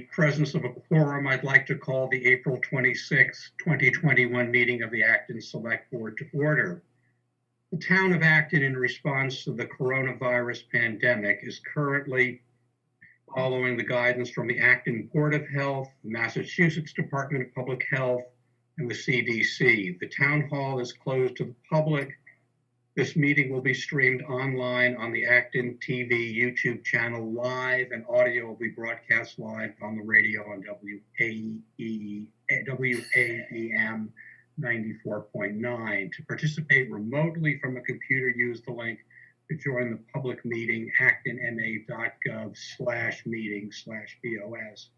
presence of a quorum, I'd like to call the April 26, 2021 meeting of the Acton Select Board to order. The Town of Acton, in response to the coronavirus pandemic, is currently following the guidance from the Acton Board of Health, the Massachusetts Department of Public Health, and the CDC. The town hall is closed to the public. This meeting will be streamed online on the ActonTV YouTube channel live, and audio will be broadcast live on the radio on WAEM 94.9. To participate remotely from a computer, use the link to join the public meeting, actonma.gov/meeting/BOS,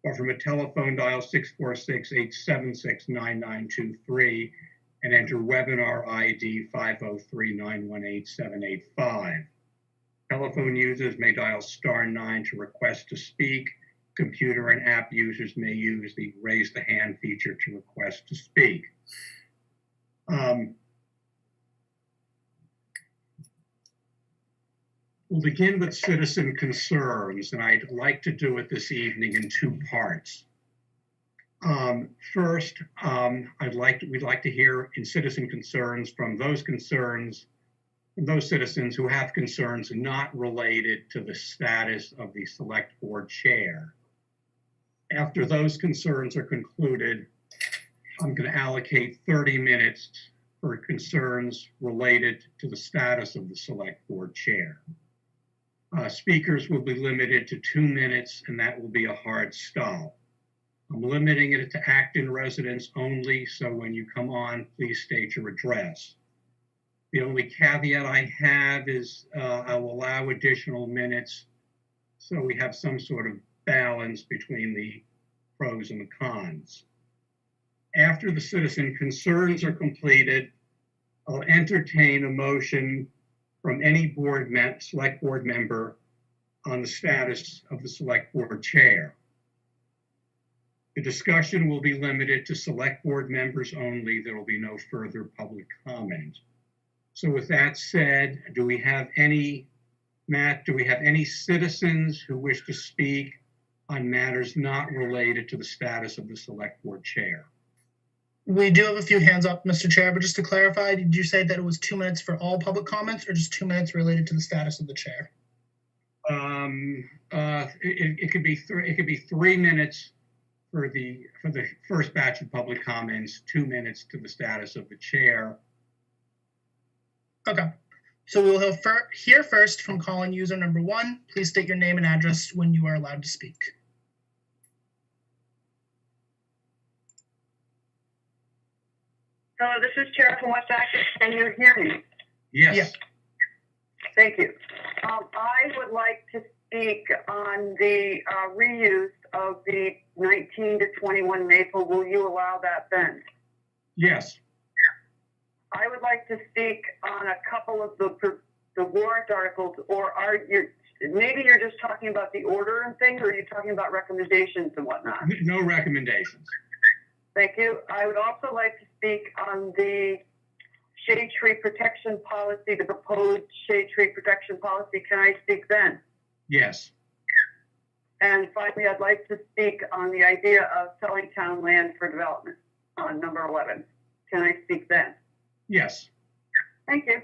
or from a telephone, dial 646-876-9923 and enter webinar ID 503-918-785. Telephone users may dial *9 to request to speak. Computer and app users may use the raise the hand feature to request to speak. We'll begin with citizen concerns, and I'd like to do it this evening in two parts. First, we'd like to hear in citizen concerns from those citizens who have concerns not related to the status of the select board chair. After those concerns are concluded, I'm going to allocate 30 minutes for concerns related to the status of the select board chair. Speakers will be limited to 2 minutes, and that will be a hard stop. I'm limiting it to Acton residents only, so when you come on, please state your address. The only caveat I have is I will allow additional minutes so we have some sort of balance between the pros and the cons. After the citizen concerns are completed, I'll entertain a motion from any select board member on the status of the select board chair. The discussion will be limited to select board members only. There will be no further public comment. So with that said, do we have any citizens who wish to speak on matters not related to the status of the select board chair? We do have a few hands up, Mr. Chair, but just to clarify, did you say that it was 2 minutes for all public comments or just 2 minutes related to the status of the chair? It could be 3 minutes for the first batch of public comments, 2 minutes to the status of the chair. Okay, so we'll hear first from call-in user number 1. Please state your name and address when you are allowed to speak. Hello, this is Tara from West Acton. Can you hear me? Yes. Yeah. Thank you. I would like to speak on the reuse of the 19 to 21 maple. Will you allow that then? Yes. I would like to speak on a couple of the warrant articles, or maybe you're just talking about the order and things, or are you talking about recommendations and whatnot? No recommendations. Thank you. I would also like to speak on the shade tree protection policy, the proposed shade tree protection policy. Can I speak then? Yes. And finally, I'd like to speak on the idea of selling town land for development on number 11. Can I speak then? Yes. Thank you.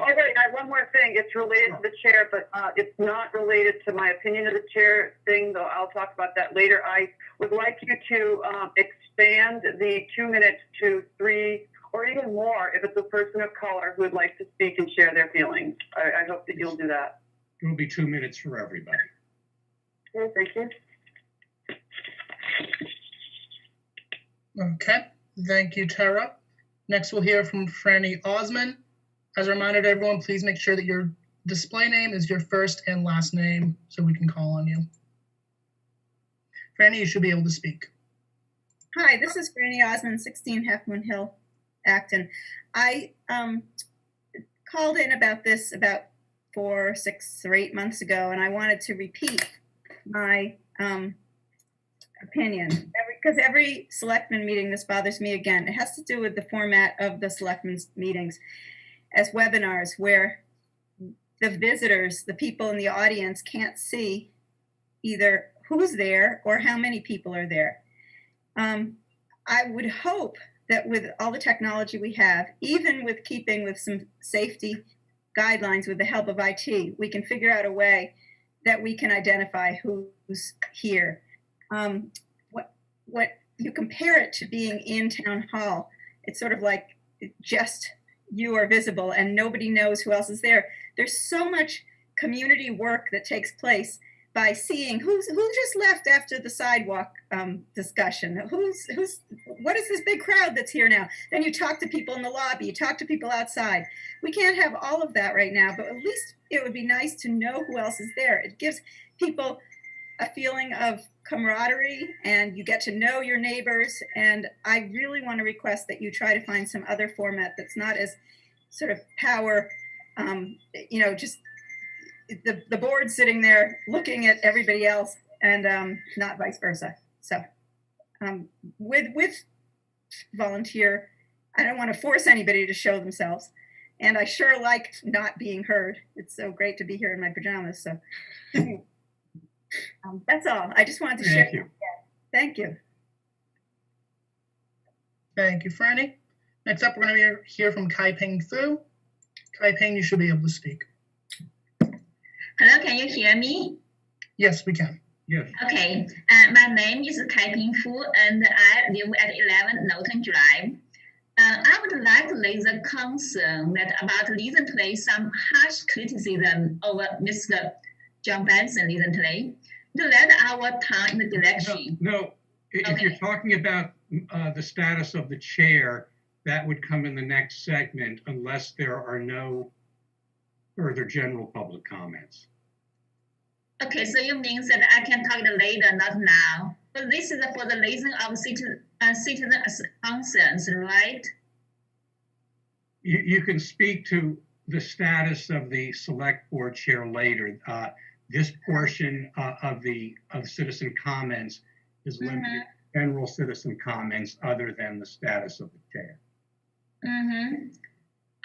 All right, I have one more thing. It's related to the chair, but it's not related to my opinion of the chair thing, though I'll talk about that later. I would like you to expand the 2 minutes to 3 or even more if it's a person of color who would like to speak and share their feelings. I hope that you'll do that. It will be 2 minutes for everybody. Okay, thank you. Okay, thank you, Tara. Next, we'll hear from Franny Osman. As a reminder to everyone, please make sure that your display name is your first and last name so we can call on you. Franny, you should be able to speak. Hi, this is Franny Osmond, 16 Half Moon Hill, Acton. I called in about this about 4, 6, or 8 months ago, and I wanted to repeat my opinion. Because every selectman meeting, this bothers me again. It has to do with the format of the selectmen's meetings as webinars, where the visitors, the people in the audience, can't see either who's there or how many people are there. I would hope that with all the technology we have, even with keeping with some safety guidelines with the help of IT, we can figure out a way that we can identify who's here. What you compare it to being in town hall, it's sort of like just you are visible and nobody knows who else is there. There's so much community work that takes place by seeing who just left after the sidewalk discussion. What is this big crowd that's here now? Then you talk to people in the lobby, you talk to people outside. We can't have all of that right now, but at least it would be nice to know who else is there. It gives people a feeling of camaraderie and you get to know your neighbors. And I really want to request that you try to find some other format that's not as sort of power, just the board sitting there looking at everybody else and not vice versa. So with volunteer, I don't want to force anybody to show themselves. And I sure like not being heard. It's so great to be here in my pajamas. So that's all. I just wanted to share. Thank you. Thank you. Thank you, Franny. Next up, we're going to hear from Kai-Ping Fu. Kai-Ping, you should be able to speak. Hello, can you hear me? Yes, we can. Yes. Okay, my name is Kai-Ping Fu, and I live at 11 Norton Drive. I would like to raise a concern that about recently some harsh criticism over Mr. John Benson recently. To lead our town in the direction. No, if Okay. you're talking about the status of the chair, that would come in the next segment unless there are no further general public comments. Okay, so you mean that I can talk later, not now. But this is for the reason of citizen concerns, right? You can speak to the status of the select board chair later. This portion of citizen comments is limited to general citizen comments other than the status of the chair.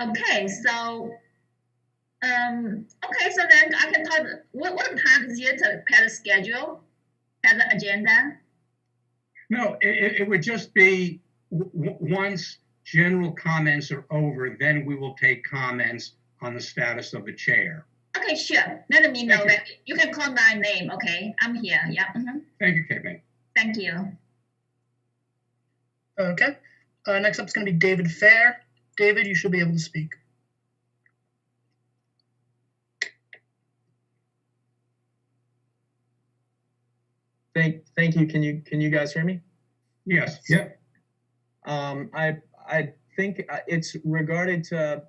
Okay, so then I can talk. What time is it to pad the schedule, pad the agenda? No, it would just be once general comments are over, then we will take comments on the status of the chair. Okay, sure. Let me know Thank you. that you can call my name. Okay, I'm here. Yeah. Thank you, Kate. Thank you. Okay. Next up is going to be David Fair. David, you should be able to speak. Thank you. Can you guys hear me? Yes. Yep. I think it's regarded to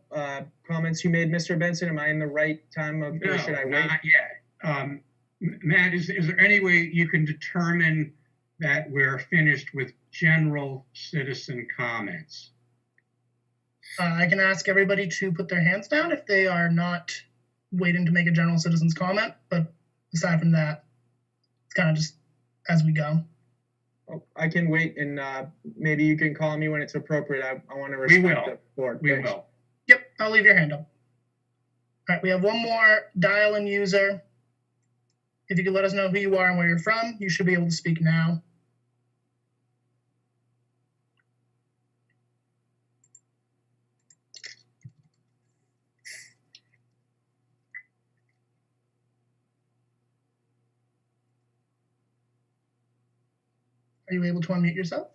comments you made, Mr. Benson. Am I in the right time of, or should I wait? Not yet. Matt, is there any way you can determine that we're finished with general citizen comments? I can ask everybody to put their hands down if they are not waiting to make a general citizen's comment, but aside from that, it's kind of just as we go. Oh, I can wait, and maybe you can call me when it's appropriate. I want to We respect will. the board. We Thanks. will. Yep, I'll leave your hand up. All right, we have one more dial-in user. If you could let us know who you are and where you're from, you should be able to speak now. Are you able to unmute yourself?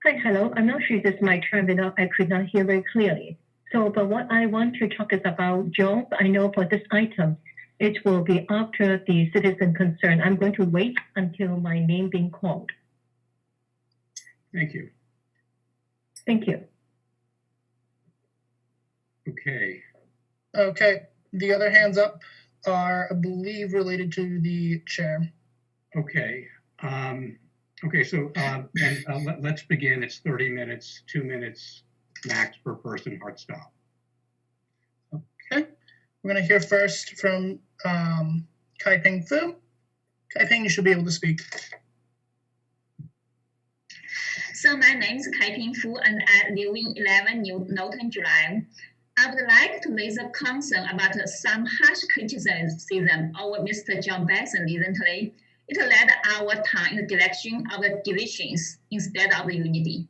Hi, hello. I'm not sure if it's my turn, but I could not hear very clearly. So, but what I want to talk is about Joe. I know for this item, it will be after the citizen concern. I'm going to wait until my name being called. Thank you. Thank you. Okay. Okay, the other hands up are, I believe, related to the chair. Okay. Okay, so let's begin. It's 30 minutes, 2 minutes max per person, hard stop. Okay, we're going to hear first from Kai-Ping Fu. Kai-Ping, you should be able to speak. So my name is Kai-Ping Fu, and I live in 11 New Norton Drive. I would like to raise a concern about some harsh criticism over Mr. John Benson recently. It led our town in the direction of divisions instead of unity.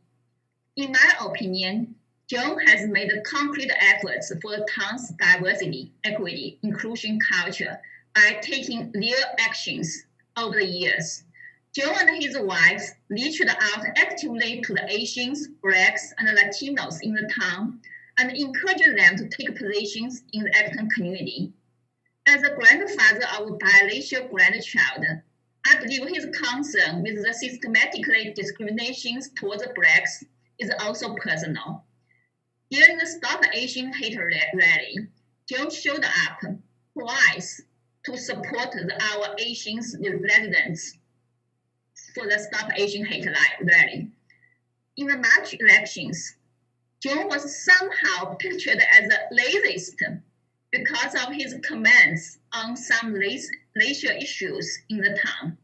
In my opinion, John has made concrete efforts for the town's diversity, equity, inclusion culture by taking real actions over the years. John and his wife reached out actively to the Asians, Blacks, and Latinos in the town and encouraged them to take positions in the Acton community. As a grandfather of a biracial grandchild, I believe his concern with the systematically discriminations towards Blacks is also personal. During the Stop Asian Hate rally, John showed up twice to support our Asian residents for the Stop Asian Hate rally. In the March elections, John was somehow pictured as a racist because of his comments on some racial issues in the town.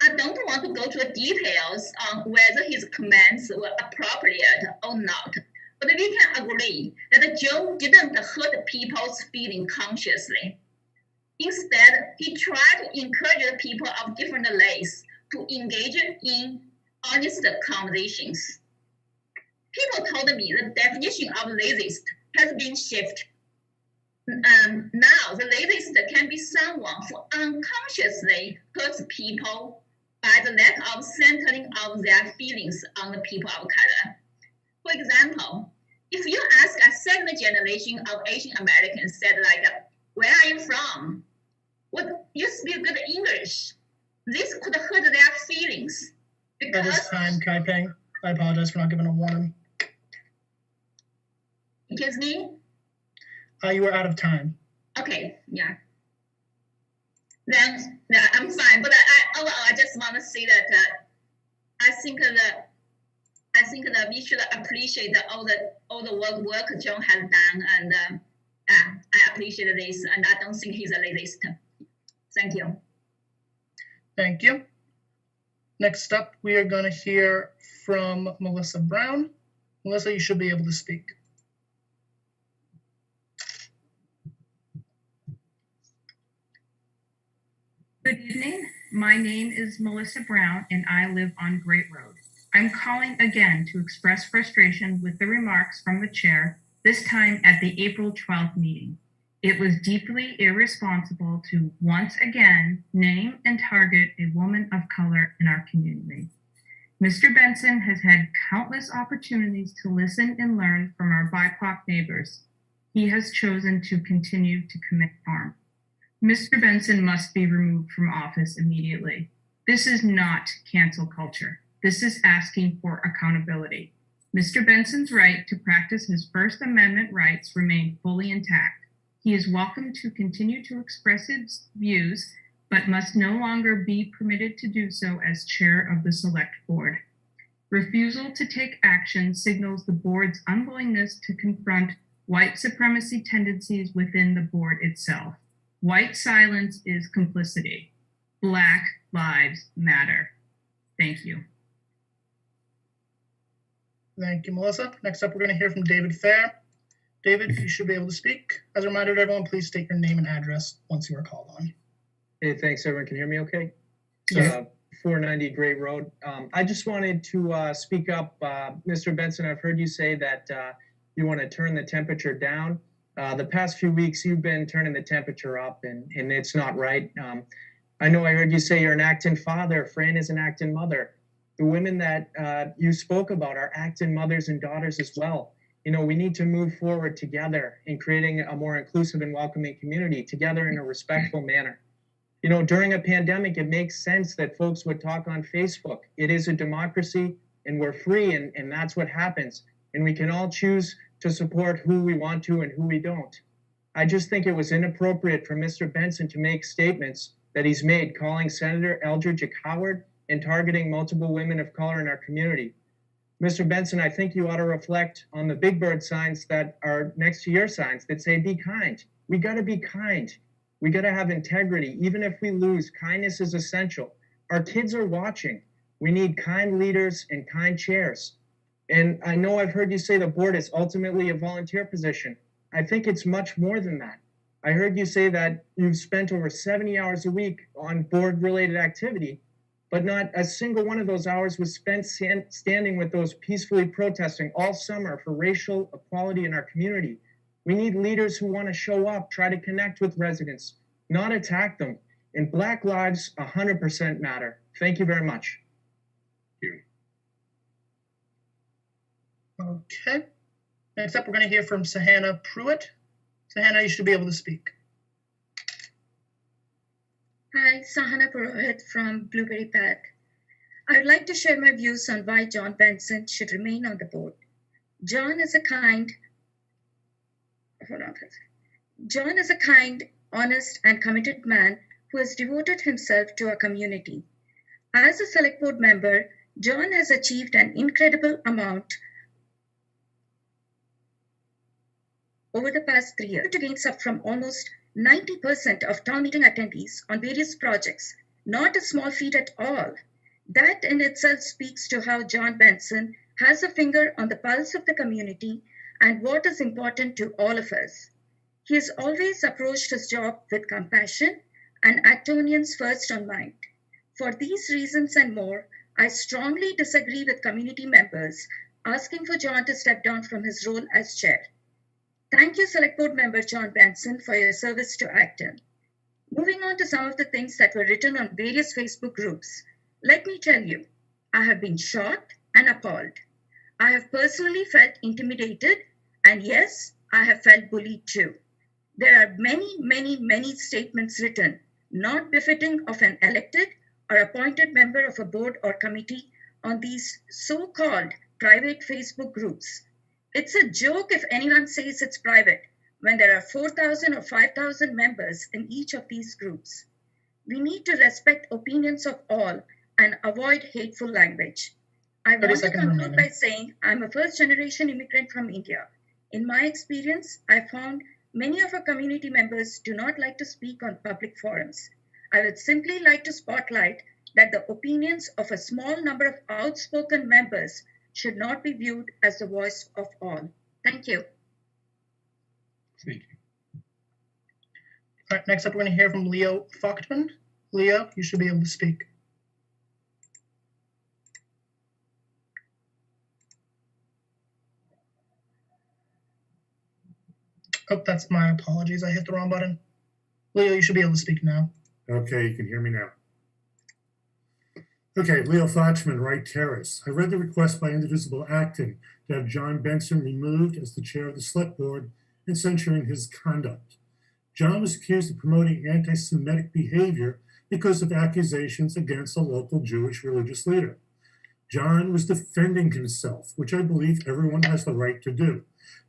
I don't want to go to the details on whether his comments were appropriate or not, but we can agree that John didn't hurt people's feelings consciously. Instead, he tried to encourage people of different race to engage in honest conversations. People told me the definition of racist has been shifted. Now, the racist can be someone who unconsciously hurts people by the lack of centering of their feelings on the people of color. For example, if you ask a second generation of Asian Americans said like, where are you from? What, you speak good English? This could hurt their feelings. That is time, Kai Peng. I apologize for not giving a warning. Excuse me? You were out of time. Okay, yeah. Then I'm fine, but I just want to say that I think that we should appreciate all the work John has done, and I appreciate this, and I don't think he's a racist. Thank you. Thank you. Next up, we are going to hear from Melissa Brown. Melissa, you should be able to speak. Good evening. My name is Melissa Brown, and I live on Great Road. I'm calling again to express frustration with the remarks from the chair, this time at the April 12th meeting. It was deeply irresponsible to once again name and target a woman of color in our community. Mr. Benson has had countless opportunities to listen and learn from our BIPOC neighbors. He has chosen to continue to commit harm. Mr. Benson must be removed from office immediately. This is not cancel culture. This is asking for accountability. Mr. Benson's right to practice his First Amendment rights remain fully intact. He is welcome to continue to express his views, but must no longer be permitted to do so as chair of the select board. Refusal to take action signals the board's unwillingness to confront white supremacy tendencies within the board itself. White silence is complicity. Black lives matter. Thank you. Thank you, Melissa. Next up, we're going to hear from David Fair. David, you should be able to speak. As a reminder to everyone, please state your name and address once you are called on. Hey, thanks, everyone. Can you hear me okay? Yeah. 490 Great Road. I just wanted to speak up. Mr. Benson, I've heard you say that you want to turn the temperature down. The past few weeks, you've been turning the temperature up, and it's not right. I know I heard you say you're an Acton father. Fran is an Acton mother. The women that you spoke about are Acton mothers and daughters as well. You know, we need to move forward together in creating a more inclusive and welcoming community together in a respectful manner. You know, during a pandemic, it makes sense that folks would talk on Facebook. It is a democracy, and we're free, and that's what happens. And we can all choose to support who we want to and who we don't. I just think it was inappropriate for Mr. Benson to make statements that he's made, calling Senator Eldridge a coward and targeting multiple women of color in our community. Mr. Benson, I think you ought to reflect on the big bird signs that are next to your signs that say, be kind. We got to be kind. We got to have integrity. Even if we lose, kindness is essential. Our kids are watching. We need kind leaders and kind chairs. And I know I've heard you say the board is ultimately a volunteer position. I think it's much more than that. I heard you say that you've spent over 70 hours a week on board-related activity, but not a single one of those hours was spent standing with those peacefully protesting all summer for racial equality in our community. We need leaders who want to show up, try to connect with residents, not attack them. And Black lives 100% matter. Thank you very much. Okay. Next up, we're going to hear from Sahana Pruitt. Sahana, you should be able to speak. Hi, Sahana Purohit from Blueberry Path. I would like to share my views on why John Benson should remain on the board. John is a kind, honest, and committed man who has devoted himself to our community. As a select board member, John has achieved an incredible amount over the past 3 years to gain support from almost 90% of town meeting attendees on various projects. Not a small feat at all. That in itself speaks to how John Benson has a finger on the pulse of the community and what is important to all of us. He has always approached his job with compassion and Actonians first on mind. For these reasons and more, I strongly disagree with community members asking for John to step down from his role as chair. Thank you, Select Board Member John Benson, for your service to Acton. Moving on to some of the things that were written on various Facebook groups. Let me tell you, I have been shocked and appalled. I have personally felt intimidated, and yes, I have felt bullied too. There are many statements written, not befitting of an elected or appointed member of a board or committee on these so-called private Facebook groups. It's a joke if anyone says it's private when there are 4,000 or 5,000 members in each of these groups. We need to respect opinions of all and avoid hateful language. I want to conclude by saying I'm a first-generation immigrant from India. In my experience, I found many of our community members do not like to speak on public forums. I would simply like to spotlight that the opinions of a small number of outspoken members should not be viewed as the voice of all. Thank you. Thank you. All right, next up, we're going to hear from Leo Fochtman. Leo, you should be able to speak. Oh, that's my apologies. I hit the wrong button. Leo, you should be able to speak now. Okay, you can hear me now. Okay, Leo Fochtman, Wright Terrace. I read the request by Indivisible Acton to have John Benson removed as the chair of the select board and censuring his conduct. John was accused of promoting anti-Semitic behavior because of accusations against a local Jewish religious leader. John was defending himself, which I believe everyone has the right to do.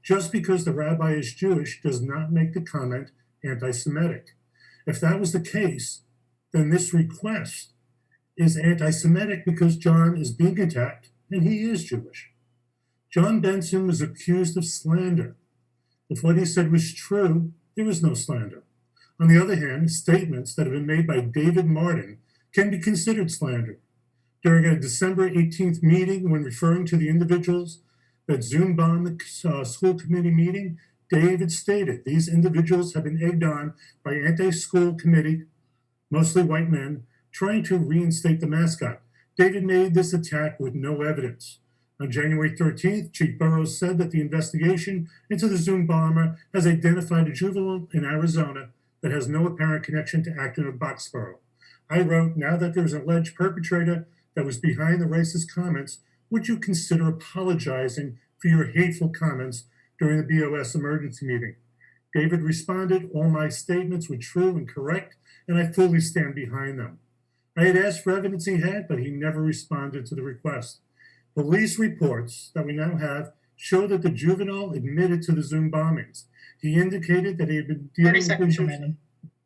Just because the rabbi is Jewish does not make the comment anti-Semitic. If that was the case, then this request is anti-Semitic because John is being attacked and he is Jewish. John Benson was accused of slander. If what he said was true, there was no slander. On the other hand, statements that have been made by David Martin can be considered slander. During a December 18th meeting, when referring to the individuals that Zoom bombed the school committee meeting, David stated, these individuals have been egged on by anti-school committee, mostly white men, trying to reinstate the mascot. David made this attack with no evidence. On January 13th, Chief Burrows said that the investigation into the Zoom bomber has identified a juvenile in Arizona that has no apparent connection to Acton or Boxborough. I wrote, now that there's an alleged perpetrator that was behind the racist comments, would you consider apologizing for your hateful comments during the BOS emergency meeting? David responded, all my statements were true and correct, and I fully stand behind them. I had asked for evidence he had, but he never responded to the request. Police reports that we now have show that the juvenile admitted to the Zoom bombings. He indicated that he had been dealing with issues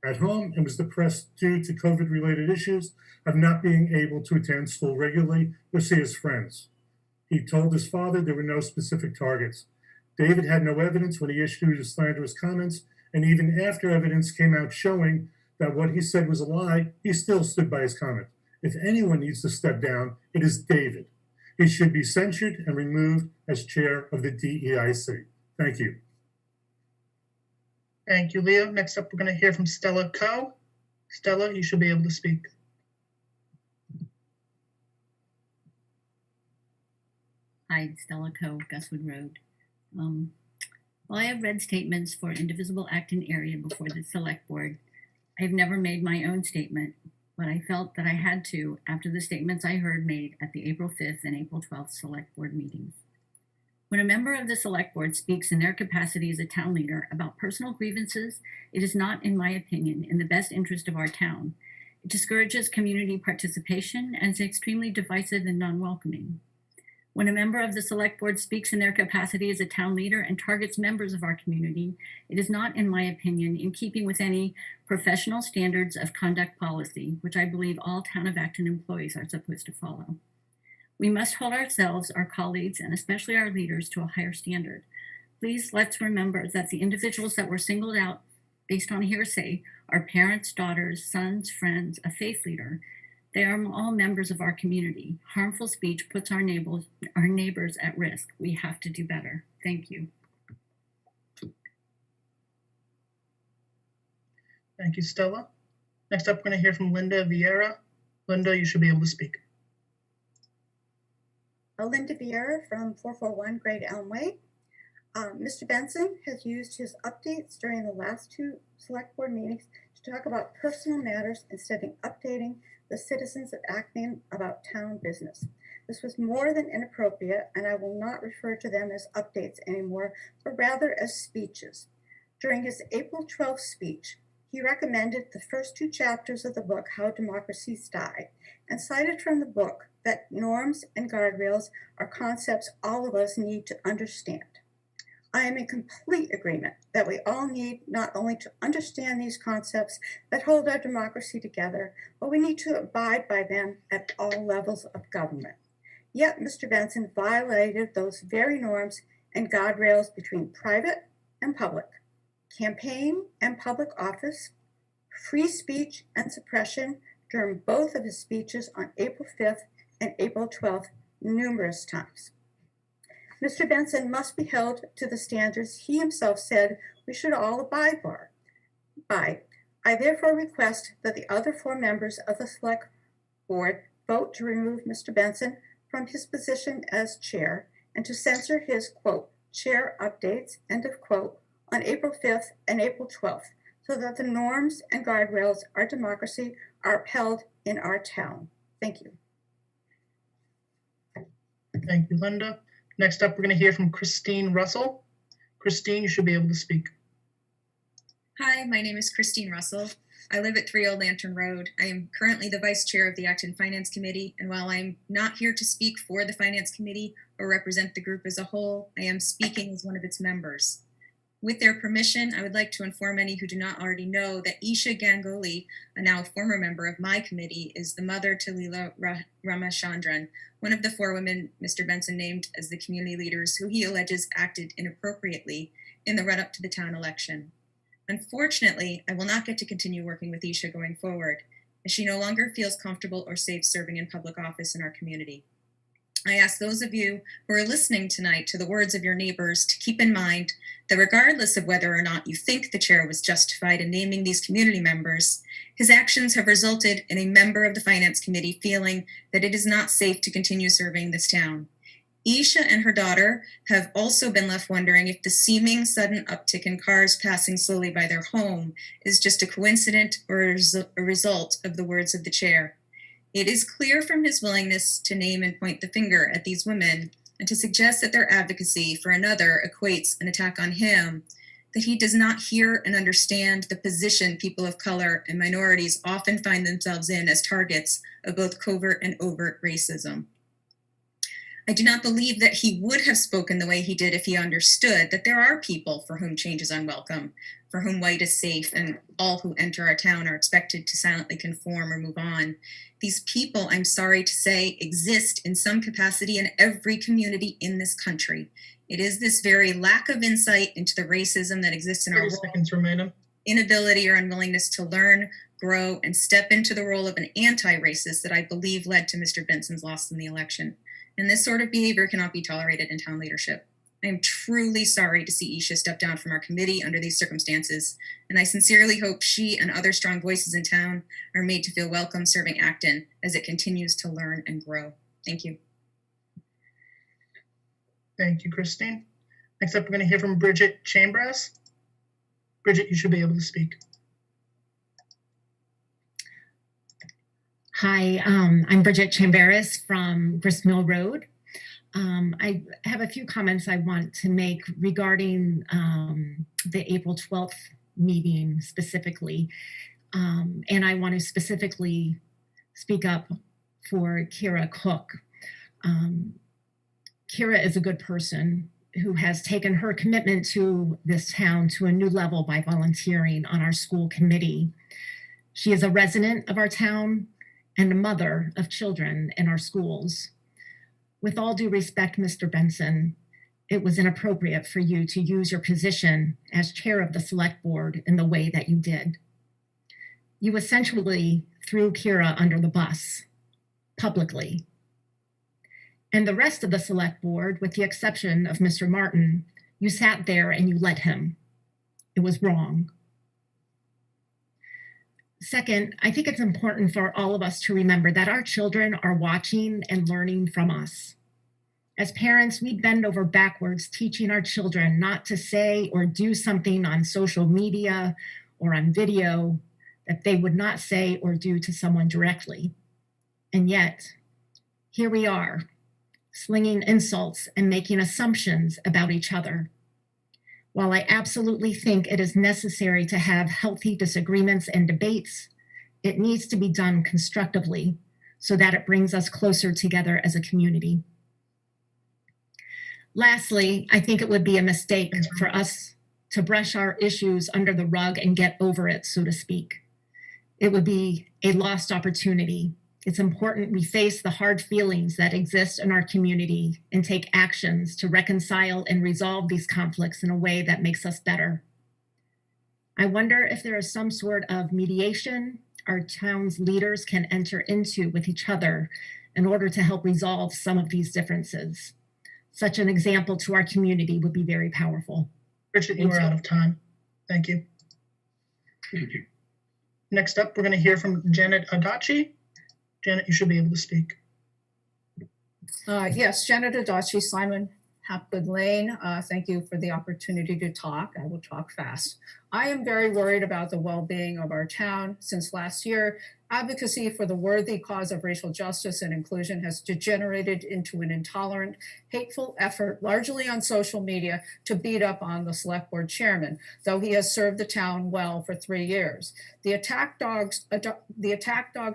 at home and was depressed due to COVID-related issues of not being able to attend school regularly or see his friends. He told his father there were no specific targets. David had no evidence when he issued his slanderous comments, and even after evidence came out showing that what he said was a lie, he still stood by his comment. If anyone needs to step down, it is David. He should be censured and removed as chair of the DEIC. Thank you. Thank you, Leo. Next up, we're going to hear from Stella Coe. Stella, you should be able to speak. Hi, Stella Coe, Guswood Road. While I have read statements for indivisible Acton area before the select board, I have never made my own statement, but I felt that I had to after the statements I heard made at the April 5th and April 12th select board meetings. When a member of the select board speaks in their capacity as a town leader about personal grievances, it is not, in my opinion, in the best interest of our town. It discourages community participation and is extremely divisive and non-welcoming. When a member of the select board speaks in their capacity as a town leader and targets members of our community, it is not, in my opinion, in keeping with any professional standards of conduct policy, which I believe all Town of Acton employees are supposed to follow. We must hold ourselves, our colleagues, and especially our leaders to a higher standard. Please let's remember that the individuals that were singled out based on hearsay are parents, daughters, sons, friends, a faith leader. They are all members of our community. Harmful speech puts our neighbors at risk. We have to do better. Thank you. Thank you, Stella. Next up, we're going to hear from Linda Vieira. Linda, you should be able to speak. Linda Vieira from 441 Great Elm Way. Mr. Benson has used his updates during the last two select board meetings to talk about personal matters instead of updating the citizens of Acton about town business. This was more than inappropriate, and I will not refer to them as updates anymore, but rather as speeches. During his April 12th speech, he recommended the first two chapters of the book, How Democracies Die, and cited from the book that norms and guardrails are concepts all of us need to understand. I am in complete agreement that we all need not only to understand these concepts that hold our democracy together, but we need to abide by them at all levels of government. Yet Mr. Benson violated those very norms and guardrails between private and public, campaign and public office, free speech and suppression during both of his speeches on April 5th and April 12th numerous times. Mr. Benson must be held to the standards he himself said we should all abide by. I therefore request that the other four members of the select board vote to remove Mr. Benson from his position as chair and to censor his, quote, chair updates, end of quote, on April 5th and April 12th, so that the norms and guardrails of our democracy are upheld in our town. Thank you. Thank you, Linda. Next up, we're going to hear from Christine Russell. Christine, you should be able to speak. Hi, my name is Christine Russell. I live at 3 Old Lantern Road. I am currently the vice chair of the Acton Finance Committee, and while I'm not here to speak for the Finance Committee or represent the group as a whole, I am speaking as one of its members. With their permission, I would like to inform any who do not already know that Isha Ganguly, a now former member of my committee, is the mother to Leela Ramachandran, one of the four women Mr. Benson named as the community leaders who he alleges acted inappropriately in the run-up to the town election. Unfortunately, I will not get to continue working with Isha going forward, as she no longer feels comfortable or safe serving in public office in our community. I ask those of you who are listening tonight to the words of your neighbors to keep in mind that regardless of whether or not you think the chair was justified in naming these community members, his actions have resulted in a member of the Finance Committee feeling that it is not safe to continue serving this town. Isha and her daughter have also been left wondering if the seeming sudden uptick in cars passing slowly by their home is just a coincidence or a result of the words of the chair. It is clear from his willingness to name and point the finger at these women and to suggest that their advocacy for another equates an attack on him, that he does not hear and understand the position people of color and minorities often find themselves in as targets of both covert and overt racism. I do not believe that he would have spoken the way he did if he understood that there are people for whom change is unwelcome, for whom white is safe, and all who enter our town are expected to silently conform or move on. These people, I'm sorry to say, exist in some capacity in every community in this country. It is this very lack of insight into the racism that exists in our world, seconds remaining. Inability or unwillingness to learn, grow, and step into the role of an anti-racist that I believe led to Mr. Benson's loss in the election. and this sort of behavior cannot be tolerated in town leadership. I am truly sorry to see Isha step down from our committee under these circumstances, and I sincerely hope she and other strong voices in town are made to feel welcome serving Acton as it continues to learn and grow. Thank you. Thank you, Christine. Next up, we're going to hear from Bridget Chambers. Bridget, you should be able to speak. Hi, I'm Bridget Chambers from Gristmill Road. I have a few comments I want to make regarding the April 12th meeting specifically. And I want to specifically speak up for Kira Cook. Kira is a good person who has taken her commitment to this town to a new level by volunteering on our school committee. She is a resident of our town and a mother of children in our schools. With all due respect, Mr. Benson, it was inappropriate for you to use your position as chair of the select board in the way that you did. You essentially threw Kira under the bus publicly. And the rest of the select board, with the exception of Mr. Martin, you sat there and you let him. It was wrong. Second, I think it's important for all of us to remember that our children are watching and learning from us. As parents, we bend over backwards teaching our children not to say or do something on social media or on video that they would not say or do to someone directly. And yet, here we are, slinging insults and making assumptions about each other. While I absolutely think it is necessary to have healthy disagreements and debates, it needs to be done constructively so that it brings us closer together as a community. Lastly, I think it would be a mistake for us to brush our issues under the rug and get over it, so to speak. It would be a lost opportunity. It's important we face the hard feelings that exist in our community and take actions to reconcile and resolve these conflicts in a way that makes us better. I wonder if there is some sort of mediation our town's leaders can enter into with each other in order to help resolve some of these differences. Such an example to our community would be very powerful. Richard, you are out of time. Thank you. Thank you. Next up, we're going to hear from Janet Adachi. Janet, you should be able to speak. Yes, Janet Adachi, Simon Hapgood Lane. Thank you for the opportunity to talk. I will talk fast. I am very worried about the well-being of our town. Since last year, advocacy for the worthy cause of racial justice and inclusion has degenerated into an intolerant, hateful effort, largely on social media, to beat up on the select board chairman, though he has served the town well for 3 years. The attack dog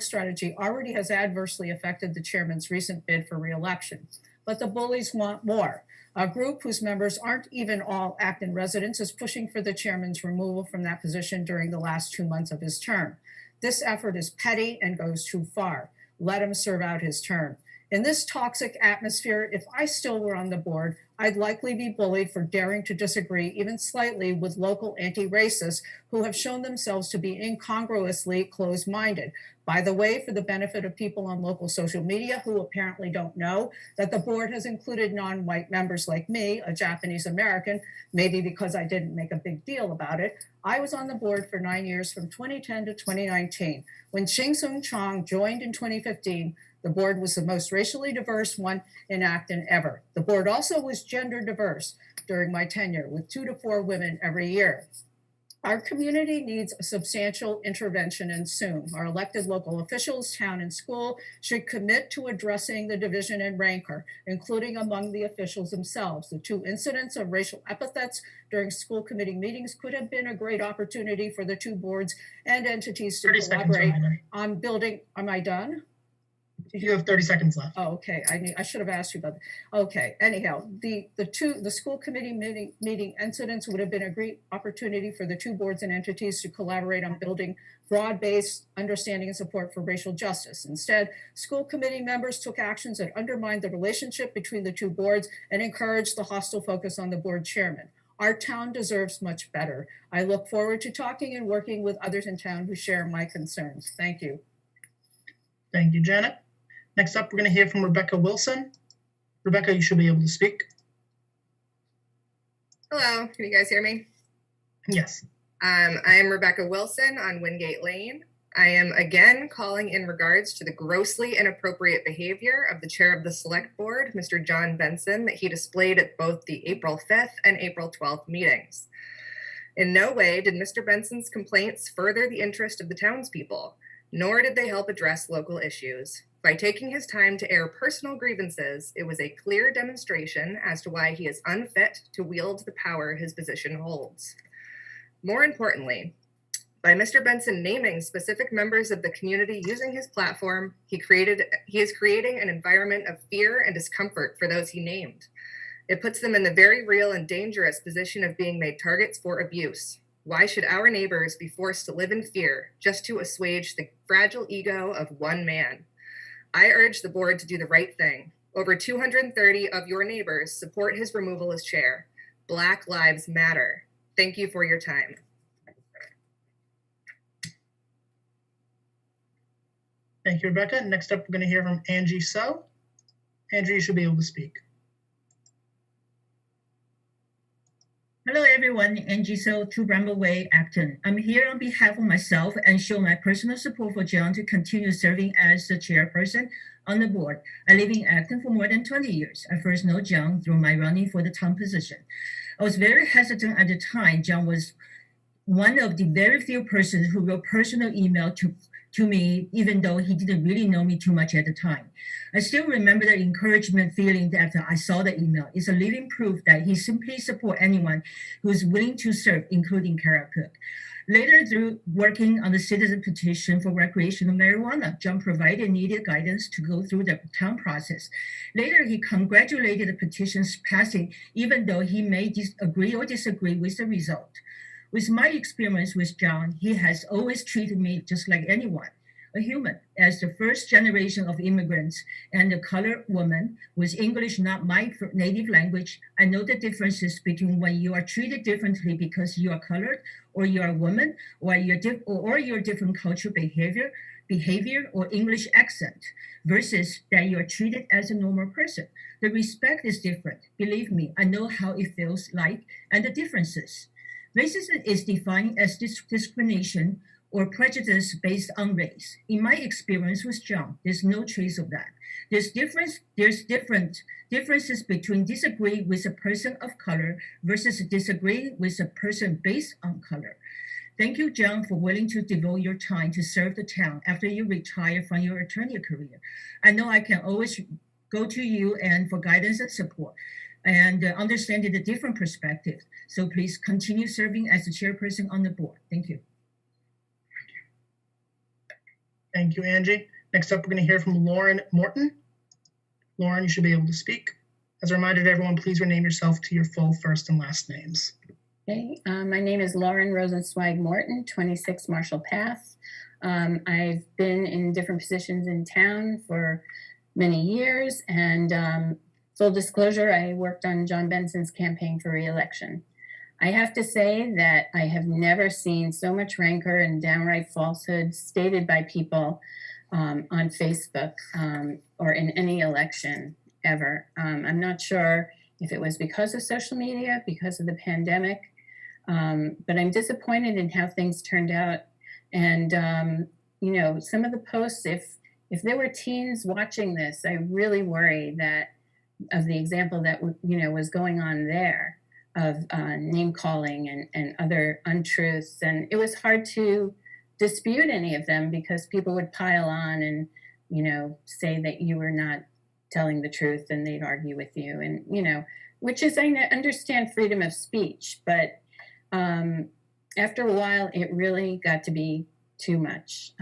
strategy already has adversely affected the chairman's recent bid for re-election, but the bullies want more. A group whose members aren't even all Acton residents is pushing for the chairman's removal from that position during the last 2 months of his term. This effort is petty and goes too far. Let him serve out his term. In this toxic atmosphere, if I still were on the board, I'd likely be bullied for daring to disagree even slightly with local anti-racists who have shown themselves to be incongruously closed-minded. By the way, for the benefit of people on local social media who apparently don't know that the board has included non-white members like me, a Japanese American, maybe because I didn't make a big deal about it, I was on the board for 9 years from 2010 to 2019. When Ching-Sung Chong joined in 2015, the board was the most racially diverse one in Acton ever. The board also was gender diverse during my tenure, with 2 to 4 women every year. Our community needs a substantial intervention, and soon. Our elected local officials, town and school, should commit to addressing the division and rancor, including among the officials themselves. The 2 incidents of racial epithets during school committee meetings could have been a great opportunity for the 2 boards and entities to collaborate on building. Am I done? You have 30 seconds left. Oh, okay. I should have asked you about that. Okay. Anyhow, the school committee meeting incidents would have been a great opportunity for the 2 boards and entities to collaborate on building broad-based understanding and support for racial justice. Instead, school committee members took actions that undermined the relationship between the 2 boards and encouraged the hostile focus on the board chairman. Our town deserves much better. I look forward to talking and working with others in town who share my concerns. Thank you. Thank you, Janet. Next up, we're going to hear from Rebecca Wilson. Rebecca, you should be able to speak. Hello, can you guys hear me? Yes. I am Rebecca Wilson on Wingate Lane. I am again calling in regards to the grossly inappropriate behavior of the chair of the select board, Mr. John Benson, that he displayed at both the April 5th and April 12th meetings. In no way did Mr. Benson's complaints further the interest of the townspeople, nor did they help address local issues. By taking his time to air personal grievances, it was a clear demonstration as to why he is unfit to wield the power his position holds. More importantly, by Mr. Benson naming specific members of the community using his platform, he is creating an environment of fear and discomfort for those he named. It puts them in the very real and dangerous position of being made targets for abuse. Why should our neighbors be forced to live in fear just to assuage the fragile ego of one man? I urge the board to do the right thing. Over 230 of your neighbors support his removal as chair. Black Lives Matter. Thank you for your time. Thank you, Rebecca. Next up, we're going to hear from Angie So. Angie, you should be able to speak. Hello everyone, Angie So, 2 Bramble Way, Acton. I'm here on behalf of myself and show my personal support for John to continue serving as the chairperson on the board. I live in Acton for more than 20 years. I first know John through my running for the town position. I was very hesitant at the time. John was one of the very few persons who wrote personal email to me, even though he didn't really know me too much at the time. I still remember the encouragement feeling after I saw the email. It's a living proof that he simply supports anyone who is willing to serve, including Kara Cook. Later, through working on the citizen petition for recreational marijuana, John provided needed guidance to go through the town process. Later, he congratulated the petition's passing, even though he may agree or disagree with the result. With my experience with John, he has always treated me just like anyone, a human. As the first generation of immigrants and a colored woman with English not my native language, I know the differences between when you are treated differently because you are colored, or you are a woman, or your different cultural behavior or English accent, versus that you are treated as a normal person. The respect is different. Believe me, I know how it feels like and the differences. Racism is defined as discrimination or prejudice based on race. In my experience with John, there's no trace of that. There's different differences between disagree with a person of color versus disagree with a person based on color. Thank you, John, for willing to devote your time to serve the town after you retire from your attorney career. I know I can always go to you and for guidance and support and understanding the different perspectives. So please continue serving as the chairperson on the board. Thank you. Thank you, Angie. Next up, we're going to hear from Lauren Morton. Lauren, you should be able to speak. As a reminder to everyone, please rename yourself to your full first and last names. Okay, my name is Lauren Rosenzweig Morton, 26 Marshall Path. I've been in different positions in town for many years, and full disclosure, I worked on John Benson's campaign for re-election. I have to say that I have never seen so much rancor and downright falsehood stated by people on Facebook or in any election ever. I'm not sure if it was because of social media, because of the pandemic, but I'm disappointed in how things turned out. And, you know, some of the posts, if there were teens watching this, I really worry that of the example that, you know, was going on there of name calling and other untruths. And it was hard to dispute any of them because people would pile on and, you know, say that you were not telling the truth and they'd argue with you. And, you know, which is, I understand freedom of speech, but after a while, it really got to be too much.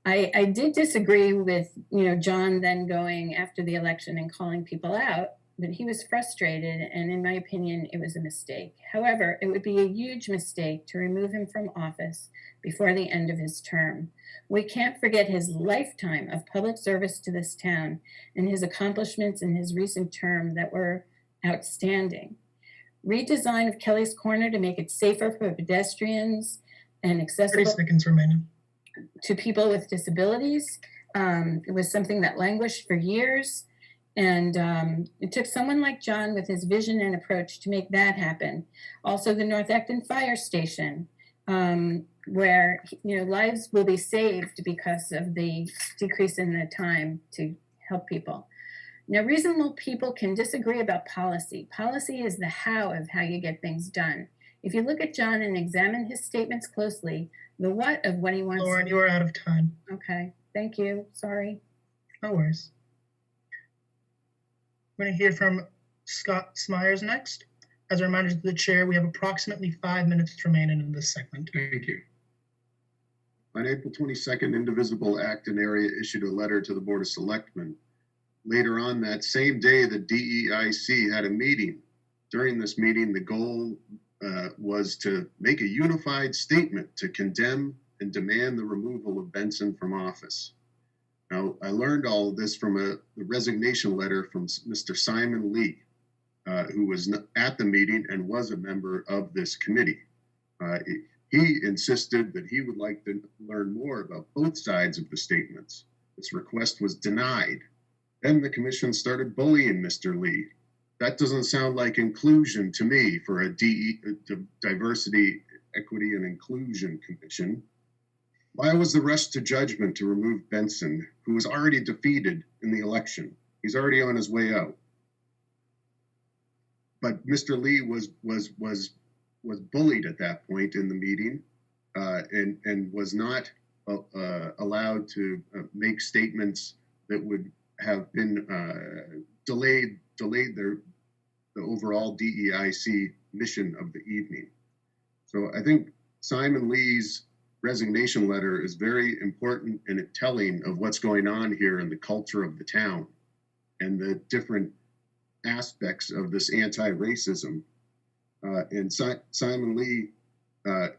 I did disagree with, you know, John then going after the election and calling people out, but he was frustrated, and in my opinion, it was a mistake. However, it would be a huge mistake to remove him from office before the end of his term. We can't forget his lifetime of public service to this town and his accomplishments in his recent term that were outstanding. Redesign of Kelly's Corner to make it safer for pedestrians and accessible 30 seconds remaining. to people with disabilities. It was something that languished for years. And it took someone like John with his vision and approach to make that happen. Also, the North Acton Fire Station, where lives will be saved because of the decrease in the time to help people. Now, reasonable people can disagree about policy. Policy is the how of how you get things done. If you look at John and examine his statements closely, the what of what he wants. Lauren, you are out of time. Okay, thank you. Sorry. No worries. We're going to hear from Scott Smyers next. As a reminder to the chair, we have approximately 5 minutes remaining in this segment. Thank you. On April 22nd, Indivisible Acton area issued a letter to the Board of Selectmen. Later on that same day, the DEIC had a meeting. During this meeting, the goal was to make a unified statement to condemn and demand the removal of Benson from office. Now, I learned all of this from the resignation letter from Mr. Simon Lee, who was at the meeting and was a member of this committee. He insisted that he would like to learn more about both sides of the statements. This request was denied. Then the commission started bullying Mr. Lee. That doesn't sound like inclusion to me for a diversity, equity, and inclusion commission. Why was the rush to judgment to remove Benson, who was already defeated in the election? He's already on his way out. But Mr. Lee was bullied at that point in the meeting, and was not allowed to make statements that would have been delayed the overall DEIC mission of the evening. So I think Simon Lee's resignation letter is very important and telling of what's going on here in the culture of the town and the different aspects of this anti-racism. And Simon Lee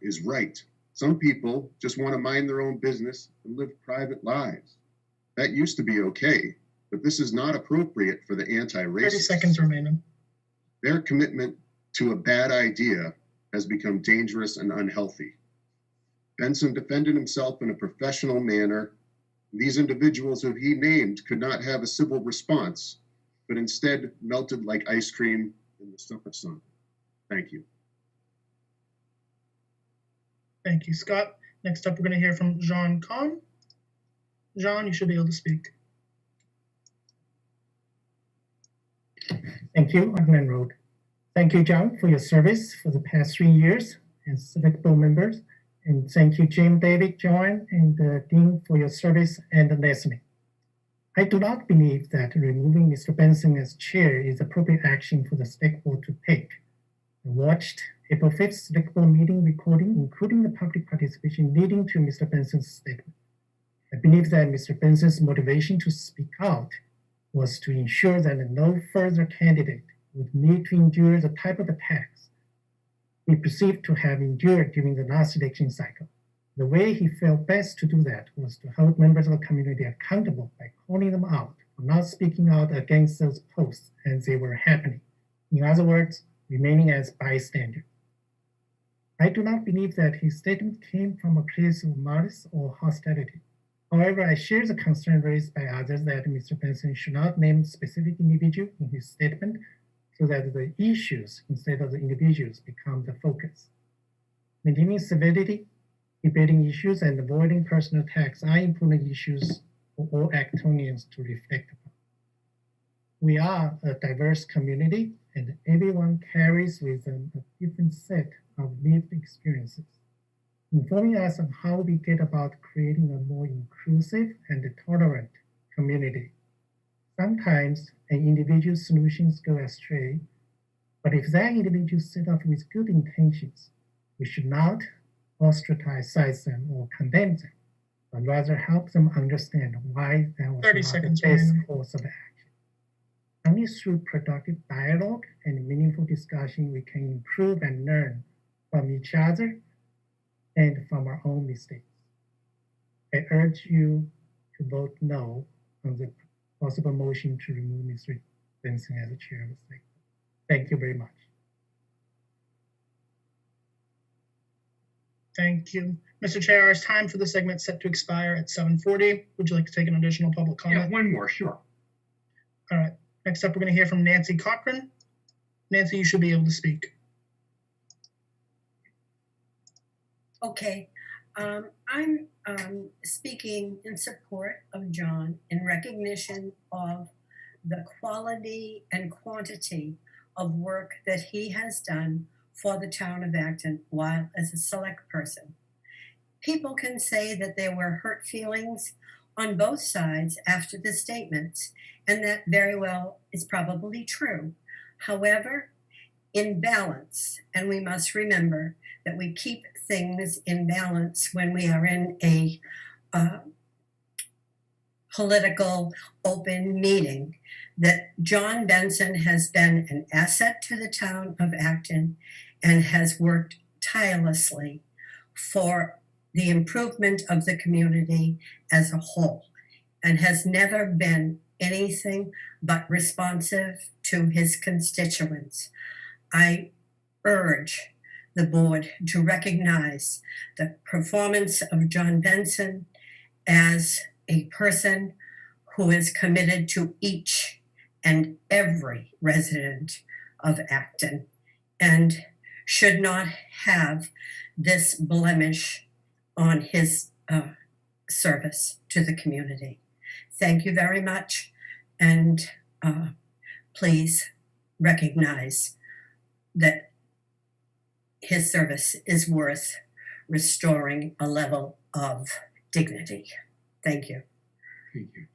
is right. Some people just want to mind their own business and live private lives. That used to be okay, but this is not appropriate for the anti-racists. 30 seconds remaining. Their commitment to a bad idea has become dangerous and unhealthy. Benson defended himself in a professional manner. These individuals who he named could not have a civil response, but instead melted like ice cream in the summer sun. Thank you. Thank you, Scott. Next up, we're going to hear from Jean Kahn. Jean, you should be able to speak. Thank you, Admin Road. Thank you, John, for your service for the past 3 years as select board members. And thank you, Jim, David, John, and Dean for your service and listening. I do not believe that removing Mr. Benson as chair is appropriate action for the select board to take. I watched April 5th select board meeting recording, including the public participation leading to Mr. Benson's statement. I believe that Mr. Benson's motivation to speak out was to ensure that no further candidate would need to endure the type of attacks he perceived to have endured during the last election cycle. The way he felt best to do that was to hold members of the community accountable by calling them out for not speaking out against those posts as they were happening. In other words, remaining as bystanders. I do not believe that his statement came from a place of malice or hostility. However, I share the concern raised by others that Mr. Benson should not name specific individual in his statement so that the issues instead of the individuals become the focus. Maintaining civility, debating issues, and avoiding personal attacks are important issues for all Actonians to reflect upon. We are a diverse community, and everyone carries with them a different set of lived experiences, informing us on how we get about creating a more inclusive and tolerant community. Sometimes an individual's solutions go astray, but if that individual set off with good intentions, we should not ostracize them or condemn them, but rather help them understand why that was 30 not seconds the best remaining. course of action. Only through productive dialogue and meaningful discussion we can improve and learn from each other and from our own mistakes. I urge you to vote no on the possible motion to remove Mr. Benson as the chair of the select board. Thank you very much. Thank you. Mr. Chair, our time for the segment set to expire at 7:40. Would you like to take an additional public comment? Yeah, one more, sure. All right. Next up, we're going to hear from Nancy Cochran. Nancy, you should be able to speak. Okay, I'm speaking in support of John in recognition of the quality and quantity of work that he has done for the town of Acton while as a select person. People can say that there were hurt feelings on both sides after the statements, and that very well is probably true. However, in balance, and we must remember that we keep things in balance when we are in a political open meeting, that John Benson has been an asset to the town of Acton and has worked tirelessly for the improvement of the community as a whole, and has never been anything but responsive to his constituents. I urge the board to recognize the performance of John Benson as a person who is committed to each and every resident of Acton and should not have this blemish on his service to the community. Thank you very much, and please recognize that his service is worth restoring a level of dignity. Thank you. Thank you.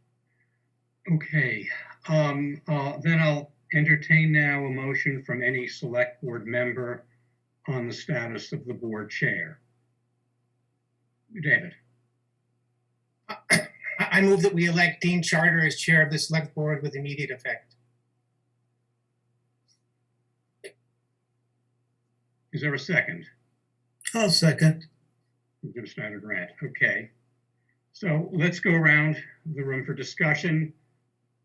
Okay, then I'll entertain now a motion from any select board member on the status of the board chair. David. I move that we elect Dean Charter as chair of the select board with immediate effect. Is there a second? I'll second. Jim Snyder Grant. Okay. So let's go around the room for discussion.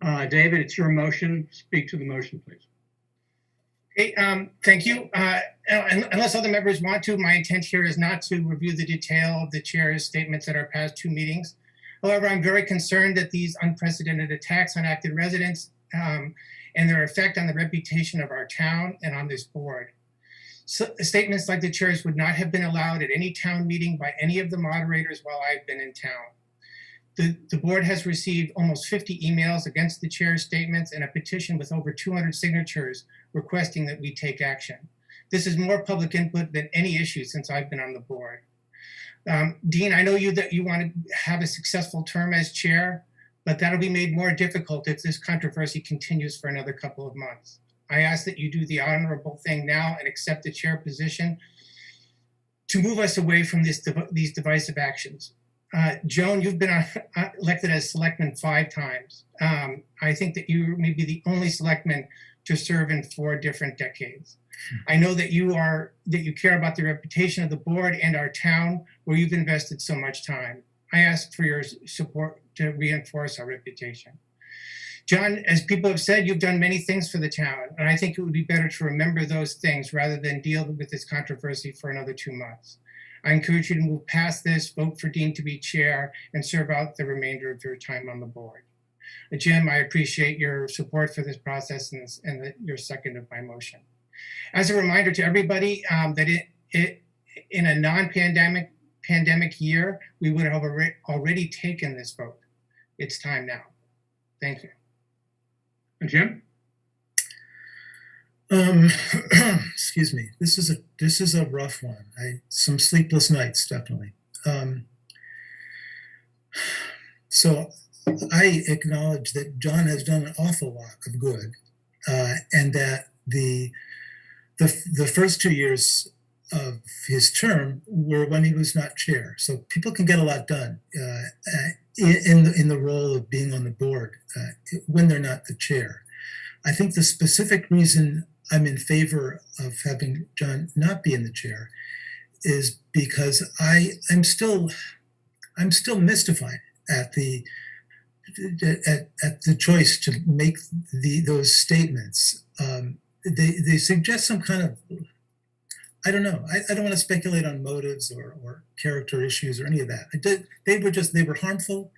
David, it's your motion. Speak to the motion, please. Okay, thank you. Unless other members want to, my intent here is not to review the detail of the chair's statements at our past two meetings. However, I'm very concerned that these unprecedented attacks on Acton residents and their effect on the reputation of our town and on this board. So, statements like the chair's would not have been allowed at any town meeting by any of the moderators while I've been in town. The board has received almost 50 emails against the chair's statements and a petition with over 200 signatures requesting that we take action. This is more public input than any issue since I've been on the board. Dean, I know that you want to have a successful term as chair, but that'll be made more difficult if this controversy continues for another couple of months. I ask that you do the honorable thing now and accept the chair position to move us away from these divisive actions. Joan, you've been elected as selectman 5 times. I think that you may be the only selectman to serve in 4 different decades. I know that you care about the reputation of the board and our town where you've invested so much time. I ask for your support to reinforce our reputation. John, as people have said, you've done many things for the town, and I think it would be better to remember those things rather than deal with this controversy for another 2 months. I encourage you to move past this, vote for Dean to be chair, and serve out the remainder of your time on the board. Jim, I appreciate your support for this process and your second of my motion. As a reminder to everybody that in a non-pandemic year, we would have already taken this vote. It's time now. Thank you. Jim? Excuse me. This is a rough one. Some sleepless nights, definitely. So I acknowledge that John has done an awful lot of good, and that the first 2 years of his term were when he was not chair. So people can get a lot done in the role of being on the board when they're not the chair. I think the specific reason I'm in favor of having John not be in the chair is because I'm still mystified at the choice to make those statements. They suggest some kind of, I don't know. I don't want to speculate on motives or character issues or any of that. They were harmful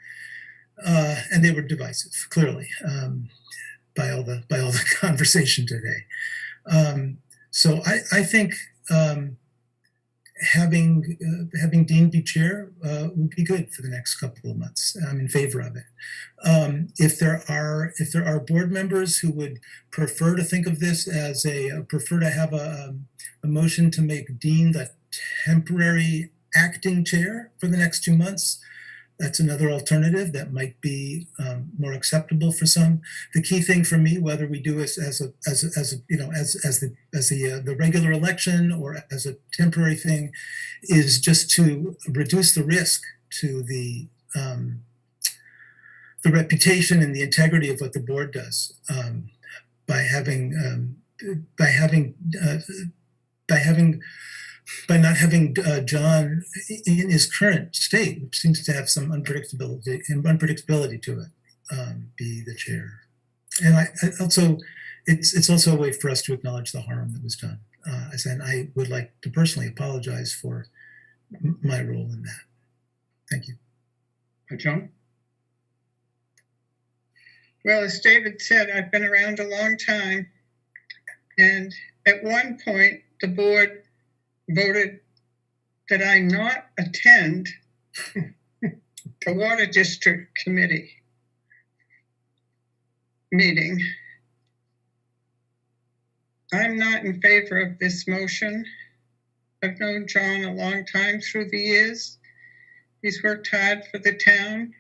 and they were divisive, clearly. by all the conversation today. So I think having Dean be chair would be good for the next couple of months. I'm in favor of it. If there are board members who would prefer to think of this as prefer to have a motion to make Dean the temporary acting chair for the next 2 months, that's another alternative that might be more acceptable for some. The key thing for me, whether we do this as the regular election or as a temporary thing, is just to reduce the risk to the reputation and the integrity of what the board does by not having John in his current state, which seems to have some unpredictability to it, be the chair. And I also, it's also a way for us to acknowledge the harm that was done. And I would like to personally apologize for my role in that. Thank you. John? Well, as David said, I've been around a long time. And at one point, the board voted that I not attend the Water District Committee meeting. I'm not in favor of this motion. I've known John a long time through the years. He's worked hard for the town.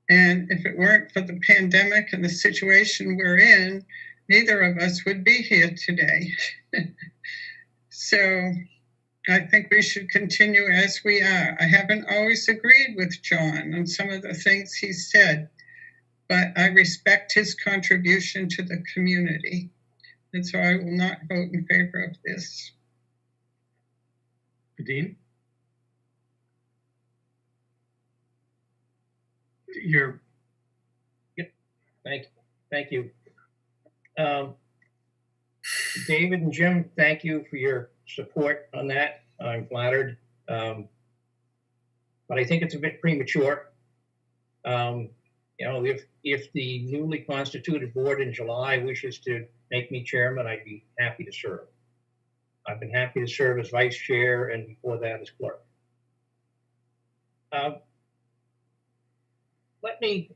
And if it weren't for the pandemic and the situation we're in, neither of us would be here today. So I think we should continue as we are. I haven't always agreed with John on some of the things he said, but I respect his contribution to the community. And so I will not vote in favor of this. Dean? Yep. Thank you. David and Jim, thank you for your support on that. I'm flattered. But I think it's a bit premature. If the newly constituted board in July wishes to make me chairman, I'd be happy to serve. I've been happy to serve as vice chair and before that as clerk. Let me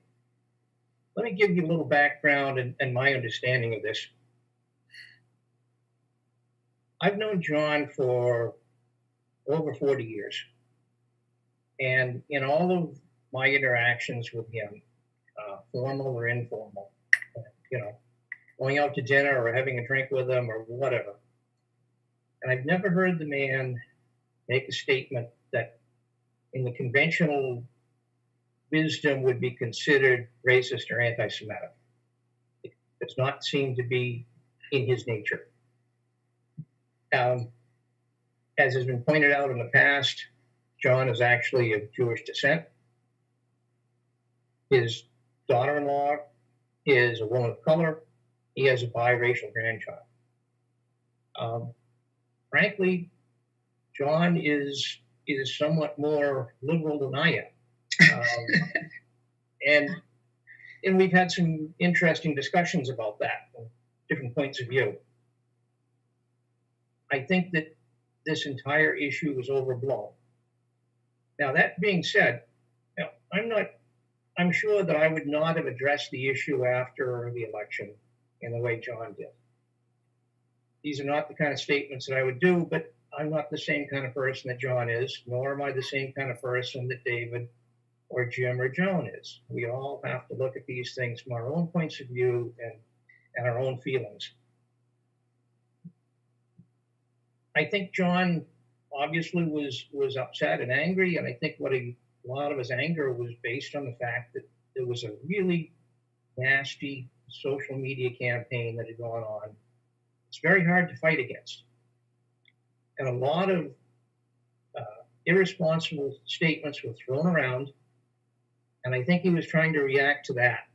give you a little background and my understanding of this. I've known John for over 40 years. And in all of my interactions with him, formal or informal, going out to dinner or having a drink with him or whatever, and I've never heard the man make a statement that in the conventional wisdom would be considered racist or anti-Semitic. It does not seem to be in his nature. As has been pointed out in the past, John is actually of Jewish descent. His daughter-in-law is a woman of color. He has a biracial grandchild. Frankly, John is somewhat more liberal than I am. And we've had some interesting discussions about that from different points of view. I think that this entire issue is overblown. Now, that being said, I'm sure that I would not have addressed the issue after the election in the way John did. These are not the kind of statements that I would do, but I'm not the same kind of person that John is, nor am I the same kind of person that David or Jim or Joan is. We all have to look at these things from our own points of view and our own feelings. I think John obviously was upset and angry, and I think a lot of his anger was based on the fact that there was a really nasty social media campaign that had gone on. It's very hard to fight against. And a lot of irresponsible statements were thrown around, and I think he was trying to react to that.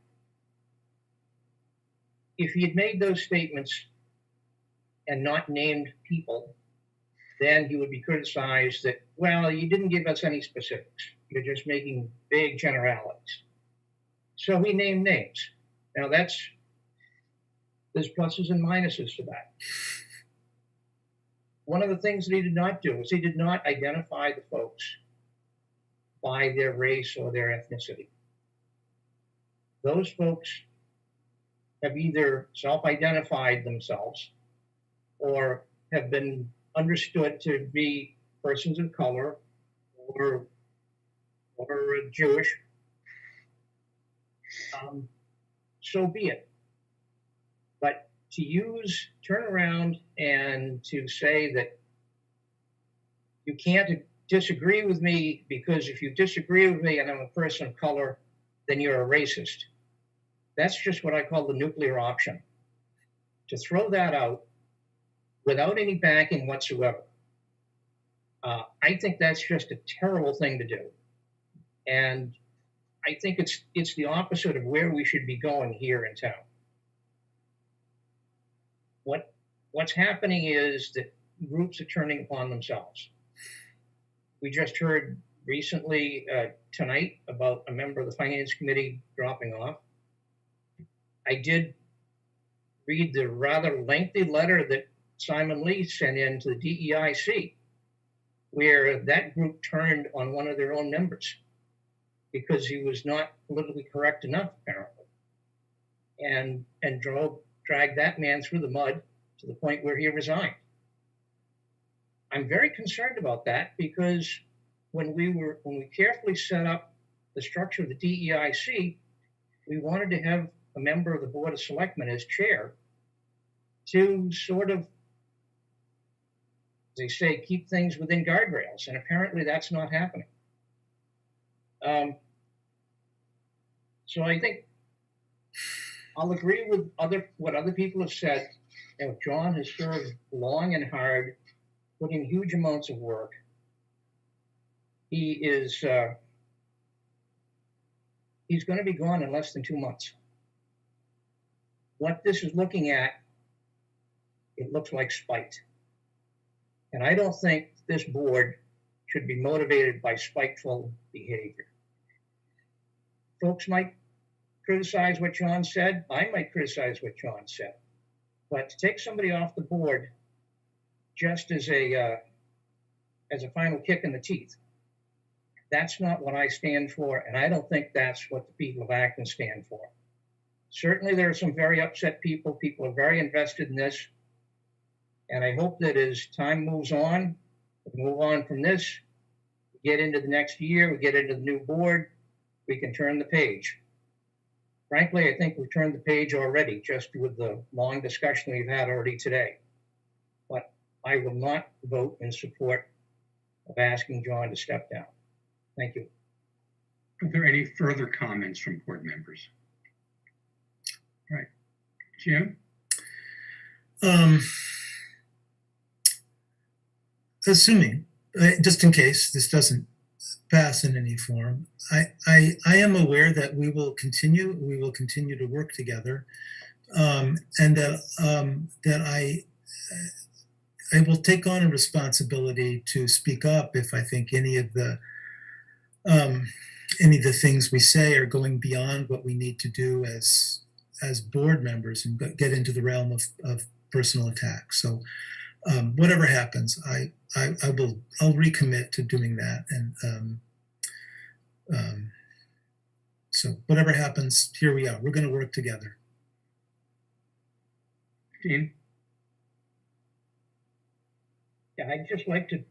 If he had made those statements and not named people, then he would be criticized that, well, you didn't give us any specifics. You're just making big generalities. So he named names. Now that's There's pluses and minuses to that. One of the things that he did not do is he did not identify the folks by their race or their ethnicity. Those folks have either self-identified themselves or have been understood to be persons of color or Jewish. So be it. But to turn around and to say that you can't disagree with me because if you disagree with me and I'm a person of color, then you're a racist. That's just what I call the nuclear option. To throw that out without any backing whatsoever, I think that's just a terrible thing to do. And I think it's the opposite of where we should be going here in town. What's happening is that groups are turning upon themselves. We just heard recently tonight about a member of the Finance Committee dropping off. I did read the rather lengthy letter that Simon Lee sent in to the DEIC, where that group turned on one of their own members because he was not politically correct enough, apparently, and dragged that man through the mud to the point where he resigned. I'm very concerned about that because when we carefully set up the structure of the DEIC, we wanted to have a member of the Board of Selectmen as chair to sort of, as they say, keep things within guardrails, and apparently that's not happening. So I think I'll agree with what other people have said. You know, John has served long and hard, put in huge amounts of work. He is he's going to be gone in less than 2 months. What this is looking at, it looks like spite. And I don't think this board should be motivated by spiteful behavior. Folks might criticize what John said. I might criticize what John said. But to take somebody off the board just as a final kick in the teeth, that's not what I stand for, and I don't think that's what the people of Acton stand for. Certainly there are some very upset people. People are very invested in this. And I hope that as time moves on, we move on from this, we get into the next year, we get into the new board, we can turn the page. Frankly, I think we've turned the page already, just with the long discussion we've had already today. But I will not vote in support of asking John to step down. Thank you. Are there any further comments from board members? All right, Jim? Assuming, just in case this doesn't pass in any form, I am aware that we will continue to work together, and that I will take on a responsibility to speak up if I think any of the things we say are going beyond what we need to do as board members and get into the realm of personal attack. So whatever happens, I'll recommit to doing that. And so whatever happens, here we are. We're going to work together. Dean? Yeah, I'd just like to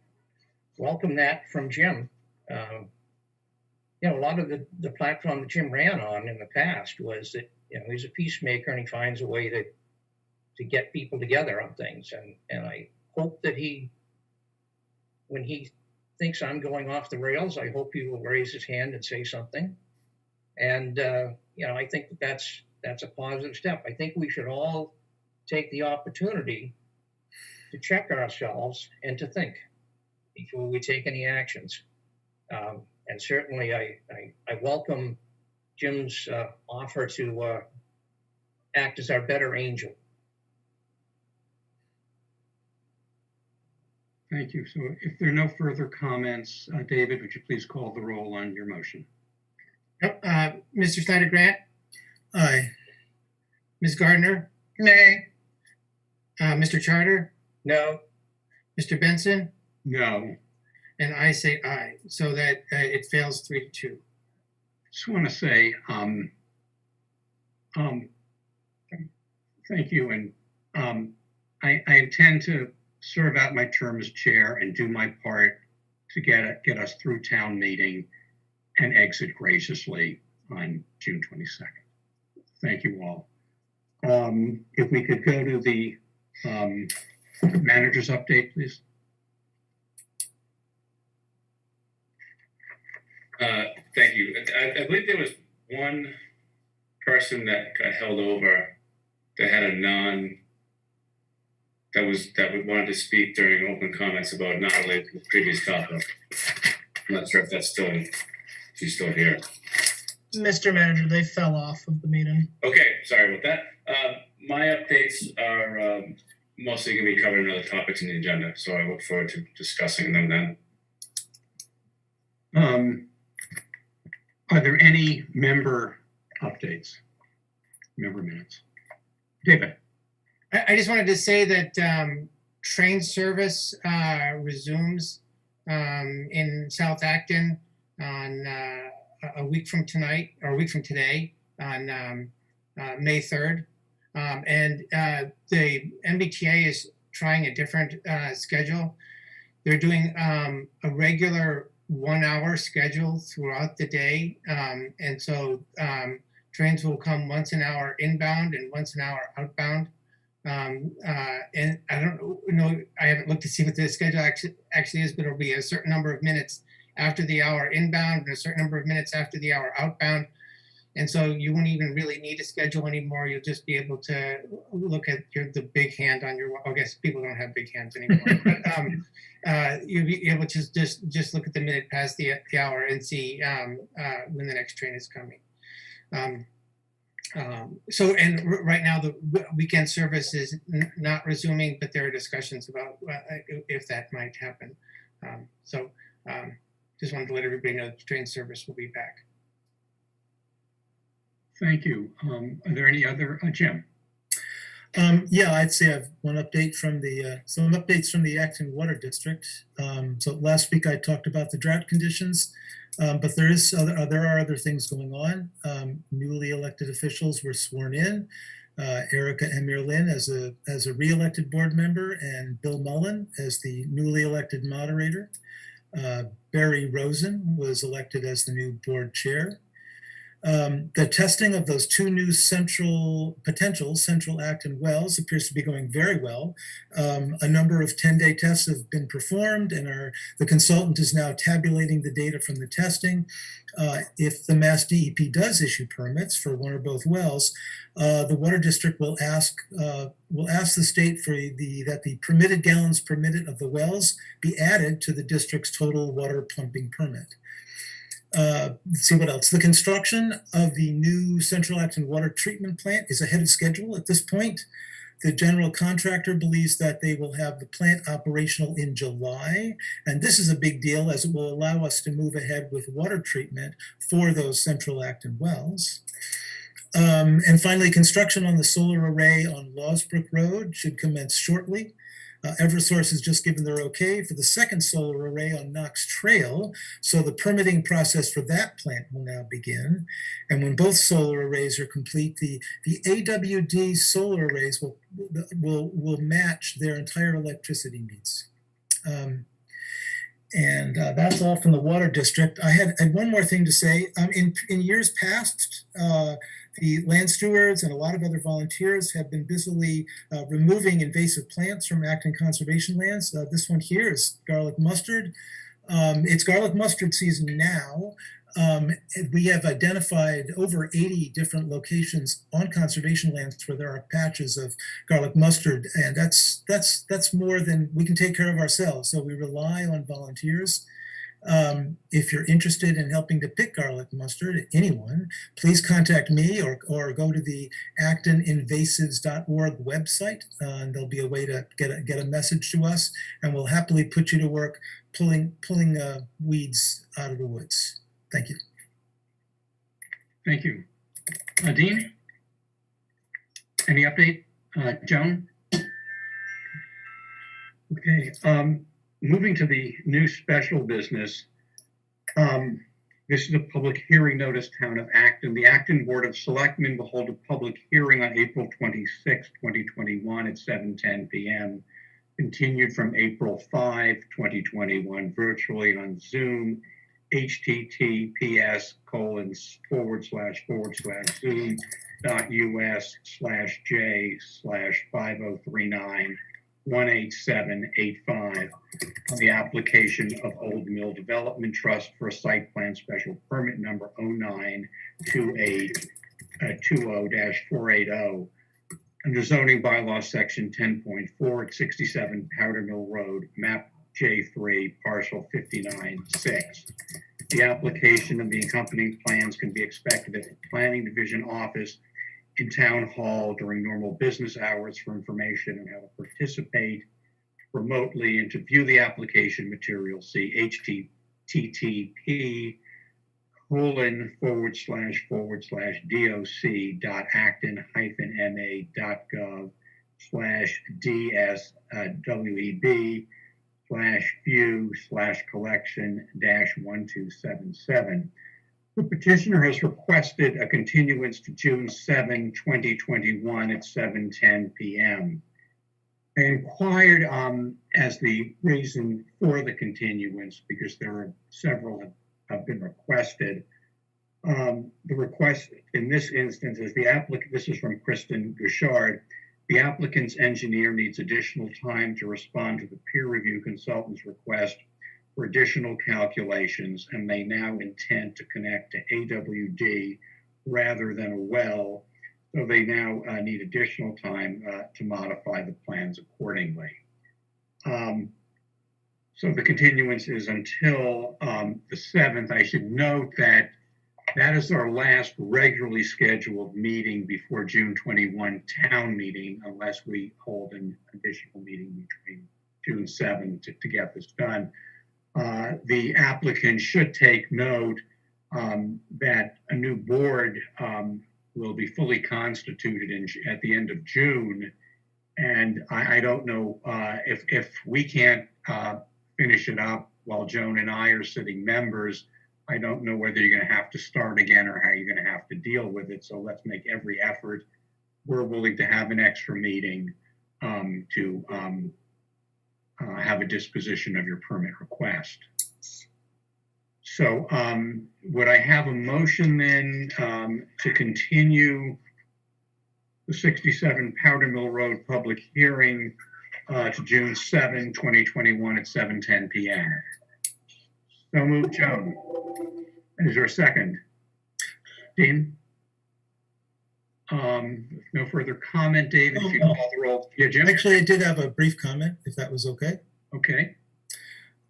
welcome that from Jim. You know, a lot of the platform that Jim ran on in the past was that, you know, he's a peacemaker and he finds a way to get people together on things. And I hope that when he thinks I'm going off the rails, I hope he will raise his hand and say something. And, you know, I think that's a positive step. I think we should all take the opportunity to check ourselves and to think before we take any actions. And certainly I welcome Jim's offer to act as our better angel. Thank you. So if there are no further comments, David, would you please call the roll on your motion? Yep. Mr. Snyder Grant? Aye. Ms. Gardner? Nay. Mr. Charter, No. Mr. Benson, No. and I say aye, so that it fails 3-2. Just want to say, thank you, and I intend to serve out my term as chair and do my part to get us through town meeting and exit graciously on June 22nd. Thank you all. If we could go to the manager's update, please. Thank you. I believe there was one person that got held over that had that wanted to speak during open comments about not related to the previous topic. I'm not sure if she's still here. Mr. Manager, they fell off of the meeting. Okay, sorry about that. My updates are mostly going to be covering other topics in the agenda, so I look forward to discussing them then. Are there any member updates? Member minutes? David? I just wanted to say that train service resumes in South Acton on a week from tonight, or a week from today, on May 3rd. And the MBTA is trying a different schedule. They're doing a regular 1 hour schedule throughout the day. And so trains will come once an hour inbound and once an hour outbound. And I don't know, I haven't looked to see what the schedule actually is, but it'll be a certain number of minutes after the hour inbound and a certain number of minutes after the hour outbound. And so you won't even really need a schedule anymore. You'll just be able to look at the big hand on your, I guess people don't have big hands anymore. But you'll be able to just look at the minute past the hour and see when the next train is coming. So, and right now the weekend service is not resuming, but there are discussions about if that might happen. Just wanted to let everybody know that train service will be back. Thank you. Are there any other, Jim? Yeah, I'd say I have one update from some updates from the Acton Water District. So last week I talked about the drought conditions, but there are other things going on. Newly elected officials were sworn in. Erica Emir-Lynn as a re-elected board member, and Bill Mullen as the newly elected moderator. Barry Rosen was elected as the new board chair. The testing of those two new potential central Acton wells appears to be going very well. A number of 10-day tests have been performed, and the consultant is now tabulating the data from the testing. If the Mass DEP does issue permits for one or both wells, the Water District will ask the state that the permitted gallons per minute of the wells be added to the district's total water pumping permit. Let's see what else. The construction of the new Central Acton water treatment plant is ahead of schedule at this point. The general contractor believes that they will have the plant operational in July, and this is a big deal as it will allow us to move ahead with water treatment for those Central Acton wells. And finally, construction on the solar array on Lawsbrook Road should commence shortly. Eversource has just given their okay for the second solar array on Knox Trail, so the permitting process for that plant will now begin. And when both solar arrays are complete, the AWD solar arrays will match their entire electricity needs. And that's all from the Water District. I had one more thing to say. In years past, the land stewards and a lot of other volunteers have been busily removing invasive plants from Acton conservation lands. This one here is garlic mustard. It's garlic mustard season now. We have identified over 80 different locations on conservation lands where there are patches of garlic mustard, and that's more than we can take care of ourselves. So we rely on volunteers. If you're interested in helping to pick garlic mustard, anyone, please contact me or go to the actoninvasives.org website, and there'll be a way to get a message to us, and we'll happily put you to work pulling weeds out of the woods. Thank you. Thank you. Dean, any update? Joan? Okay, moving to the new special business. This is a public hearing notice, Town of Acton. The Acton Board of Selectmen will hold a public hearing on April 26, 2021 at 7:10 p.m. Continued from April 5, 2021, virtually on Zoom, https://zoom.us/j/5039-18785 on the application of Old Mill Development Trust for a site plan special permit number 092820-480 under zoning bylaw section 10.4 at 67 Powder Mill Road, map J3, parcel 59-6. The application and the accompanying plans can be expected at the Planning Division office in Town Hall during normal business hours. For information on how to participate remotely and to view the application material, see http://DOC.actonma.gov/view/collection-1277. The petitioner has requested a continuance to June 7, 2021 at 7:10 p.m. I inquired as the reason for the continuance because there are several have been requested. The request in this instance is the applicant, this is from Kristen Gouchard, the applicant's engineer needs additional time to respond to the peer review consultant's request for additional calculations, and they now intend to connect to AWD rather than a well. So they now need additional time to modify the plans accordingly. So the continuance is until the 7th. I should note that that is our last regularly scheduled meeting before June 21 town meeting, unless we hold an additional meeting between June 7 to get this done. The applicant should take note that a new board will be fully constituted at the end of June. And I don't know if we can't finish it up while Joan and I are sitting members, I don't know whether you're going to have to start again or how you're going to have to deal with it. So let's make every effort. We're willing to have an extra meeting to have a disposition of your permit request. So would I have a motion then to continue the 67 Powder Mill Road public hearing to June 7, 2021 at 7:10 p.m. So moved, Joan. Is there a second? Dean? No further comment, David, if you call the roll. Yeah, Jim? Actually, I did have a brief comment, if that was okay. Okay.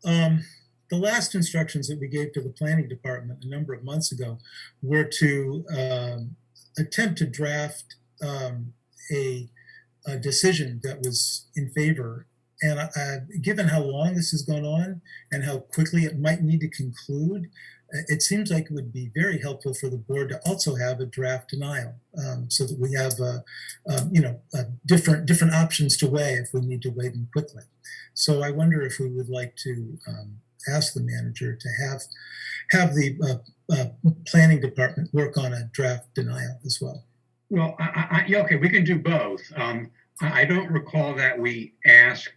The last instructions that we gave to the planning department a number of months ago were to attempt to draft a decision that was in favor. And given how long this has gone on and how quickly it might need to conclude, it seems like it would be very helpful for the board to also have a draft denial, so that we have different options to weigh if we need to weigh them quickly. So I wonder if we would like to ask the manager to have the planning department work on a draft denial as well. Well, yeah, okay, we can do both. I don't recall that we asked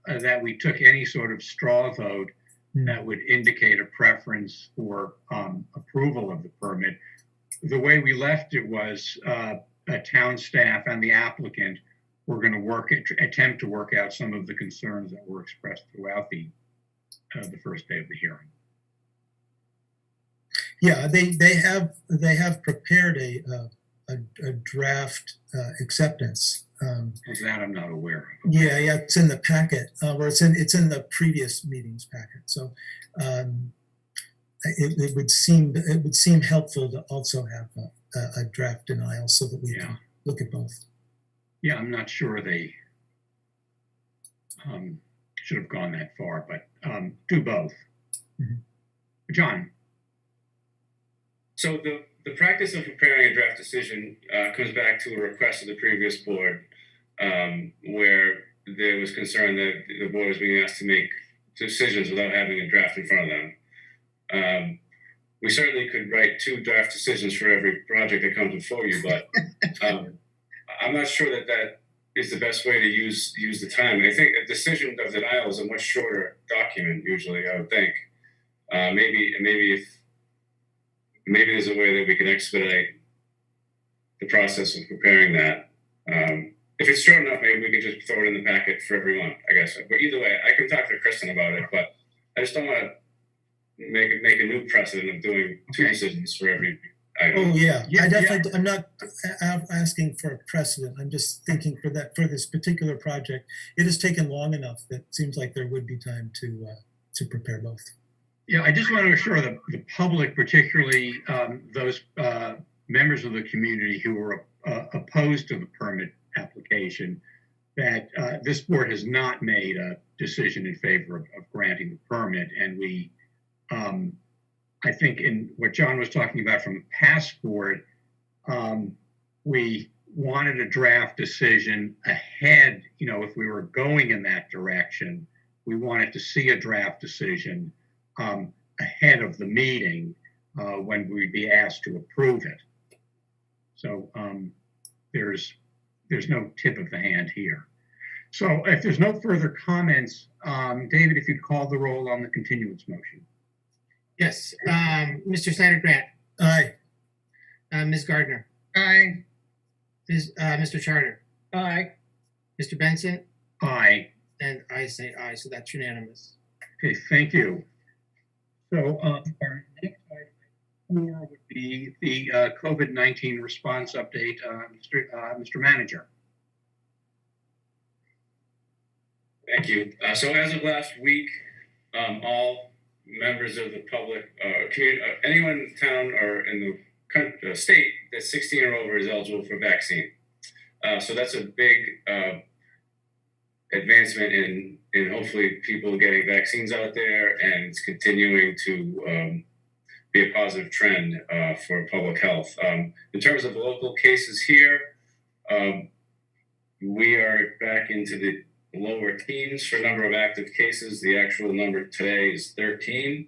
that we took any sort of straw vote that would indicate a preference for approval of the permit. The way we left it was town staff and the applicant were going to attempt to work out some of the concerns that were expressed throughout the first day of the hearing. Yeah, they have prepared a draft acceptance. Of that I'm not aware of. Yeah, it's in the packet, or it's in the previous meetings packet. So it would seem helpful to also have a draft denial so that we can look at both. Yeah, I'm not sure they should have gone that far, but do both. Mm-hmm. John. So the practice of preparing a draft decision comes back to a request of the previous board. where there was concern that the board was being asked to make decisions without having a draft in front of them. We certainly could write 2 draft decisions for every project that comes before you, but I'm not sure that is the best way to use the time. I think a decision of denial is a much shorter document usually, I would think. Maybe there's a way that we can expedite the process of preparing that. If it's short enough, maybe we can just throw it in the packet for every month, I guess. But either way, I can talk to Kristen about it, but I just don't want to make a new precedent of doing 2 decisions for every item. Oh, yeah. I'm not asking for a precedent. I'm just thinking for this particular project, it has taken long enough that it seems like there would be time to prepare both. Yeah, I just want to assure the public, particularly those members of the community who are opposed to the permit application, that this board has not made a decision in favor of granting the permit. And we, I think in what John was talking about from the past board, we wanted a draft decision ahead. You know, if we were going in that direction, we wanted to see a draft decision ahead of the meeting when we'd be asked to approve it. So there's no tip of the hand here. So if there's no further comments, David, if you'd call the roll on the continuance motion. Yes, Mr. Snyder Grant. Aye. Ms. Gardner. Aye. Mr. Charter. Aye. Mr. Benson. Aye. And I say aye, so that's unanimous. Okay, thank you. So our next item would be the COVID-19 response update, Mr. Manager. Thank you. So as of last week, all members of the public, anyone in the town or in the state that's 16 or over is eligible for vaccine. So that's a big advancement in hopefully people getting vaccines out there, and it's continuing to be a positive trend for public health. In terms of local cases here, we are back into the lower teens for number of active cases. The actual number today is 13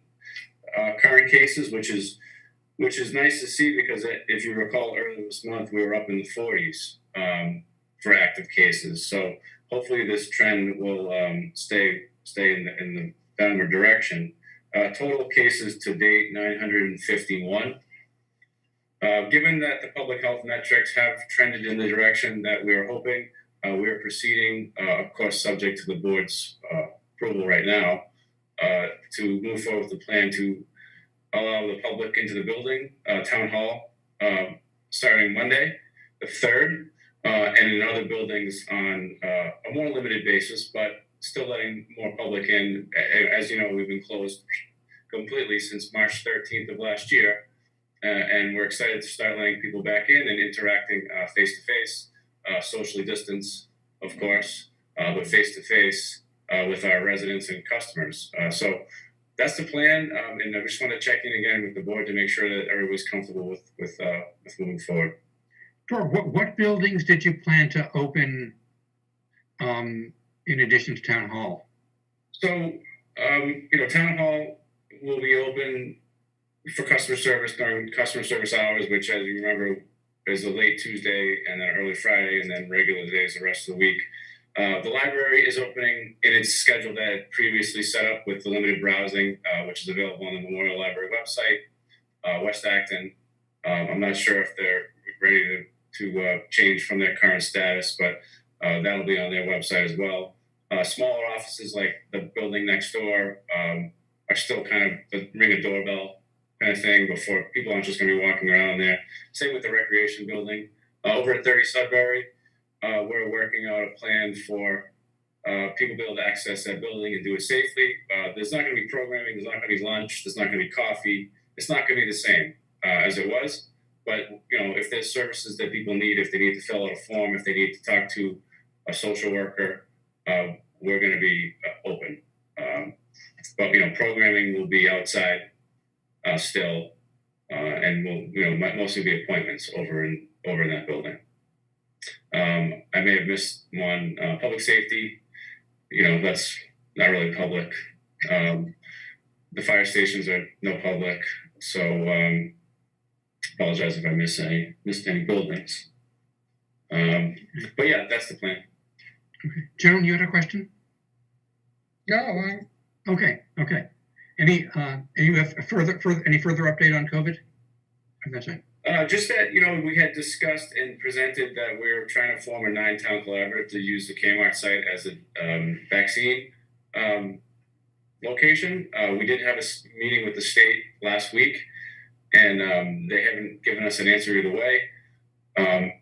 current cases, which is nice to see, because if you recall earlier this month, we were up in the 40s for active cases. So hopefully this trend will stay in the downward direction. Total cases to date, 951. Given that the public health metrics have trended in the direction that we are hoping, we are proceeding, of course, subject to the board's approval right now, to move forward with the plan to allow the public into the building, town hall, starting Monday, the 3rd, and in other buildings on a more limited basis, but still letting more public in. As you know, we've been closed completely since March 13th of last year, and we're excited to start letting people back in and interacting face-to-face, socially distanced, of course, but face-to-face with our residents and customers. So that's the plan, and I just want to check in again with the board to make sure that everybody's comfortable with moving forward. Sure. What buildings did you plan to open in addition to Town Hall? So, Town Hall will be open for customer service during customer service hours, which, as you remember, is a late Tuesday and then early Friday, and then regular days the rest of the week. The library is opening in its schedule that it previously set up with the limited browsing, which is available on the Memorial Library website. West Acton, I'm not sure if they're ready to change from their current status, but that'll be on their website as well. Smaller offices like the building next door are still kind of the ring a doorbell kind of thing before people aren't just going to be walking around there. Same with the recreation building. Over at 30 Sudbury, we're working out a plan for people to be able to access that building and do it safely. There's not going to be programming, there's not going to be lunch, there's not going to be coffee. It's not going to be the same as it was. But, if there's services that people need, if they need to fill out a form, if they need to talk to a social worker, we're going to be open. But, programming will be outside still, and will, might mostly be appointments over in that building. I may have missed one. Public safety, that's not really public. The fire stations are no public, so apologize if I missed any buildings. But yeah, that's the plan. Okay. Joan, you had a question? No, Okay. Any further update on COVID? That's it. Just that, we had discussed and presented that we're trying to form a 9-town collaborative to use the Kmart site as a vaccine location. We did have a meeting with the state last week, and they haven't given us an answer either way. And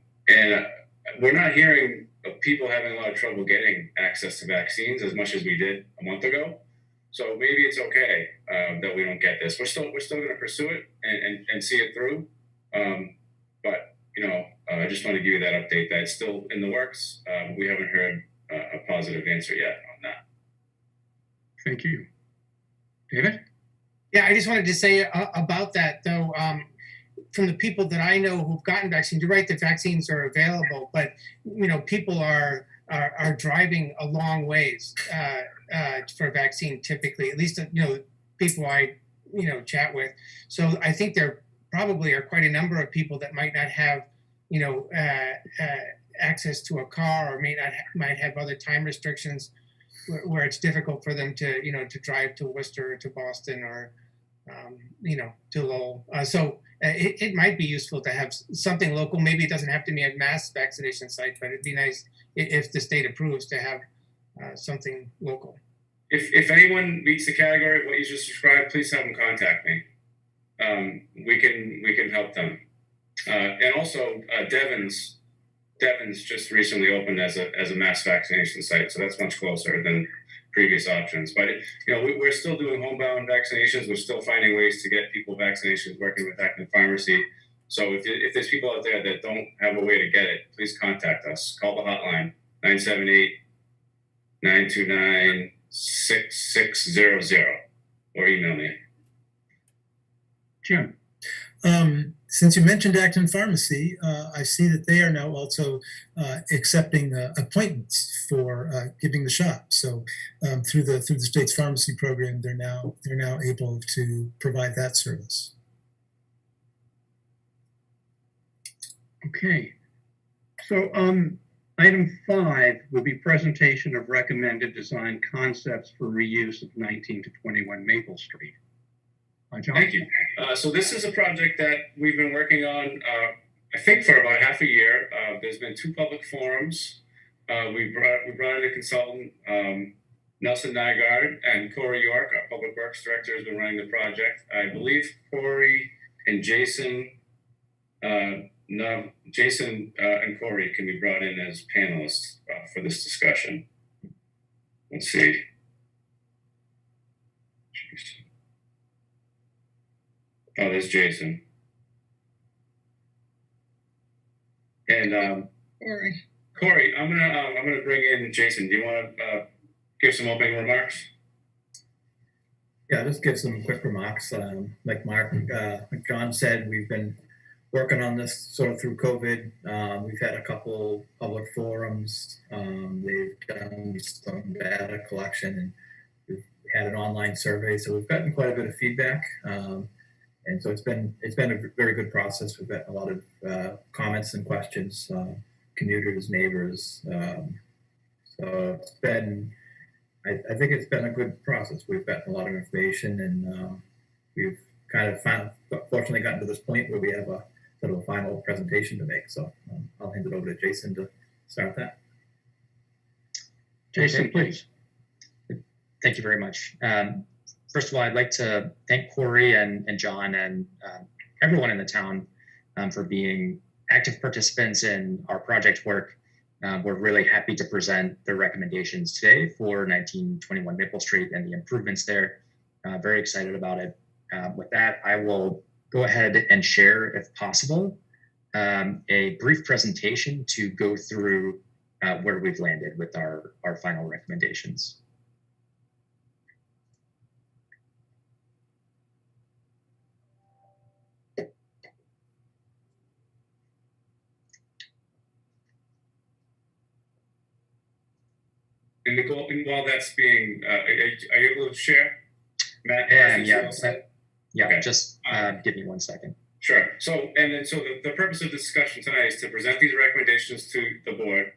we're not hearing of people having a lot of trouble getting access to vaccines as much as we did a month ago. So maybe it's okay that we don't get this. We're still going to pursue it and see it through. But I just want to give you that update that it's still in the works. We haven't heard a positive answer yet on that. Thank you. David? Yeah, I just wanted to say about that, though, from the people that I know who've gotten vaccines, you're right, the vaccines are available, but, people are driving a long ways for a vaccine typically, at least, people I, chat with. So I think there probably are quite a number of people that might not have, access to a car, or might have other time restrictions where it's difficult for them to, to drive to Worcester or to Boston or, to Lowell. So it might be useful to have something local. Maybe it doesn't have to be a mass vaccination site, but it'd be nice if the state approves to have something local. If anyone meets the category of what you just described, please have them contact me. We can help them. And also, Devon's just recently opened as a mass vaccination site, so that's much closer than previous options. But we're still doing homebound vaccinations. We're still finding ways to get people vaccinations, working with Acton Pharmacy. So if there's people out there that don't have a way to get it, please contact us. Call the hotline 978-929-6600 or email me. Jim. Since you mentioned Acton Pharmacy, I see that they are now also accepting appointments for giving the shot. So through the state's pharmacy program, they're now able to provide that service. Okay. So item 5 would be presentation of recommended design concepts for reuse of 19 to 21 Maple Street. John? Thank you. So this is a project that we've been working on, I think, for about half a year. There's been 2 public forums. We brought in a consultant, Nelson Nygaard, and Corey York, our public works director, has been running the project. I believe Corey and Jason and Corey can be brought in as panelists for this discussion. Let's see. Jeez. Oh, there's Jason. And Corey, I'm gonna bring in Jason. Do you want to give some opening remarks? Yeah, just give some quick remarks. Like John said, we've been working on this sort of through COVID. We've had a couple public forums. They've done some data collection, and we've had an online survey. So we've gotten quite a bit of feedback. And so it's been a very good process. We've got a lot of comments and questions, commuters, neighbors. So it's been, I think it's been a good process. We've gotten a lot of information, and we've kind of fortunately gotten to this point where we have a sort of a final presentation to make. So I'll hand it over to Jason to start that. Jason, Okay. please. Thank you very much. First of all, I'd like to thank Corey and John and everyone in the town for being active participants in our project work. We're really happy to present the recommendations today for 1921 Maple Street and the improvements there. Very excited about it. With that, I will go ahead and share, if possible, a brief presentation to go through where we've landed with our final recommendations. And Nicole, and while that's being, are you able to share? Matt? And is he yeah, all set? yeah, Okay. just give me 1 second. Sure. So, and then, so the purpose of the discussion tonight is to present these recommendations to the board.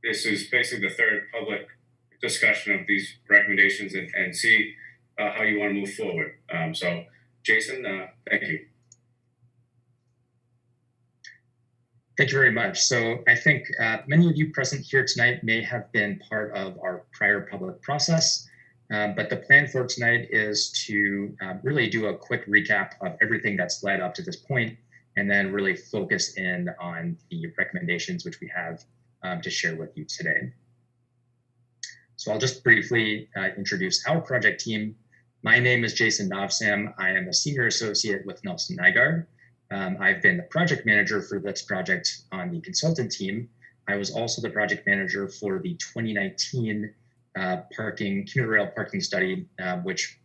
This is basically the third public discussion of these recommendations and see how you want to move forward. So, Jason, thank you. Thank you very much. So I think many of you present here tonight may have been part of our prior public process, but the plan for tonight is to really do a quick recap of everything that's led up to this point, and then really focus in on the recommendations which we have to share with you today. So I'll just briefly introduce our project team. My name is Jason Novsam. I am a senior associate with Nelson Nygaard. I've been the project manager for this project on the consultant team. I was also the project manager for the 2019 commuter rail parking study, which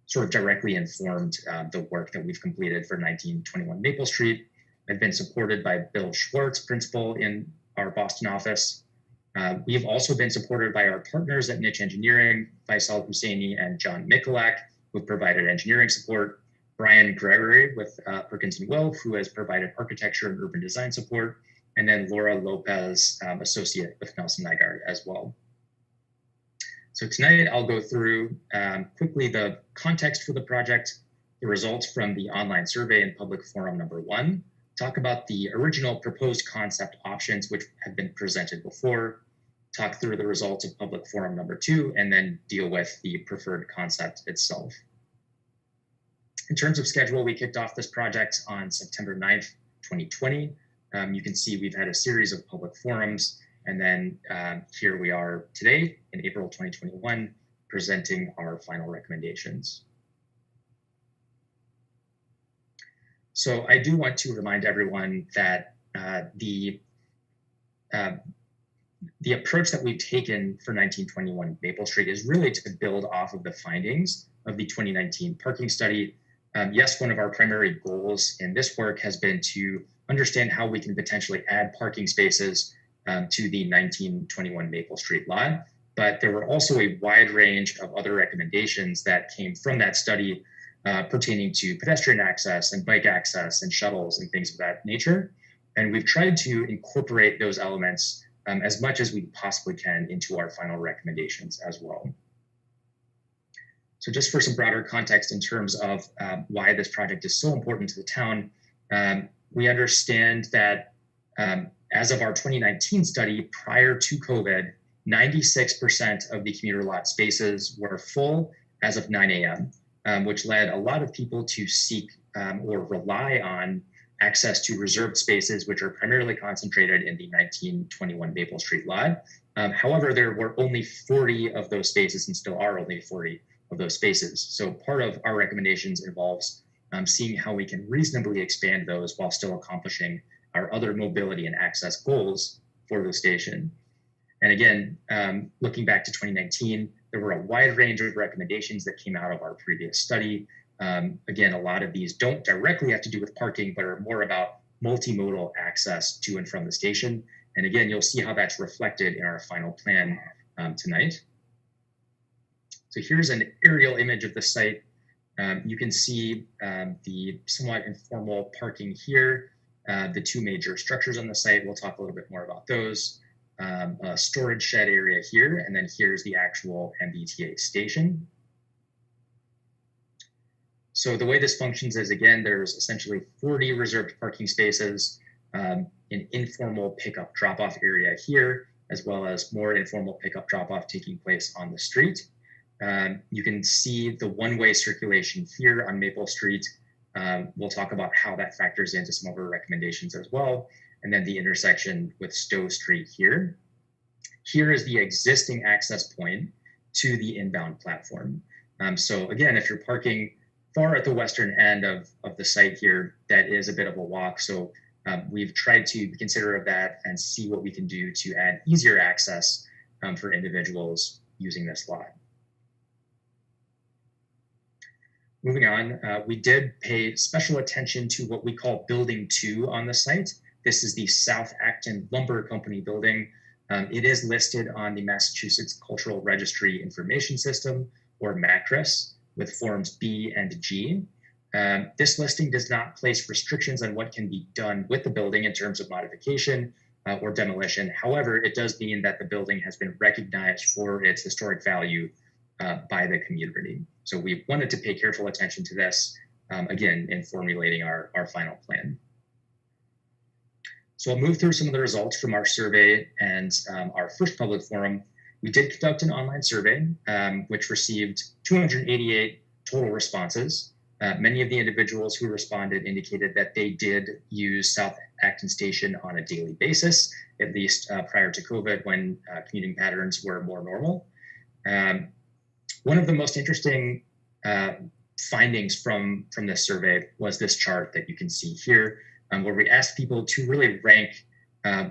sort of directly informed the work that we've completed for 1921 Maple Street. I've been supported by Bill Schwartz, principal in our Boston office. We've also been supported by our partners at Niche Engineering, Faisal Husseini and John Mikulak, who've provided engineering support. Brian Gregory with Perkins & Will, who has provided architecture and urban design support, and then Laura Lopez, associate with Nelson Nygaard as well. So tonight I'll go through quickly the context for the project, the results from the online survey and public forum number 1, talk about the original proposed concept options which have been presented before, talk through the results of public forum number 2, and then deal with the preferred concept itself. In terms of schedule, we kicked off this project on September 9th, 2020. You can see we've had a series of public forums, and then here we are today in April 2021, presenting our final recommendations. So I do want to remind everyone that the approach that we've taken for 1921 Maple Street is really to build off of the findings of the 2019 parking study. Yes, one of our primary goals in this work has been to understand how we can potentially add parking spaces to the 1921 Maple Street lot. But there were also a wide range of other recommendations that came from that study pertaining to pedestrian access and bike access and shuttles and things of that nature. And we've tried to incorporate those elements as much as we possibly can into our final recommendations as well. So just for some broader context in terms of why this project is so important to the town, we understand that as of our 2019 study, prior to COVID, 96% of the commuter lot spaces were full as of 9 a.m., which led a lot of people to seek or rely on access to reserved spaces, which are primarily concentrated in the 1921 Maple Street lot. However, there were only 40 of those spaces and still are only 40 of those spaces. So part of our recommendations involves seeing how we can reasonably expand those while still accomplishing our other mobility and access goals for the station. And again, looking back to 2019, there were a wide range of recommendations that came out of our previous study. Again, a lot of these don't directly have to do with parking, but are more about multimodal access to and from the station. And again, you'll see how that's reflected in our final plan tonight. So here's an aerial image of the site. You can see the somewhat informal parking here, the 2 major structures on the site. We'll talk a little bit more about those. A storage shed area here, and then here's the actual MBTA station. So the way this functions is, again, there's essentially 40 reserved parking spaces, an informal pickup drop-off area here, as well as more informal pickup drop-off taking place on the street. You can see the one-way circulation here on Maple Street. We'll talk about how that factors into some of our recommendations as well. And then the intersection with Stowe Street here. Here is the existing access point to the inbound platform. So again, if you're parking far at the western end of the site here, that is a bit of a walk. So we've tried to be considerate of that and see what we can do to add easier access for individuals using this lot. Moving on, we did pay special attention to what we call Building 2 on the site. This is the South Acton Lumber Company building. It is listed on the Massachusetts Cultural Registry Information System, or MACRIS, with forms B and G. This listing does not place restrictions on what can be done with the building in terms of modification or demolition. However, it does mean that the building has been recognized for its historic value by the community. So we wanted to pay careful attention to this, again, in formulating our final plan. So I'll move through some of the results from our survey and our first public forum. We did conduct an online survey, which received 288 total responses. Many of the individuals who responded indicated that they did use South Acton Station on a daily basis, at least prior to COVID, when commuting patterns were more normal. One of the most interesting findings from this survey was this chart that you can see here, where we asked people to really rank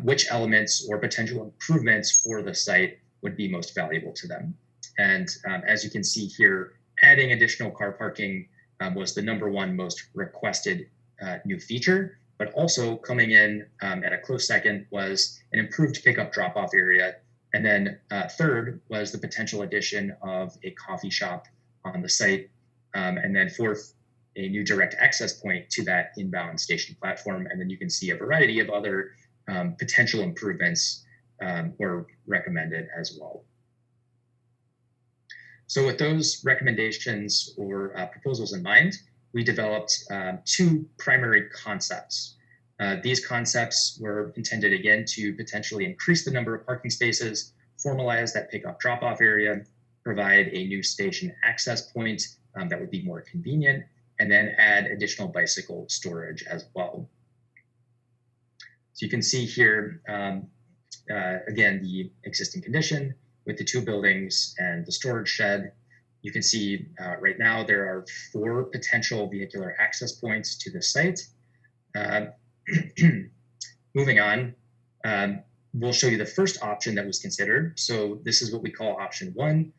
which elements or potential improvements for the site would be most valuable to them. And as you can see here, adding additional car parking was the #1 most requested new feature, but also coming in at a close second was an improved pickup drop-off area. And then third was the potential addition of a coffee shop on the site. And then fourth, a new direct access point to that inbound station platform. And then you can see a variety of other potential improvements were recommended as well. So with those recommendations or proposals in mind, we developed 2 primary concepts. These concepts were intended, again, to potentially increase the number of parking spaces, formalize that pickup drop-off area, provide a new station access point that would be more convenient, and then add additional bicycle storage as well. So you can see here, again, the existing condition with the 2 buildings and the storage shed. You can see right now there are 4 potential vehicular access points to the site. Moving on, we'll show you the first option that was considered. So this is what we call option 1.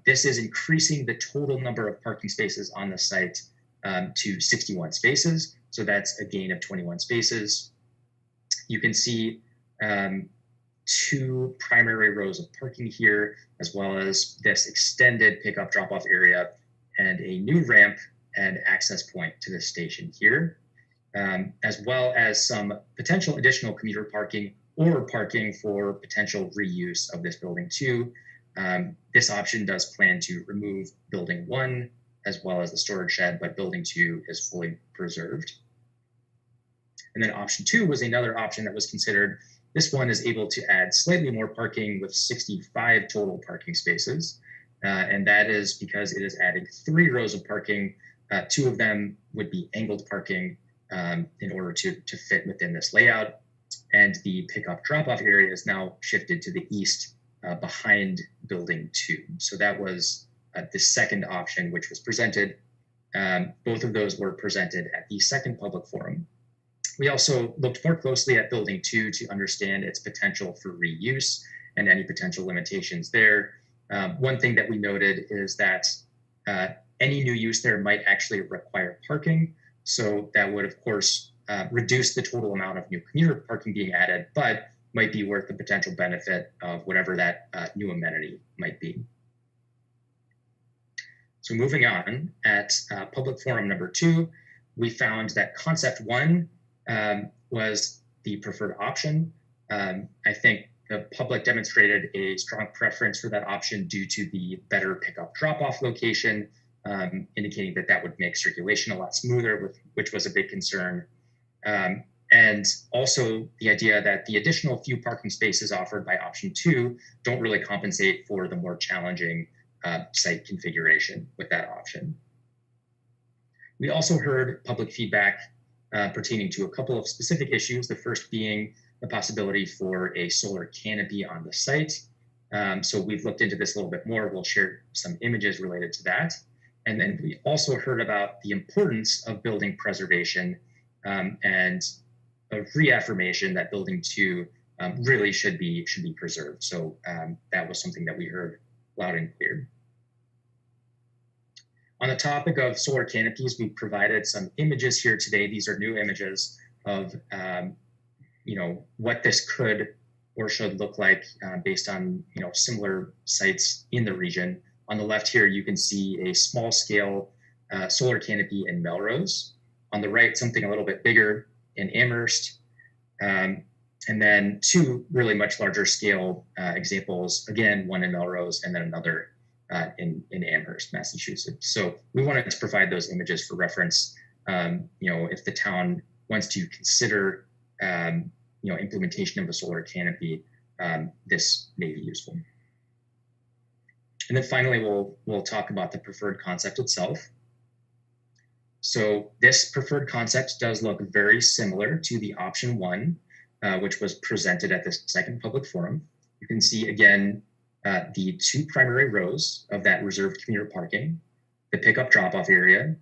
This is increasing the total number of parking spaces on the site to 61 spaces. So that's a gain of 21 spaces. You can see 2 primary rows of parking here, as well as this extended pickup drop-off area and a new ramp and access point to the station here, as well as some potential additional commuter parking or parking for potential reuse of this building too. This option does plan to remove building 1 as well as the storage shed, but building 2 is fully preserved. And then option 2 was another option that was considered. This one is able to add slightly more parking with 65 total parking spaces. And that is because it is adding 3 rows of parking. 2 of them would be angled parking in order to fit within this layout. And the pickup drop-off area is now shifted to the east behind building 2. So that was the second option, which was presented. Both of those were presented at the second public forum. We also looked more closely at building 2 to understand its potential for reuse and any potential limitations there. One thing that we noted is that any new use there might actually require parking. So that would, of course, reduce the total amount of new commuter parking being added, but might be worth the potential benefit of whatever that new amenity might be. So moving on, at public forum number 2, we found that concept 1 was the preferred option. I think the public demonstrated a strong preference for that option due to the better pickup drop-off location, indicating that that would make circulation a lot smoother, which was a big concern. And also the idea that the additional few parking spaces offered by option 2 don't really compensate for the more challenging site configuration with that option. We also heard public feedback pertaining to a couple of specific issues, the first being the possibility for a solar canopy on the site. So we've looked into this a little bit more. We'll share some images related to that. And then we also heard about the importance of building preservation and a reaffirmation that building 2 really should be preserved. So that was something that we heard loud and clear. On the topic of solar canopies, we provided some images here today. These are new images of what this could or should look like based on similar sites in the region. On the left here, you can see a small scale solar canopy in Melrose. On the right, something a little bit bigger in Amherst. And then two really much larger scale examples, again, one in Melrose and then another in Amherst, Massachusetts. So we wanted to provide those images for reference. If the town wants to consider implementation of a solar canopy, this may be useful. And then finally, we'll talk about the preferred concept itself. So this preferred concept does look very similar to the option one, which was presented at this second public forum. You can see again the two primary rows of that reserved commuter parking, the pickup drop-off area,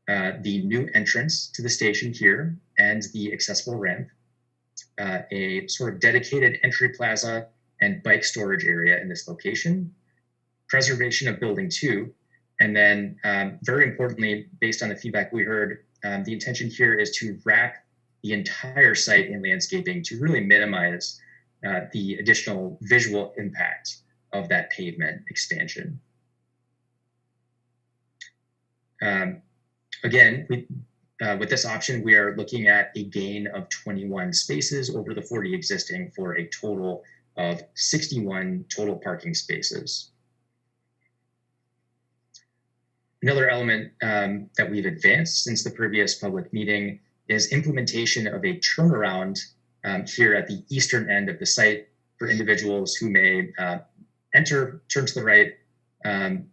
the new entrance to the station here, and the accessible ramp, a sort of dedicated entry plaza and bike storage area in this location, preservation of building 2, and then very importantly, based on the feedback we heard, the intention here is to wrap the entire site in landscaping to really minimize the additional visual impact of that pavement expansion. Again, with this option, we are looking at a gain of 21 spaces over the 40 existing for a total of 61 total parking spaces. Another element that we've advanced since the previous public meeting is implementation of a turnaround here at the eastern end of the site for individuals who may turn to the right.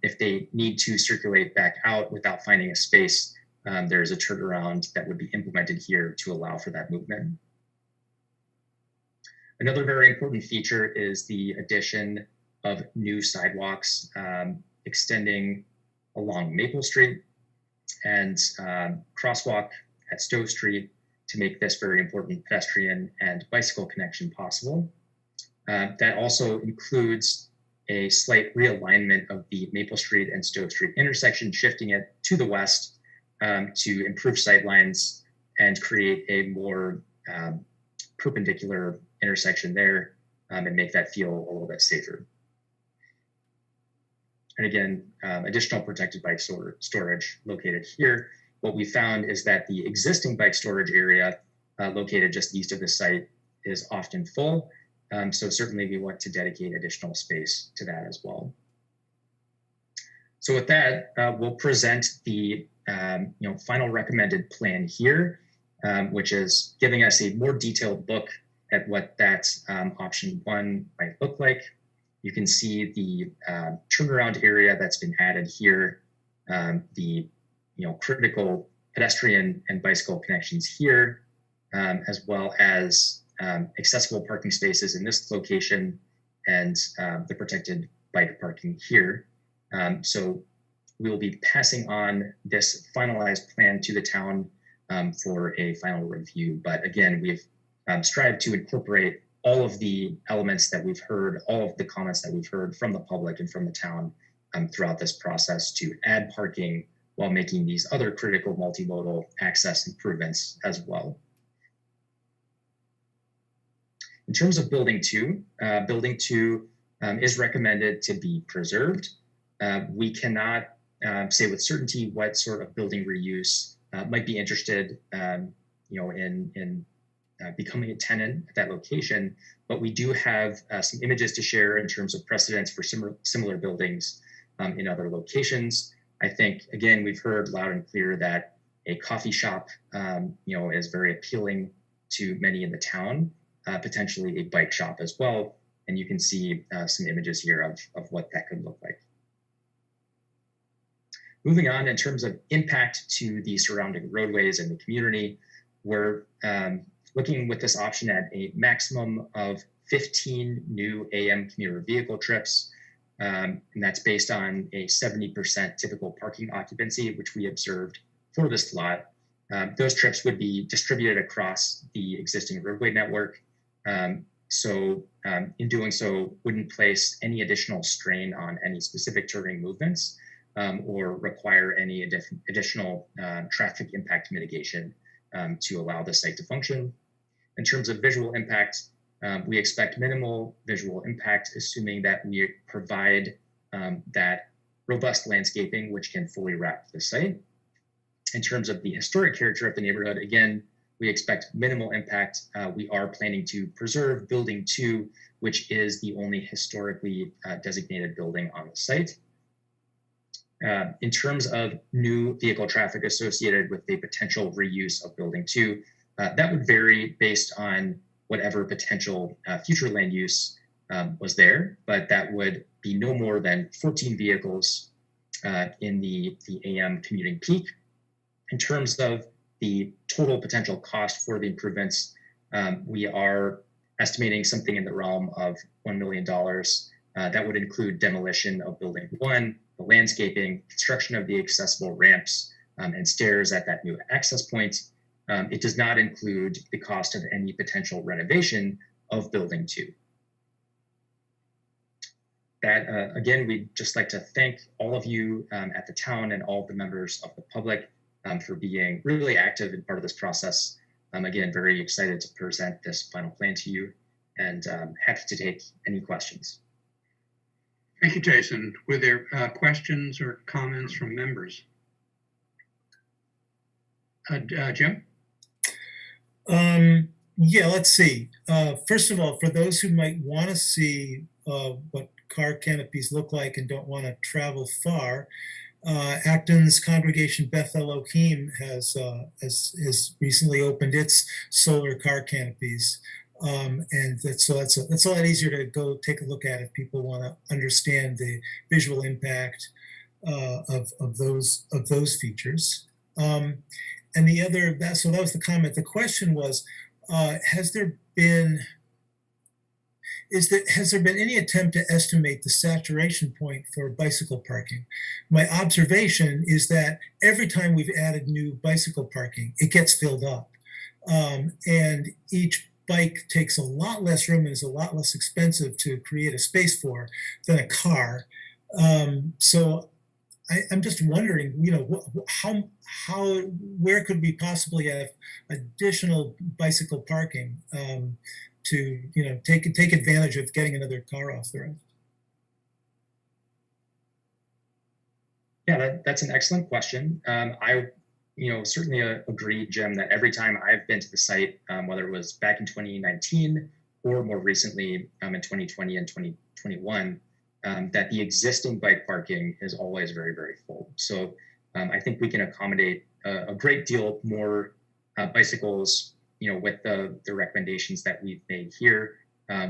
If they need to circulate back out without finding a space, there's a turnaround that would be implemented here to allow for that movement. Another very important feature is the addition of new sidewalks extending along Maple Street and crosswalk at Stowe Street to make this very important pedestrian and bicycle connection possible. That also includes a slight realignment of the Maple Street and Stowe Street intersection, shifting it to the west to improve sightlines and create a more perpendicular intersection there and make that feel a little bit safer. And again, additional protected bike storage located here. What we found is that the existing bike storage area located just east of the site is often full. So certainly we want to dedicate additional space to that as well. So with that, we'll present the final recommended plan here, which is giving us a more detailed look at what that option one might look like. You can see the turnaround area that's been added here, the critical pedestrian and bicycle connections here, as well as accessible parking spaces in this location and the protected bike parking here. So we will be passing on this finalized plan to the town for a final review. But again, we've strived to incorporate all of the elements that we've heard, all of the comments that we've heard from the public and from the town throughout this process to add parking while making these other critical multimodal access improvements as well. In terms of building 2 is recommended to be preserved. We cannot say with certainty what sort of building reuse might be interested in becoming a tenant at that location, but we do have some images to share in terms of precedents for similar buildings in other locations. I think, again, we've heard loud and clear that a coffee shop, is very appealing to many in the town, potentially a bike shop as well. And you can see some images here of what that could look like. Moving on, in terms of impact to the surrounding roadways and the community, we're looking with this option at a maximum of 15 new AM commuter vehicle trips. And that's based on a 70% typical parking occupancy, which we observed for this lot. Those trips would be distributed across the existing roadway network. So in doing so, wouldn't place any additional strain on any specific turning movements or require any additional traffic impact mitigation to allow the site to function. In terms of visual impact, We expect minimal visual impact, assuming that we provide that robust landscaping, which can fully wrap the site. In terms of the historic character of the neighborhood, again, we expect minimal impact. We are planning to preserve Building 2, which is the only historically designated building on the site. In terms of new vehicle traffic associated with the potential reuse of Building 2, that would vary based on whatever potential future land use was there, but that would be no more than 14 vehicles in the AM commuting peak. In terms of the total potential cost for the improvements, we are estimating something in the realm of $1 million. That would include demolition of Building 1, the landscaping, construction of the accessible ramps and stairs at that new access point. It does not include the cost of any potential renovation of Building 2. That, again, we'd just like to thank all of you at the town and all the members of the public for being really active and part of this process. Again, very excited to present this final plan to you, and happy to take any questions. Thank you, Jason. Were there questions or comments from members? Jim? Yeah, let's see. First of all, for those who might want to see what car canopies look like and don't want to travel far, Acton's congregation Beth Elohim has recently opened its solar car canopies, and that's a lot easier to go take a look at if people want to understand the visual impact of those features. And the other, so that was the comment. The question was, has there been any attempt to estimate the saturation point for bicycle parking? My observation is that every time we've added new bicycle parking, it gets filled up. And each bike takes a lot less room and is a lot less expensive to create a space for than a car. So I'm just wondering, where could we possibly have additional bicycle parking to, take advantage of getting another car off the road? Yeah, that's an excellent question. I, certainly agree, Jim, that every time I've been to the site, whether it was back in 2019 or more recently in 2020 and 2021, that the existing bike parking is always very, very full. So I think we can accommodate a great deal more bicycles, with the recommendations that we've made here.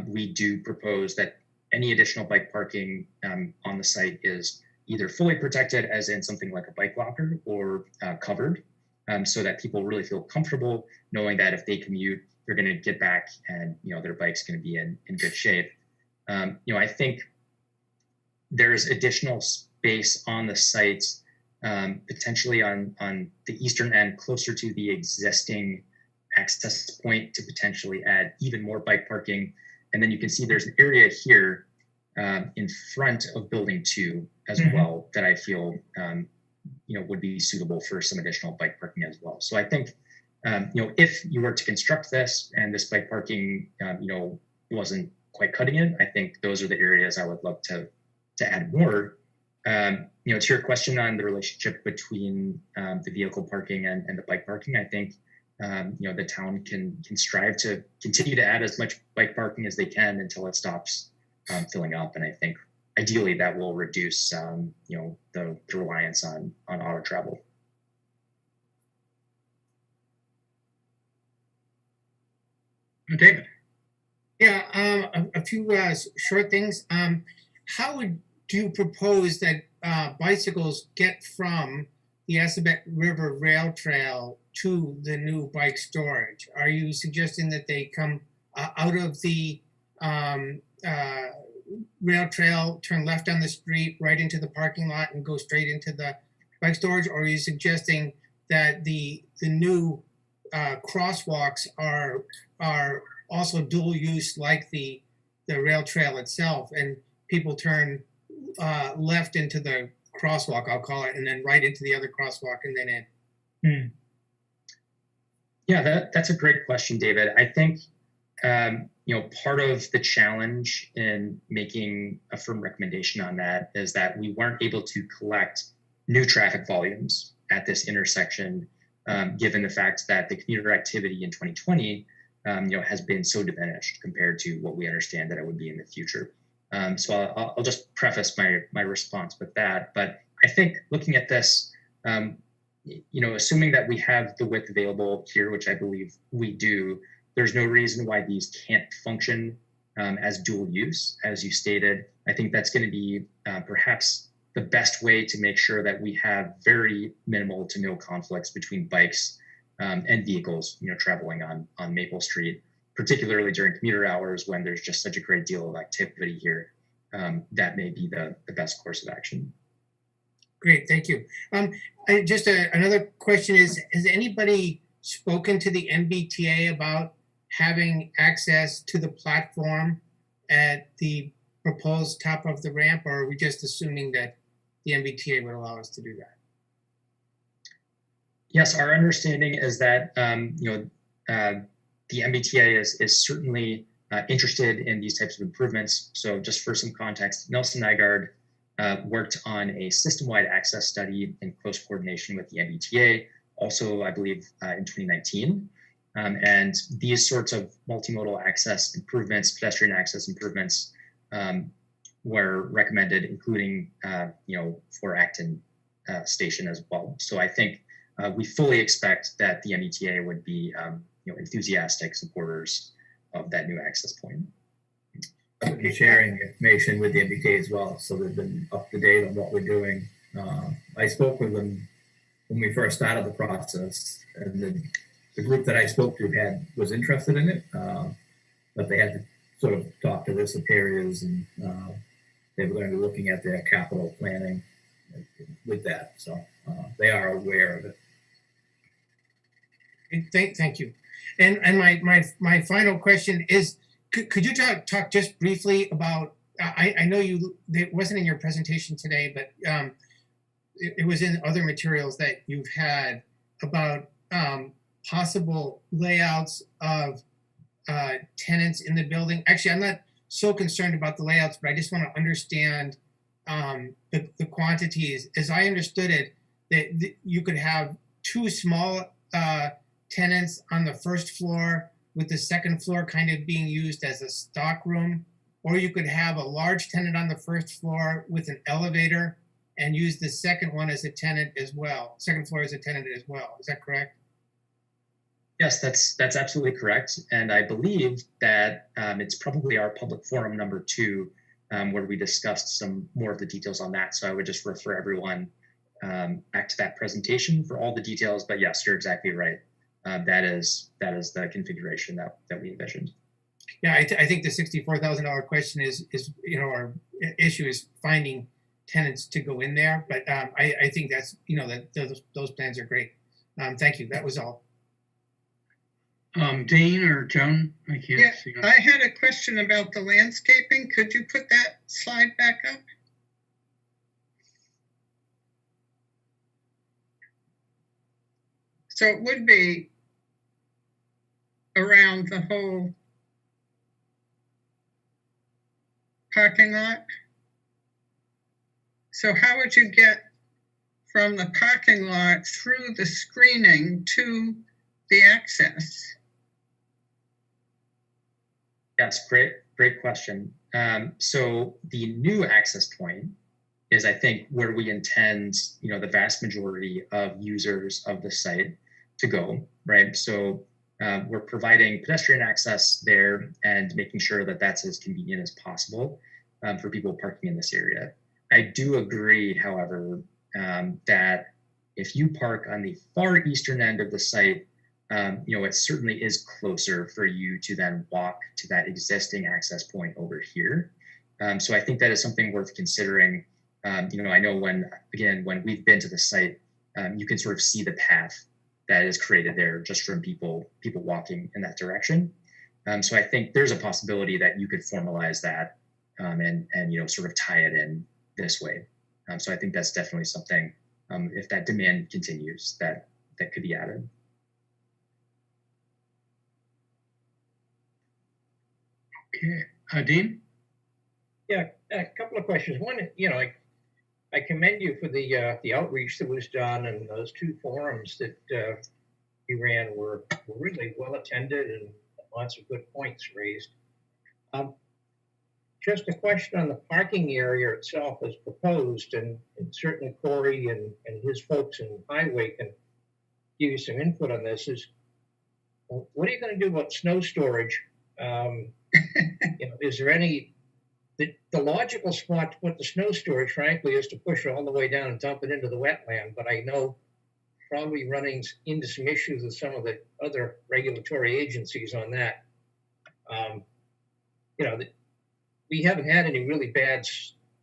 We do propose that any additional bike parking on the site is either fully protected, as in something like a bike locker, or covered, so that people really feel comfortable knowing that if they commute, they're going to get back and their bike's going to be in good shape. I think there's additional space on the site, potentially on the eastern end, closer to the existing access point, to potentially add even more bike parking. And then you can see there's an area here in front of Building 2 as well that I feel would be suitable for some additional bike parking as well. So I think if you were to construct this and this bike parking wasn't quite cutting it, I think those are the areas I would love to add more. To your question on the relationship between the vehicle parking and the bike parking, I think the town can strive to continue to add as much bike parking as they can until it stops filling up. And I think ideally that will reduce the reliance on auto travel. David. Yeah, a few short things. How would you propose that bicycles get from the Assabet River Rail Trail to the new bike storage? Are you suggesting that they come out of the rail trail, turn left on the street, right into the parking lot, and go straight into the bike storage? Or are you suggesting that the new crosswalks are also dual use, like the rail trail itself, and people turn left into the crosswalk, I'll call it, and then right into the other crosswalk and then in? Yeah, that's a great question, David. I think Part of the challenge in making a firm recommendation on that is that we weren't able to collect new traffic volumes at this intersection, given the fact that the commuter activity in 2020, has been so diminished compared to what we understand that it would be in the future. So I'll just preface my response with that. But I think looking at this, assuming that we have the width available here, which I believe we do, there's no reason why these can't function as dual use, as you stated. I think that's going to be perhaps the best way to make sure that we have very minimal to no conflicts between bikes and vehicles, traveling on Maple Street, particularly during commuter hours when there's just such a great deal of activity here. That may be the best course of action. Great, thank you. Another question is, has anybody spoken to the MBTA about having access to the platform at the proposed top of the ramp, or are we just assuming that the MBTA would allow us to do that? Yes, our understanding is that the MBTA is certainly interested in these types of improvements. So just for some context, Nelson Nygaard worked on a system-wide access study in close coordination with the MBTA, also, I believe, in 2019. And these sorts of multimodal access improvements, pedestrian access improvements, were recommended, including, for Acton Station as well. So I think we fully expect that the MBTA would be, enthusiastic supporters of that new access point. We're sharing information with the MBTA as well, so they've been up to date on what we're doing. I spoke with them when we first started the process, and the group that I spoke to was interested in it, but they had to sort of talk to their superiors, and they were going to be looking at their capital planning with that. So they are aware of it. Thank you. And my final question is, could you talk just briefly about, I know it wasn't in your presentation today, but it was in other materials that you've had about possible layouts of tenants in the building. Actually, I'm not so concerned about the layouts, but I just want to understand the quantities. As I understood it, that you could have two small tenants on the first floor, with the second floor kind of being used as a stock room, or you could have a large tenant on the first floor with an elevator and use the second one as a tenant as well, second floor as a tenant as well. Is that correct? Yes, that's absolutely correct. And I believe that it's probably our public forum number 2, where we discussed some more of the details on that. So I would just refer everyone back to that presentation for all the details. But yes, you're exactly right. That is the configuration that we envisioned. Yeah, I think the $64,000 question is our issue is finding tenants to go in there. But I think that's that those plans are great. Thank you. That was all. Dean or Joan? I can't see. I had a question about the landscaping. Could you put that slide back up? So it would be around the whole parking lot. So how would you get from the parking lot through the screening to the access? Yes, great question. So the new access point is, I think, where we intend, the vast majority of users of the site to go, right? So we're providing pedestrian access there and making sure that that's as convenient as possible for people parking in this area. I do agree, however, that if you park on the far eastern end of the site, it certainly is closer for you to then walk to that existing access point over here. So I think that is something worth considering. I know when we've been to the site, you can sort of see the path that is created there just from people walking in that direction. So I think there's a possibility that you could formalize that and sort of tie it in this way. So I think that's definitely something, if that demand continues, that could be added. Okay, Dean? Yeah, a couple of questions. One, I commend you for the outreach that was done, and those two forums that you ran were really well attended and lots of good points raised. Just a question on the parking area itself as proposed, and certainly Corey and his folks in Highway can give you some input on this, is what are you going to do about snow storage? Is there any, the logical spot to put the snow storage, frankly, is to push it all the way down and dump it into the wetland, but I know probably running into some issues with some of the other regulatory agencies on that. We haven't had any really bad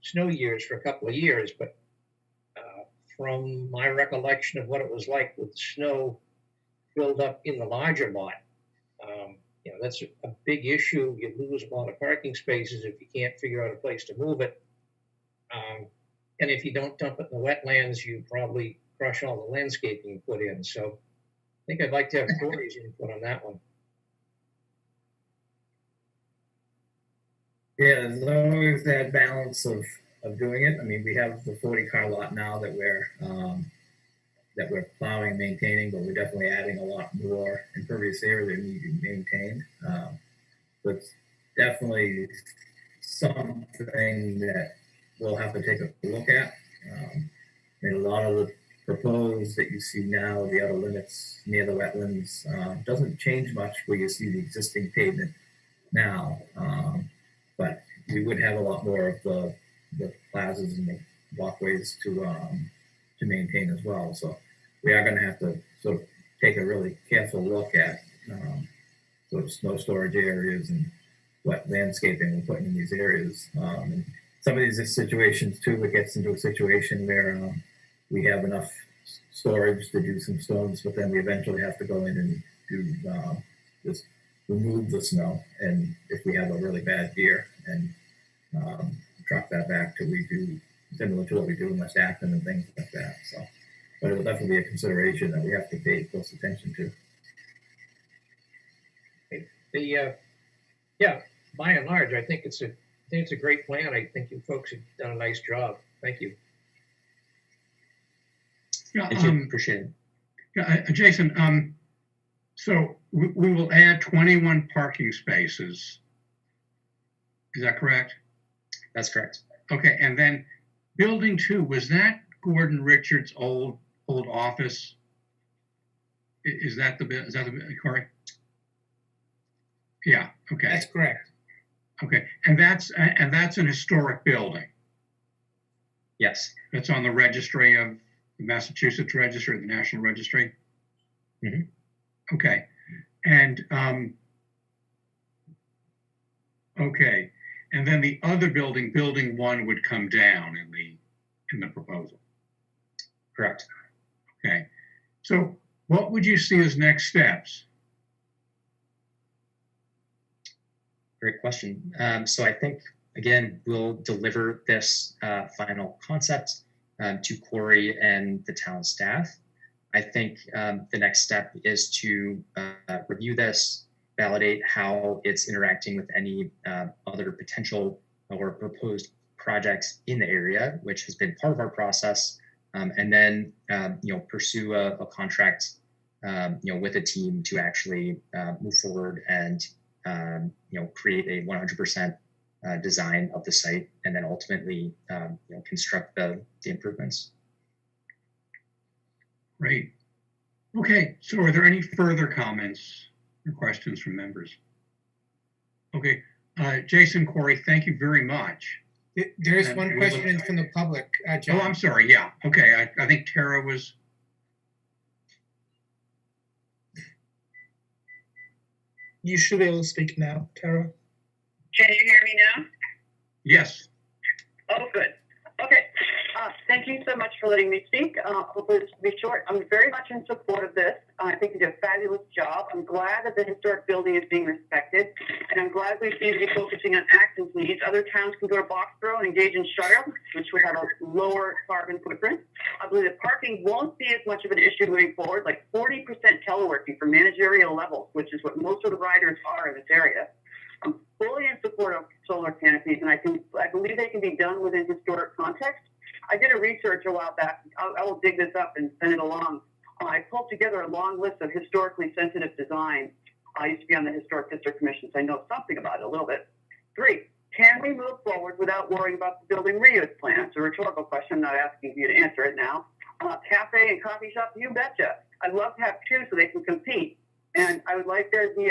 snow years for a couple of years, but from my recollection of what it was like with snow filled up in the larger lot, that's a big issue. You lose a lot of parking spaces if you can't figure out a place to move it. And if you don't dump it in the wetlands, you probably crush all the landscaping you put in. So I think I'd like to have Corey's input on that one. Yeah, there's always that balance of doing it. I mean, we have the 40 car lot now that we're plowing and maintaining, but we're definitely adding a lot more impervious area that need to be maintained. But it's definitely something that we'll have to take a look at. And a lot of the proposed that you see now, the outer limits near the wetlands, doesn't change much where you see the existing pavement now. But we would have a lot more of the plazas and the walkways to maintain as well. So we are going to have to sort of take a really careful look at sort of snow storage areas and what landscaping we're putting in these areas. And some of these situations too, it gets into a situation where we have enough storage to do some storms, but then we eventually have to go in and do just remove the snow, and if we have a really bad year, and truck that back to redo, similar to what we do in West Acton and things like that. So, but it'll definitely be a consideration that we have to pay close attention to. By and large, I think it's a great plan. I think you folks have done a nice job. Thank you. Yeah, Thank you. Appreciate it. Yeah, Jason, so we will add 21 parking spaces. Is that correct? That's correct. Okay, and then building 2, was that Gordon Richards' old office? Is that the Corey? Yeah, okay. That's correct. Okay, and that's an historic building. Yes. That's on the registry of the Massachusetts Registry, the National Registry. Mm-hmm. Okay, and okay, and then the other building, building 1, would come down in the proposal. Correct. Okay, so what would you see as next steps? Great question. So I think, again, we'll deliver this final concept to Corey and the town staff. I think the next step is to review this, validate how it's interacting with any other potential or proposed projects in the area, which has been part of our process, and then pursue a contract with a team to actually move forward and create a 100% design of the site, and then ultimately construct the improvements. Great. Okay, so are there any further comments or questions from members? Okay, Jason, Corey, thank you very much. There is one question from the public, John. Oh, I'm sorry, yeah, okay, I think Tara was. You should be able to speak now, Tara. Can you hear me now? Yes. Oh, good. Okay. Thank you so much for letting me speak. Hopefully this will be short. I'm very much in support of this. I think you did a fabulous job. I'm glad that the historic building is being respected, and I'm glad we seem to be focusing on Acton's needs. Other towns can go to Boxborough and engage in shuttle, which would have a lower carbon footprint. I believe that parking won't be as much of an issue moving forward, like 40% teleworking for managerial levels, which is what most of the riders are in this area. I'm fully in support of solar canopies, and I believe they can be done within historic context. I did a research a while back. I will dig this up and send it along. I pulled together a long list of historically sensitive designs. I used to be on the Historic District Commission, so I know something about it a little bit. 3, can we move forward without worrying about the building reuse plan? It's a rhetorical question. I'm not asking you to answer it now. Cafe and coffee shop, you betcha. I'd love to have 2 so they can compete. And I would like there to be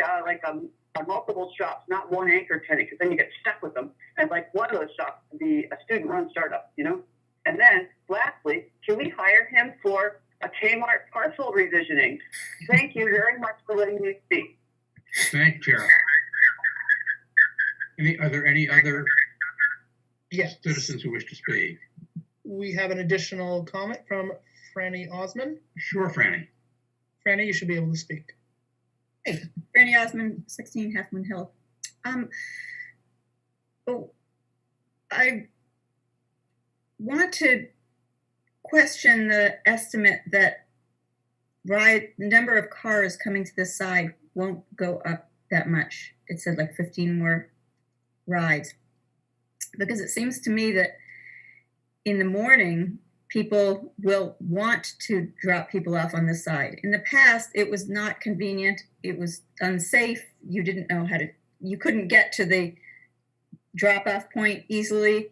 multiple shops, not one anchor tenant, because then you get stuck with them. I'd like one of those shops to be a student-run startup, you know? And then, lastly, can we hire him for a Kmart parcel revisioning? Thank you very much for letting me speak. Thank you, Chair. Are there any other Yes. citizens who wish to speak? We have an additional comment from Franny Osman. Sure, Franny. Franny, you should be able to speak. Hey, Franny Osman, 16 Half Moon Hill. I want to question the estimate that the number of cars coming to this side won't go up that much. It said like 15 more rides. Because it seems to me that in the morning, people will want to drop people off on this side. In the past, it was not convenient. It was unsafe. You didn't know you couldn't get to the drop-off point easily.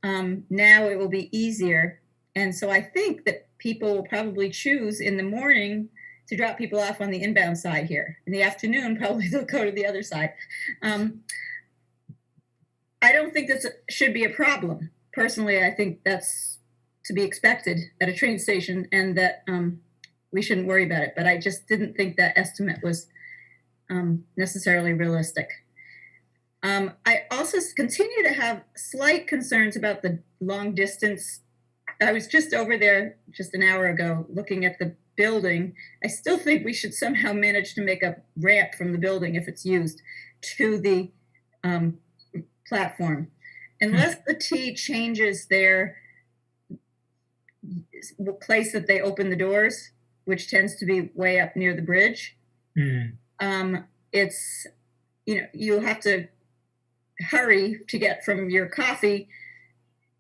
Now it will be easier. And so I think that people will probably choose in the morning to drop people off on the inbound side here. In the afternoon, probably they'll go to the other side. I don't think this should be a problem. Personally, I think that's to be expected at a train station and that we shouldn't worry about it. But I just didn't think that estimate was necessarily realistic. I also continue to have slight concerns about the long distance. I was just over there just an hour ago looking at the building. I still think we should somehow manage to make a ramp from the building, if it's used, to the platform. Unless the T changes their place that they open the doors, which tends to be way up near the bridge, it's, you'll have to hurry to get from your coffee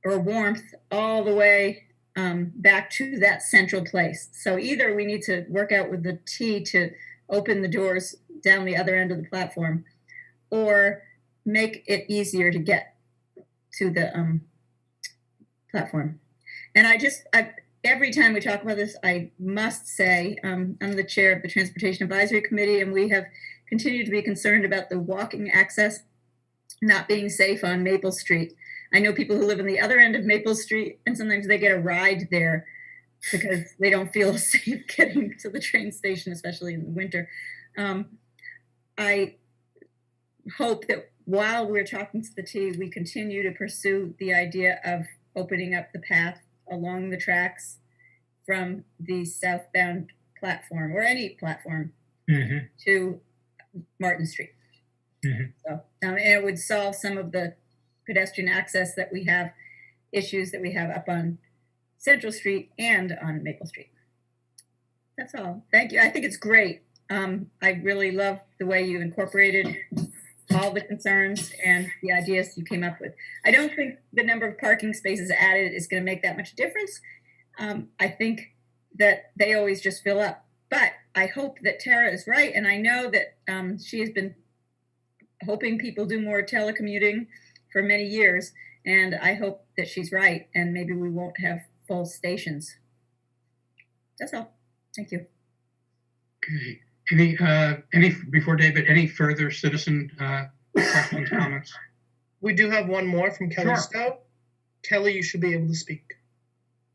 or warmth all the way back to that central place. So either we need to work out with the T to open the doors down the other end of the platform, or make it easier to get to the platform. And every time we talk about this, I must say, I'm the chair of the Transportation Advisory Committee, and we have continued to be concerned about the walking access not being safe on Maple Street. I know people who live on the other end of Maple Street, and sometimes they get a ride there because they don't feel safe getting to the train station, especially in the winter. I hope that while we're talking to the T, we continue to pursue the idea of opening up the path along the tracks from the southbound platform, or any platform, to Martin Street. So, and it would solve some of the pedestrian access that we have, issues that we have up on Central Street and on Maple Street. That's all. Thank you. I think it's great. I really love the way you incorporated all the concerns and the ideas you came up with. I don't think the number of parking spaces added is going to make that much difference. I think that they always just fill up. But I hope that Tara is right, and I know that she has been hoping people do more telecommuting for many years, and I hope that she's right, and maybe we won't have full stations. That's all. Thank you. Okay. Before David, any further citizen questions, comments? We do have one more from Kelly Sure. Stowe. Kelly, you should be able to speak.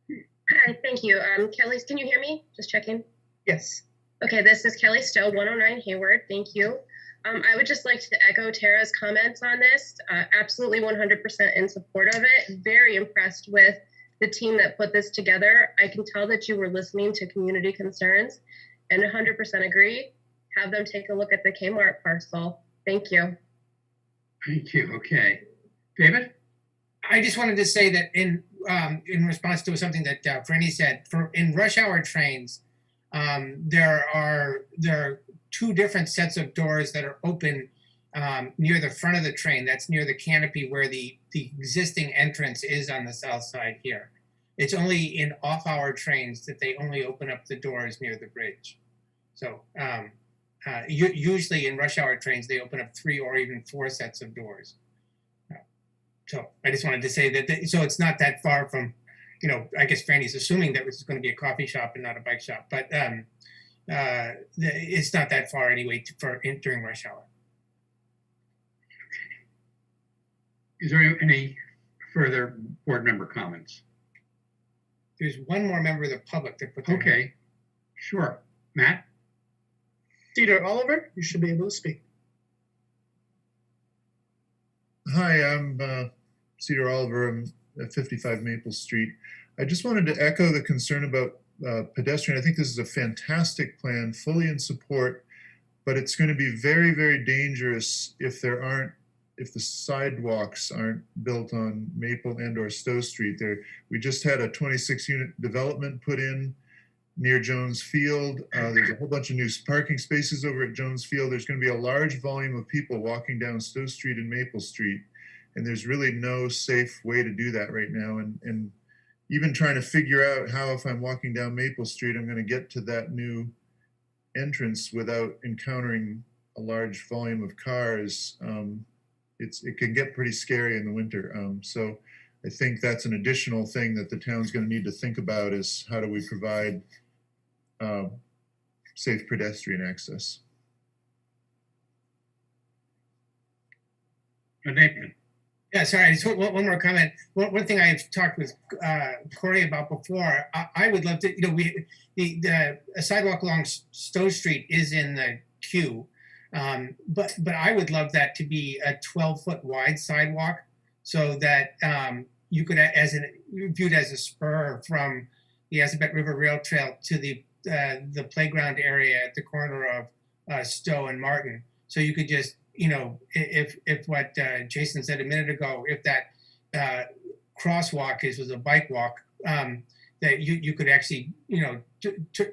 Hi, thank you. Kelly, can you hear me? Just checking. Yes. Okay, this is Kelly Stowe, 109 Hayward. Thank you. I would just like to echo Tara's comments on this. Absolutely 100% in support of it. Very impressed with the team that put this together. I can tell that you were listening to community concerns and 100% agree. Have them take a look at the Kmart parcel. Thank you. Thank you. Okay. David? I just wanted to say that in response to something that Franny said, in rush hour trains, there are two different sets of doors that are open near the front of the train. That's near the canopy where the existing entrance is on the south side here. It's only in off-hour trains that they only open up the doors near the bridge. So usually in rush hour trains, they open up 3 or even 4 sets of doors. So I just wanted to say that, so it's not that far from, you know, I guess Franny's assuming that this is going to be a coffee shop and not a bike shop, but it's not that far anyway during rush hour. Is there any further board member comments? There's one more member of the public that put their hand. Okay, sure. Matt? Cedar Oliver, you should be able to speak. Hi, I'm Cedar Oliver. I'm at 55 Maple Street. I just wanted to echo the concern about pedestrian. I think this is a fantastic plan, fully in support, but it's going to be very, very dangerous if the sidewalks aren't built on Maple and or Stowe Street. We just had a 26-unit development put in near Jones Field. There's a whole bunch of new parking spaces over at Jones Field. There's going to be a large volume of people walking down Stowe Street and Maple Street, and there's really no safe way to do that right now. And even trying to figure out how, if I'm walking down Maple Street, I'm going to get to that new entrance without encountering a large volume of cars. It can get pretty scary in the winter. So I think that's an additional thing that the town's going to need to think about, is how do we provide safe pedestrian access. Nathan. Yeah, sorry, just one more comment. One thing I've talked with Corey about before, I would love to, you know, the sidewalk along Stowe Street is in the queue. But I would love that to be a 12-foot wide sidewalk, so that you could, viewed as a spur from the Assabet River Rail Trail to the playground area at the corner of Stowe and Martin. So you could just, you know, if what Jason said a minute ago, if that crosswalk was a bike walk, that you could actually, you know,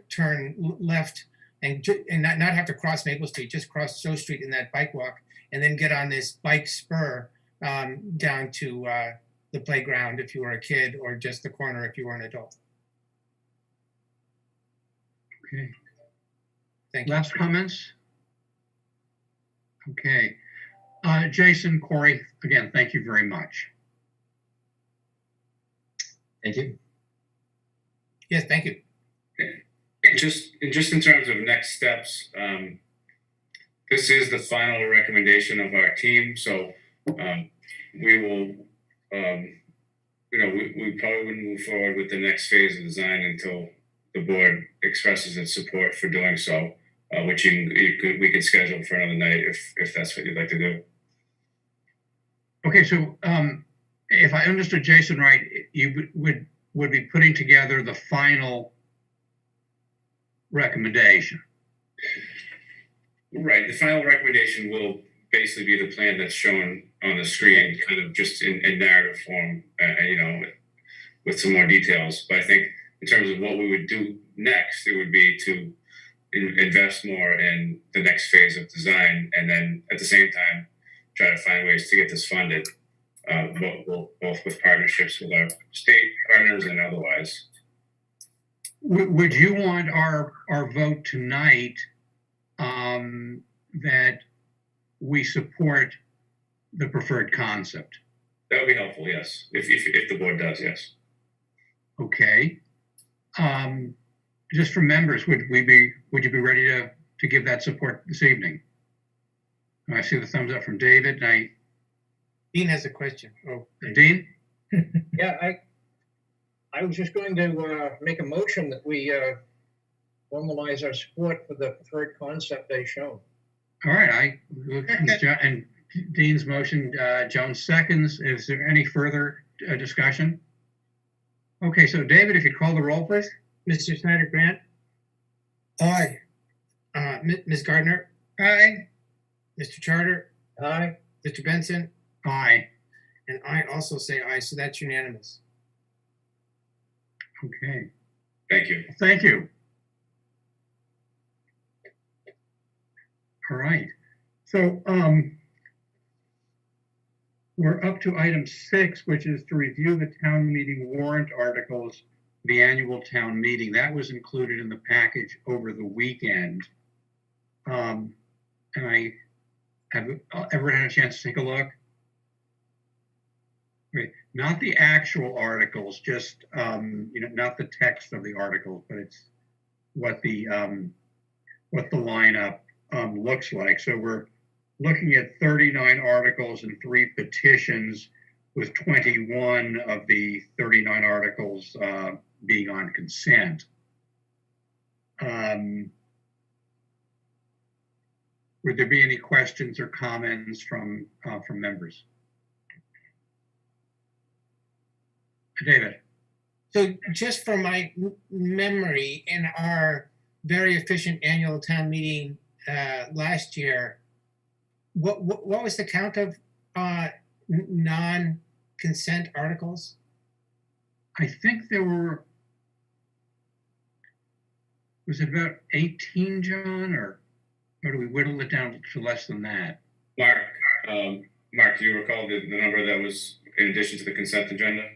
turn left and not have to cross Maple Street, just cross Stowe Street in that bike walk, and then get on this bike spur down to the playground if you were a kid, or just the corner if you were an adult. Okay. Thank you. Last comments? Okay. Jason, Corey, again, thank you very much. Thank you. Yes, thank you. And just in terms of next steps, this is the final recommendation of our team. So we will, you know, we probably wouldn't move forward with the next phase of design until the board expresses its support for doing so, which we could schedule for another night if that's what you'd like to do. Okay, so if I understood Jason right, you would be putting together the final recommendation. Right. The final recommendation will basically be the plan that's shown on the screen, kind of just in narrative form, you know, with some more details. But I think in terms of what we would do next, it would be to invest more in the next phase of design, and then at the same time try to find ways to get this funded, both with partnerships with our state partners and otherwise. Would you want our vote tonight that we support the preferred concept? That would be helpful, yes. If the board does, yes. Okay. Just for members, would you be ready to give that support this evening? I see the thumbs up from David. Dean has a question. Oh, Dean? Yeah, I was just going to make a motion that we formalize our support for the preferred concept as shown. All right, and Dean's motion, Jones seconds. Is there any further discussion? Okay, so David, if you call the roll, please. Mr. Snyder Grant? Aye. Ms. Gardner? Aye. Mr. Charter? Aye. Mr. Benson? Aye. And I also say aye, so that's unanimous. Okay. Thank you. Thank you. All right. So We're up to item 6, which is to review the town meeting warrant articles for the annual town meeting. That was included in the package over the weekend. And I have everyone had a chance to take a look? Great. Not the actual articles, just not the text of the articles, but it's what the lineup looks like. So we're looking at 39 articles and 3 petitions, with 21 of the 39 articles being on consent. Would there be any questions or comments from members? David. So just from my memory, in our very efficient annual town meeting last year, what was the count of non-consent articles? I think there were, was it about 18, John, or do we whittle it down to less than that? Mark, do you recall the number that was in addition to the consent agenda?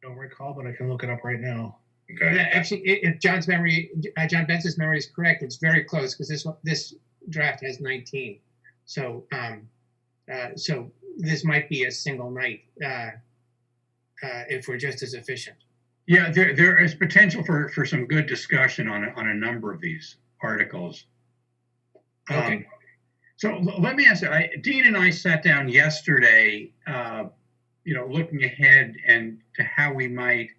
Don't recall, but I can look it up right now. Okay. Actually, if John Benson's memory is correct, it's very close, because this draft has 19. So so this might be a single night if we're just as efficient. Yeah, there is potential for some good discussion on a number of these articles. Okay. So let me ask you, Dean and I sat down yesterday, looking ahead and to how we might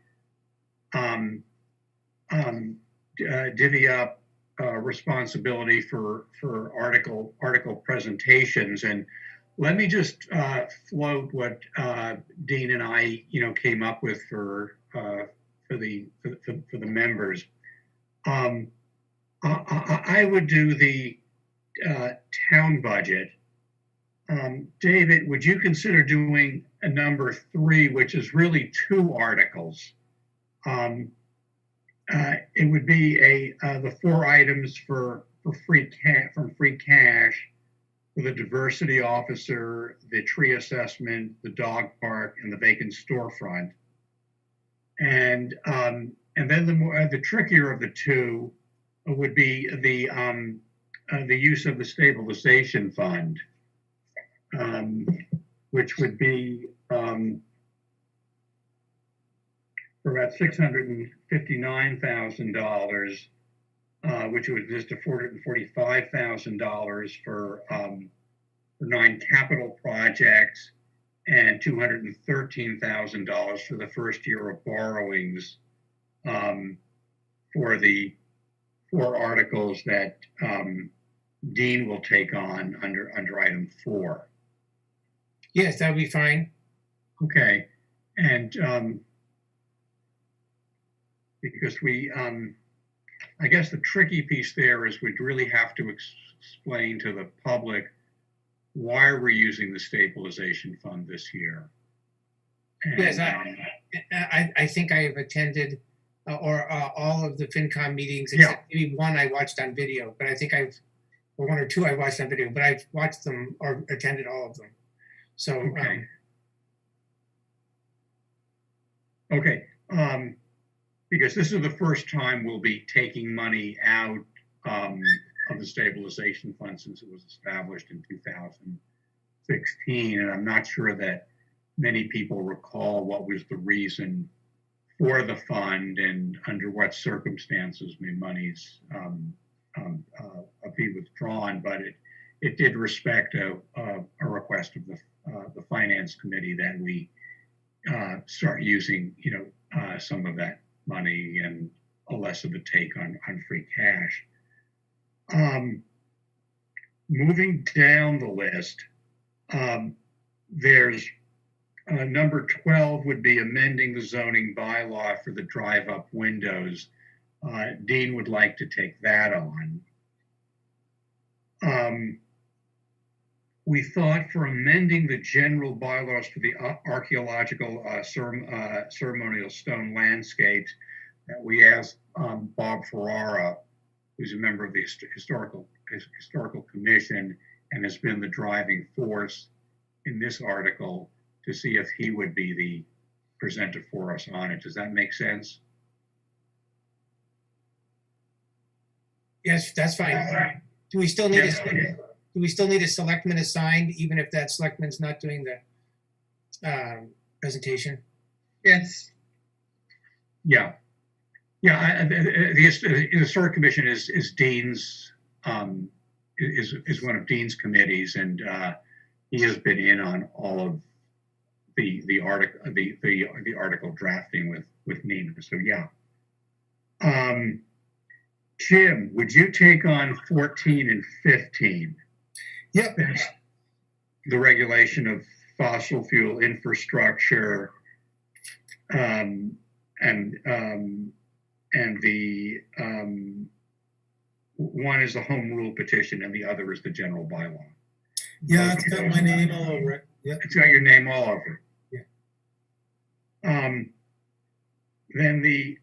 divvy up responsibility for article presentations. And let me just float what Dean and I came up with for the members. I would do the town budget. David, would you consider doing a number 3, which is really 2 articles? It would be the 4 items for free cash, for the diversity officer, the tree assessment, the dog park, and the vacant storefront. And then the trickier of the 2 would be the use of the stabilization fund, which would be for about $659,000, which would just to $445,000 for 9 capital projects, and $213,000 for the first year of borrowings for the 4 articles that Dean will take on under item 4. Yes, that would be fine. Okay, and because we, I guess the tricky piece there is we'd really have to explain to the public why we're using the stabilization fund this year. And, yes, I think I have attended all of the FinCom meetings, except maybe one I watched on video, but I think or 1 or 2 I watched on video, but I've watched them or attended all of them. So, okay. Because this is the first time we'll be taking money out of the stabilization fund since it was established in 2016, and I'm not sure that many people recall what was the reason for the fund and under what circumstances may monies be withdrawn, but it did respect a request of the finance committee that we start using some of that money and a less of a take on free cash. Moving down the list, there's number 12 would be amending the zoning bylaw for the drive-up windows. Dean would like to take that on. We thought for amending the general bylaws for the archaeological ceremonial stone landscapes that we asked Bob Ferrara, who's a member of the historical commission and has been the driving force in this article, to see if he would be the presenter for us on it. Does that make sense? Yes, that's fine. Do we still need a selectman assigned, even if that selectman's not doing the presentation? Yes. Yeah. Yeah, the Historic Commission is Dean's, is one of Dean's committees, and he has been in on all of the article drafting with Nina. So yeah. Jim, would you take on 14 and 15? Yep. The regulation of fossil fuel infrastructure, and the one is the home rule petition and the other is the general bylaw. Yeah, it's got my name all over it. Yeah. It's got your name all over it. Yeah. Then the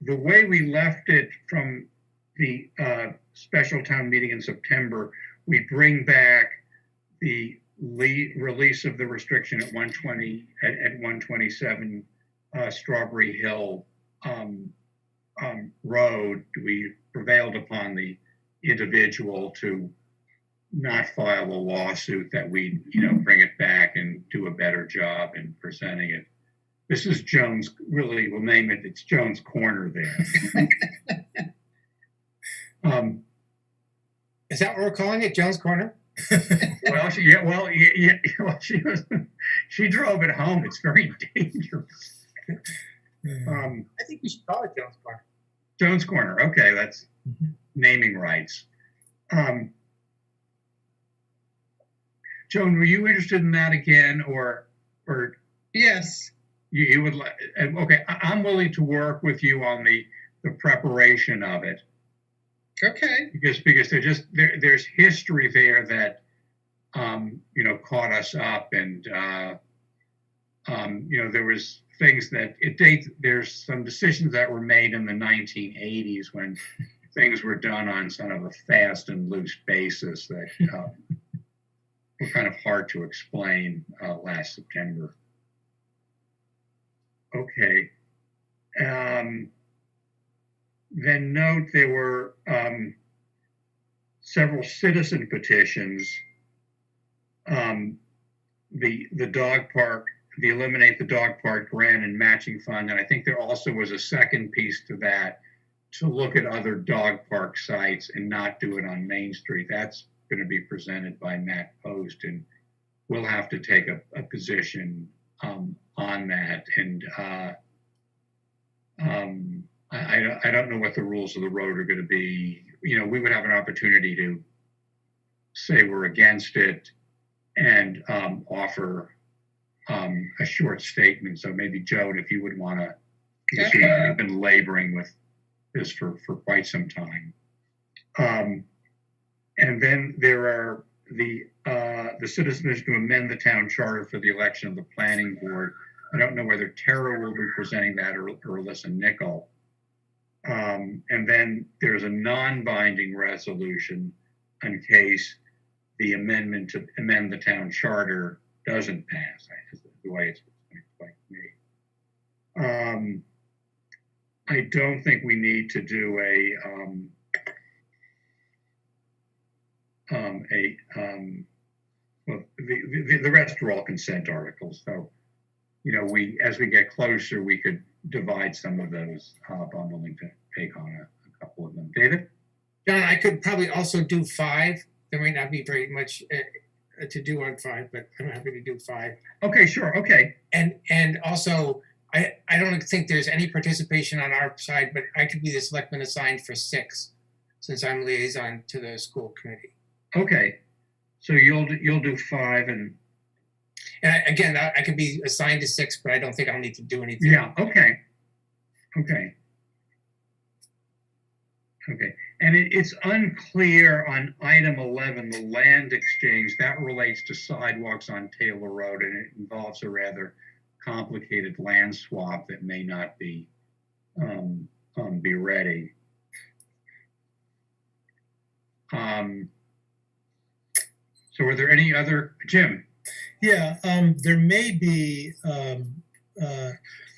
way we left it from the special town meeting in September, we bring back the release of the restriction at 120 at 127 Strawberry Hill Road. We prevailed upon the individual to not file a lawsuit, that we, bring it back and do a better job in presenting it. This is Jones, really, we'll name it, it's Jones Corner there. Is that what we're calling it, Jones Corner? Well, she drove it home. It's very dangerous. I think we should call it Jones Corner. Jones Corner. Okay, that's naming rights. Joan, were you interested in that again, or Yes. you would like? Okay, I'm willing to work with you on the preparation of it. Okay. Because there's history there that caught us up, and there was things that there's some decisions that were made in the 1980s when things were done on sort of a fast and loose basis that were kind of hard to explain last September. Okay. Then note there were several citizen petitions. The dog park, the Eliminate the Dog Park grant and matching fund, and I think there also was a second piece to that, to look at other dog park sites and not do it on Main Street. That's going to be presented by Matt Post, and we'll have to take a position on that. And I don't know what the rules of the road are going to be. We would have an opportunity to say we're against it and offer a short statement. So maybe Joan, if you would want to, because we've been laboring with this for quite some time. And then there are the citizens to amend the town charter for the election of the planning board. I don't know whether Tara will be presenting that or Alyssa Nickel. And then there's a non-binding resolution in case the amendment to amend the town charter doesn't pass. That's the way it's explained to me. I don't think we need to do the rest are all consent articles. So, as we get closer, we could divide some of those up. I'm willing to take on a couple of them. David? John, I could probably also do 5. There might not be very much to do on 5, but I'm happy to do 5. Okay, sure. Okay. And also, I don't think there's any participation on our side, but I could be the selectman assigned for 6, since I'm liaison to the school committee. Okay. So you'll do 5 and again, I could be assigned to 6, but I don't think I'll need to do anything. Yeah. Okay. Okay. Okay. And it's unclear on item 11, the land exchange, that relates to sidewalks on Taylor Road, and it involves a rather complicated land swap that may not be ready. So are there any other, Jim? Yeah, there may be an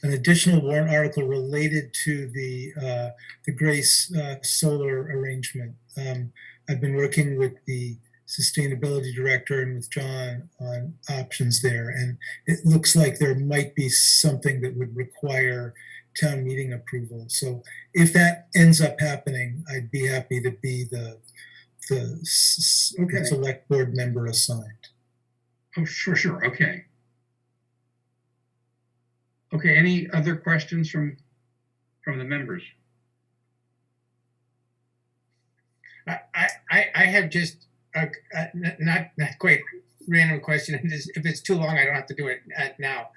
additional warrant article related to the Grace solar arrangement. I've been working with the sustainability director and with John on options there, and it looks like there might be something that would require town meeting approval. So if that ends up happening, I'd be happy to be the select board member assigned. Oh, sure, okay. Okay, any other questions from the members? I have just not quite random question. If it's too long, I don't have to do it now.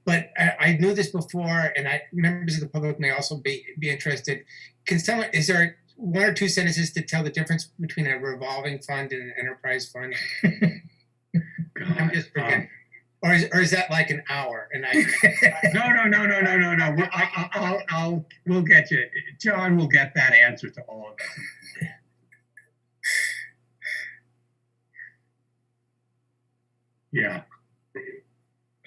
But I knew this before, and members of the public may also be interested. Is there one or two sentences to tell the difference between a revolving fund and an enterprise fund? I'm just forgetting. Or is that like an hour? And No. We'll get you. John will get that answer to all of us. Yeah.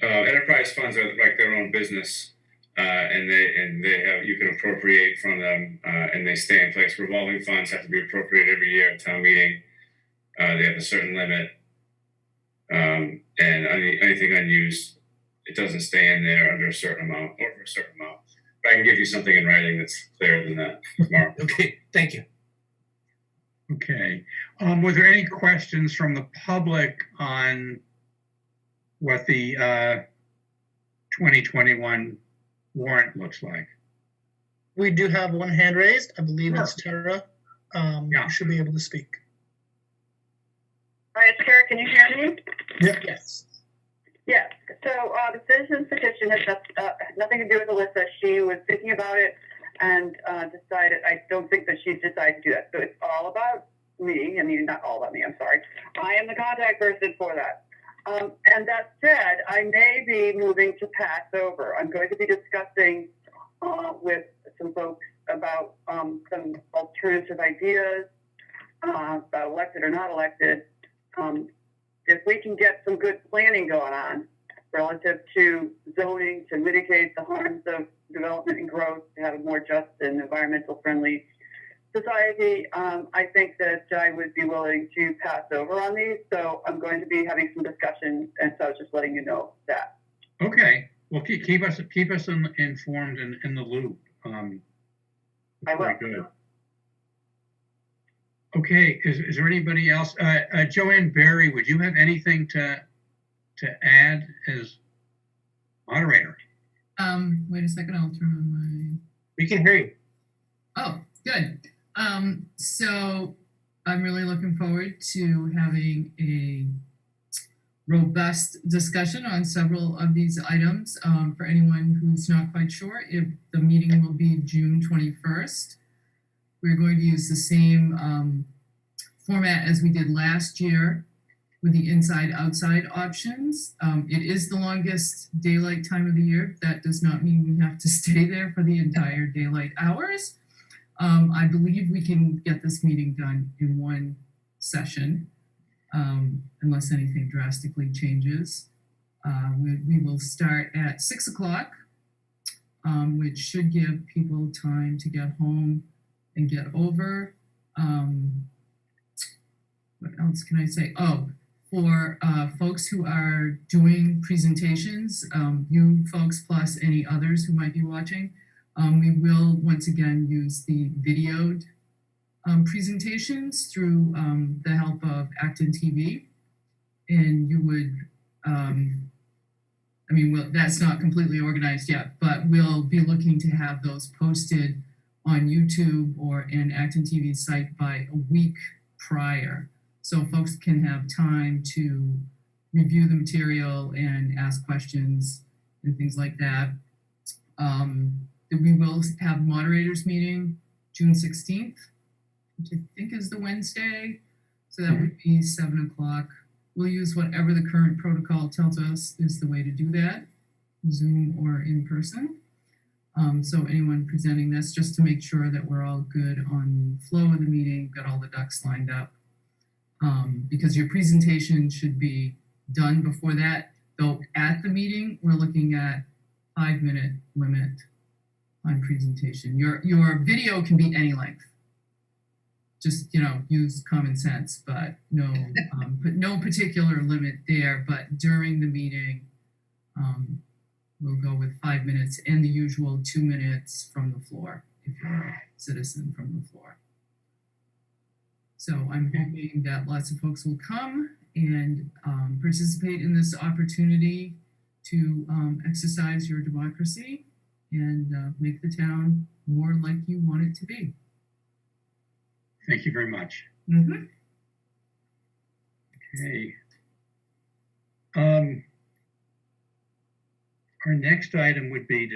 Enterprise funds are like their own business, and they have, you can appropriate from them, and they stay in place. Revolving funds have to be appropriated every year at town meeting. They have a certain limit, and anything unused, it doesn't stay in there under a certain amount, over a certain amount. But I can give you something in writing that's clearer than that tomorrow. Okay, thank you. Okay. Were there any questions from the public on what the 2021 warrant looks like? We do have one hand raised. I believe it's Tara. Yeah. You should be able to speak. Hi, it's Kara. Can you hear me? Yep. Yes. Yes. So the citizen's petition has nothing to do with Alyssa. She was thinking about it and decided, I don't think that she decided to do that. So it's all about me. I mean, not all about me. I'm sorry. I am the contact person for that. And that said, I may be moving to pass over. I'm going to be discussing with some folks about some alternative ideas about elected or not elected. If we can get some good planning going on relative to zoning to mitigate the harms of development and growth, to have a more just and environmental friendly society, I think that I would be willing to pass over on these. So I'm going to be having some discussion, and so I was just letting you know that. Okay. Well, keep us informed and in the loop. I will. Very good. Okay. Is there anybody else? Joanne Berry, would you have anything to add as moderator? Wait a second. I'll turn on my. We can hear you. Oh, good. So I'm really looking forward to having a robust discussion on several of these items. For anyone who's not quite sure, if the meeting will be June 21st, we're going to use the same format as we did last year with the inside-outside options. It is the longest daylight time of the year. That does not mean we have to stay there for the entire daylight hours. I believe we can get this meeting done in one session, unless anything drastically changes. We will start at 6 o'clock, which should give people time to get home and get over. What else can I say? Oh, for folks who are doing presentations, you folks plus any others who might be watching, we will once again use the videoed presentations through the help of Acton TV. And you would, that's not completely organized yet, but we'll be looking to have those posted on YouTube or in Acton TV's site by a week prior. So folks can have time to review the material and ask questions and things like that. We will have moderators meeting June 16th, which I think is the Wednesday. So that would be 7 o'clock. We'll use whatever the current protocol tells us is the way to do that, Zoom or in person. So anyone presenting this, just to make sure that we're all good on the flow of the meeting, got all the ducks lined up. because your presentation should be done before that. Though at the meeting, we're looking at 5-minute limit on presentation. Your video can be any length. Just, use common sense, but no particular limit there. But during the meeting, we'll go with 5 minutes and the usual 2 minutes from the floor if you're a citizen from the floor. So I'm hoping that lots of folks will come and participate in this opportunity to exercise your democracy and make the town more like you want it to be. Thank you very much. Mm-hmm. Okay. Our next item would be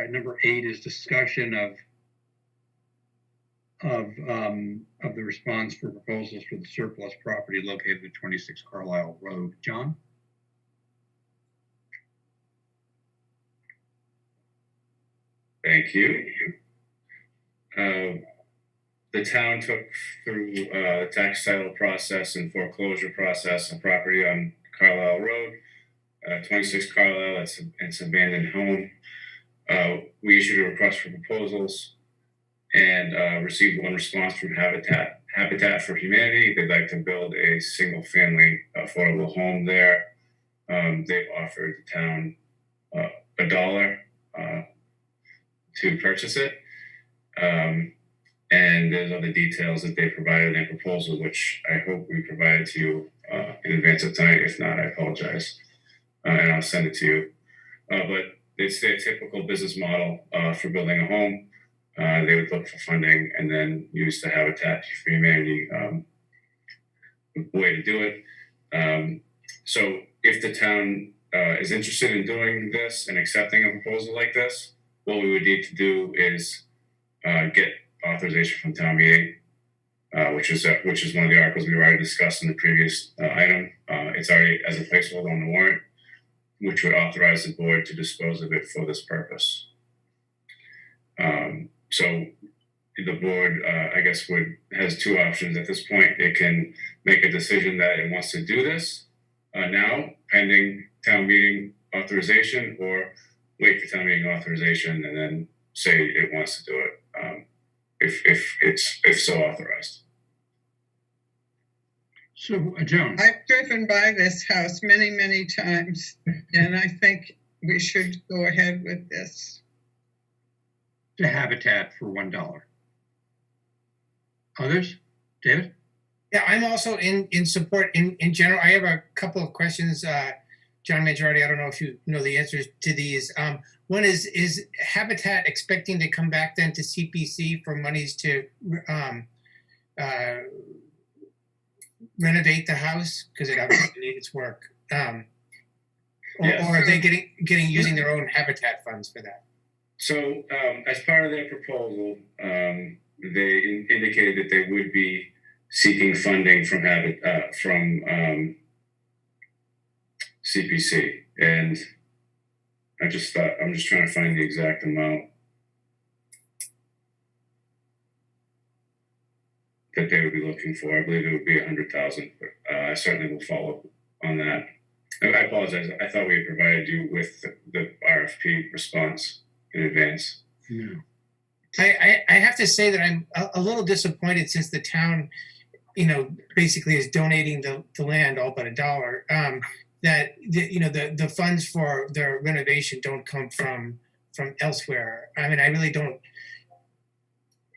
number 8 is discussion of the response for proposals for the surplus property located at 26 Carlisle Road. John? Thank you. The town took through tax title process and foreclosure process a property on Carlisle Road, 26 Carlisle. It's an abandoned home. We issued a request for proposals and received one response from Habitat for Humanity. They'd like to build a single-family affordable home there. They've offered the town $1 to purchase it. And there's other details that they provided in their proposal, which I hope we provided to you in advance of tonight. If not, I apologize. And I'll send it to you. But it's their typical business model for building a home. They would look for funding and then use the Habitat for Humanity way to do it. So if the town is interested in doing this and accepting a proposal like this, what we would need to do is get authorization from town meeting, which is one of the articles we already discussed in the previous item. It's already as a placeholder on the warrant, which would authorize the board to dispose of it for this purpose. So the board, I guess, has 2 options at this point. It can make a decision that it wants to do this now, pending town meeting authorization, or wait for town meeting authorization and then say it wants to do it if so authorized. So, Joan. I've driven by this house many, many times, and I think we should go ahead with this. To Habitat for $1. Others? David? Yeah, I'm also in support in general. I have a couple of questions. John Majority, I don't know if you know the answers to these. One is Habitat expecting to come back then to CPC for monies to renovate the house because it obviously needs work, or are they using their own Habitat funds for that? So as part of their proposal, they indicated that they would be seeking funding from CPC, and I'm just trying to find the exact amount that they would be looking for. I believe it would be 100,000, but I certainly will follow up on that. I apologize. I thought we had provided you with the RFP response in advance. No. I have to say that I'm a little disappointed since the town, basically is donating the land all but $1. That the funds for the renovation don't come from elsewhere. I mean, I really don't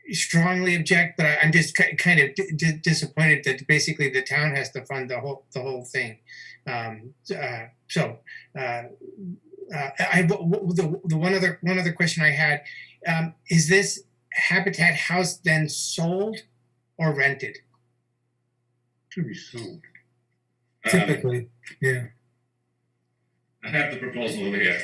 strongly object, but I'm just kind of disappointed that basically the town has to fund the whole thing. The one other question I had, is this Habitat house then sold or rented? To be sold. Typically, yeah. I have the proposal over here.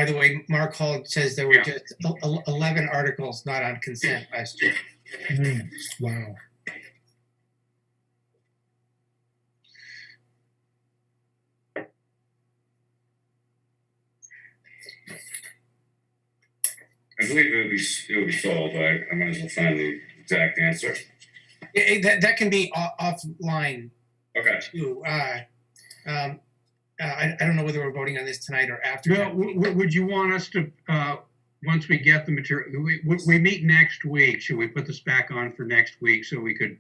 By the way, Mark Hall says there were Yeah. just 11 articles not on consent last year. Wow. I believe it would be solved, but I might as well find the exact answer. That can be offline Okay. too. I don't know whether we're voting on this tonight or after. Well, would you want us to, once we get the material, we meet next week. Should we put this back on for next week so we could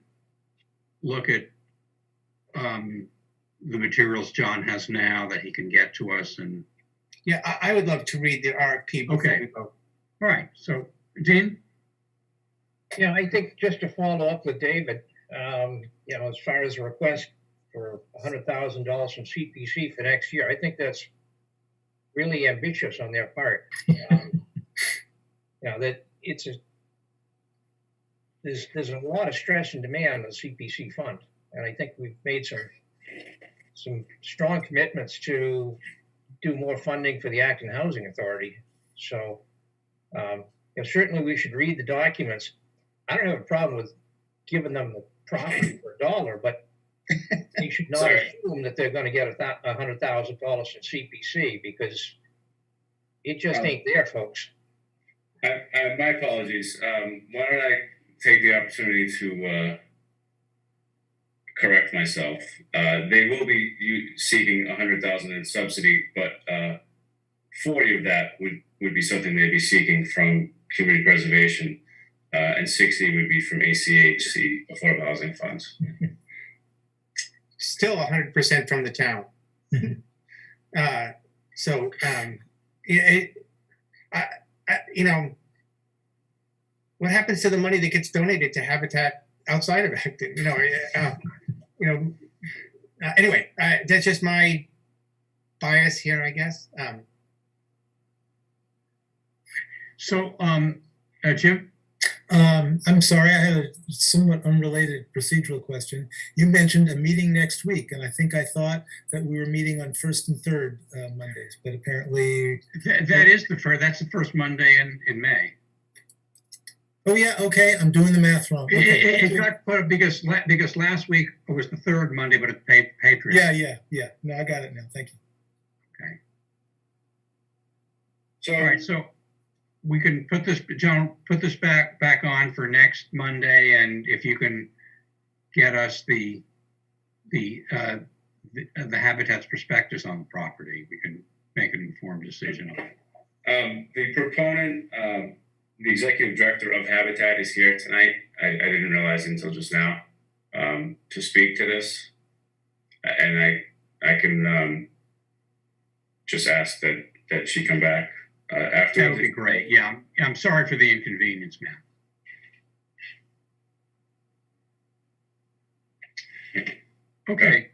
look at the materials John has now that he can get to us? And Yeah, I would love to read the RFP before Okay. we vote. all right, so Dean? Yeah, I think just to follow up with David, as far as a request for $100,000 from CPC for next year, I think that's really ambitious on their part. That there's a lot of stress and demand on the CPC fund, and I think we've made some strong commitments to do more funding for the Acton Housing Authority. So certainly we should read the documents. I don't have a problem with giving them the property for $1, but you should not assume that they're going to get $100,000 from CPC, because it just ain't there, folks. My apologies. Why don't I take the opportunity to correct myself? They will be seeking $100,000 in subsidy, but 40 of that would be something they'd be seeking from community preservation, and 60 would be from ACHC, Affordable Housing Funds. Still 100% from the town. What happens to the money that gets donated to Habitat outside of Acton? Anyway, that's just my bias here, I guess. Jim? I'm sorry, I had a somewhat unrelated procedural question. You mentioned a meeting next week, and I think I thought that we were meeting on first and third Mondays, but apparently... That's the first Monday in May. Oh, yeah, okay, I'm doing the math wrong. Okay. It got put because last week it was the third Monday, but it's Patriot. Yeah. No, I got it now. Thank you. Okay. So, all right, so we can put this, John, put this back on for next Monday, and if you can get us the Habitat's prospectus on the property, we can make an informed decision on it. The proponent, the executive director of Habitat, is here tonight. I didn't realize until just now, to speak to this, and I can just ask that she come back after. That would be great. Yeah, I'm sorry for the inconvenience, man. Okay.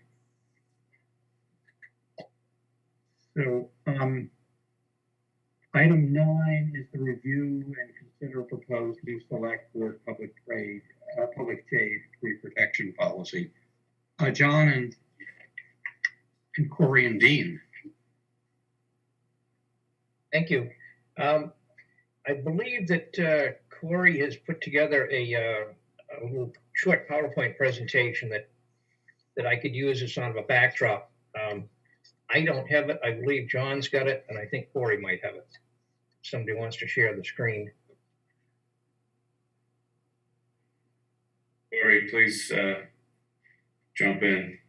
So, item 9 is the review and consider proposed new select board public shade tree protection policy. John and Corey and Dean. Thank you. I believe that Corey has put together a little short PowerPoint presentation that I could use as sort of a backdrop. I don't have it. I believe John's got it, and I think Corey might have it. If somebody wants to share the screen. Corey, please jump in.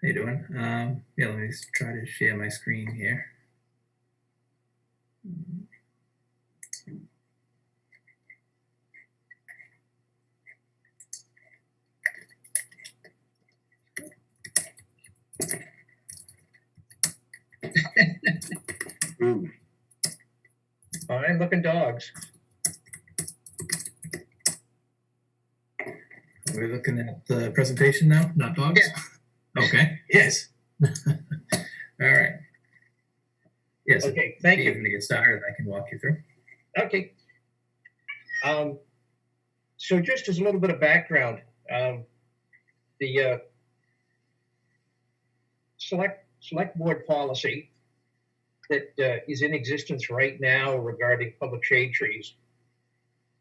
How you doing? Yeah, let me just try to share my screen here. Fine looking dogs. We're looking at the presentation now, not dogs? Yeah. Okay. Yes. All right. Yes. Okay, thank you. To get started, I can walk you through. Okay. So just as a little bit of background, the select board policy that is in existence right now regarding public shade trees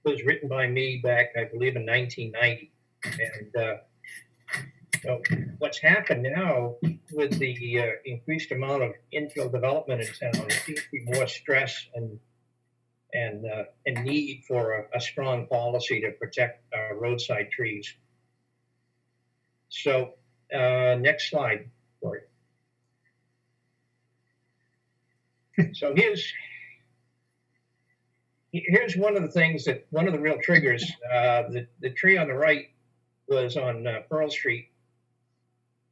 was written by me back, I believe, in 1990. And so what's happened now with the increased amount of infill development in town, there seems to be more stress and need for a strong policy to protect roadside trees. So next slide, Cory. So here's one of the things that, one of the real triggers, the tree on the right was on Pearl Street,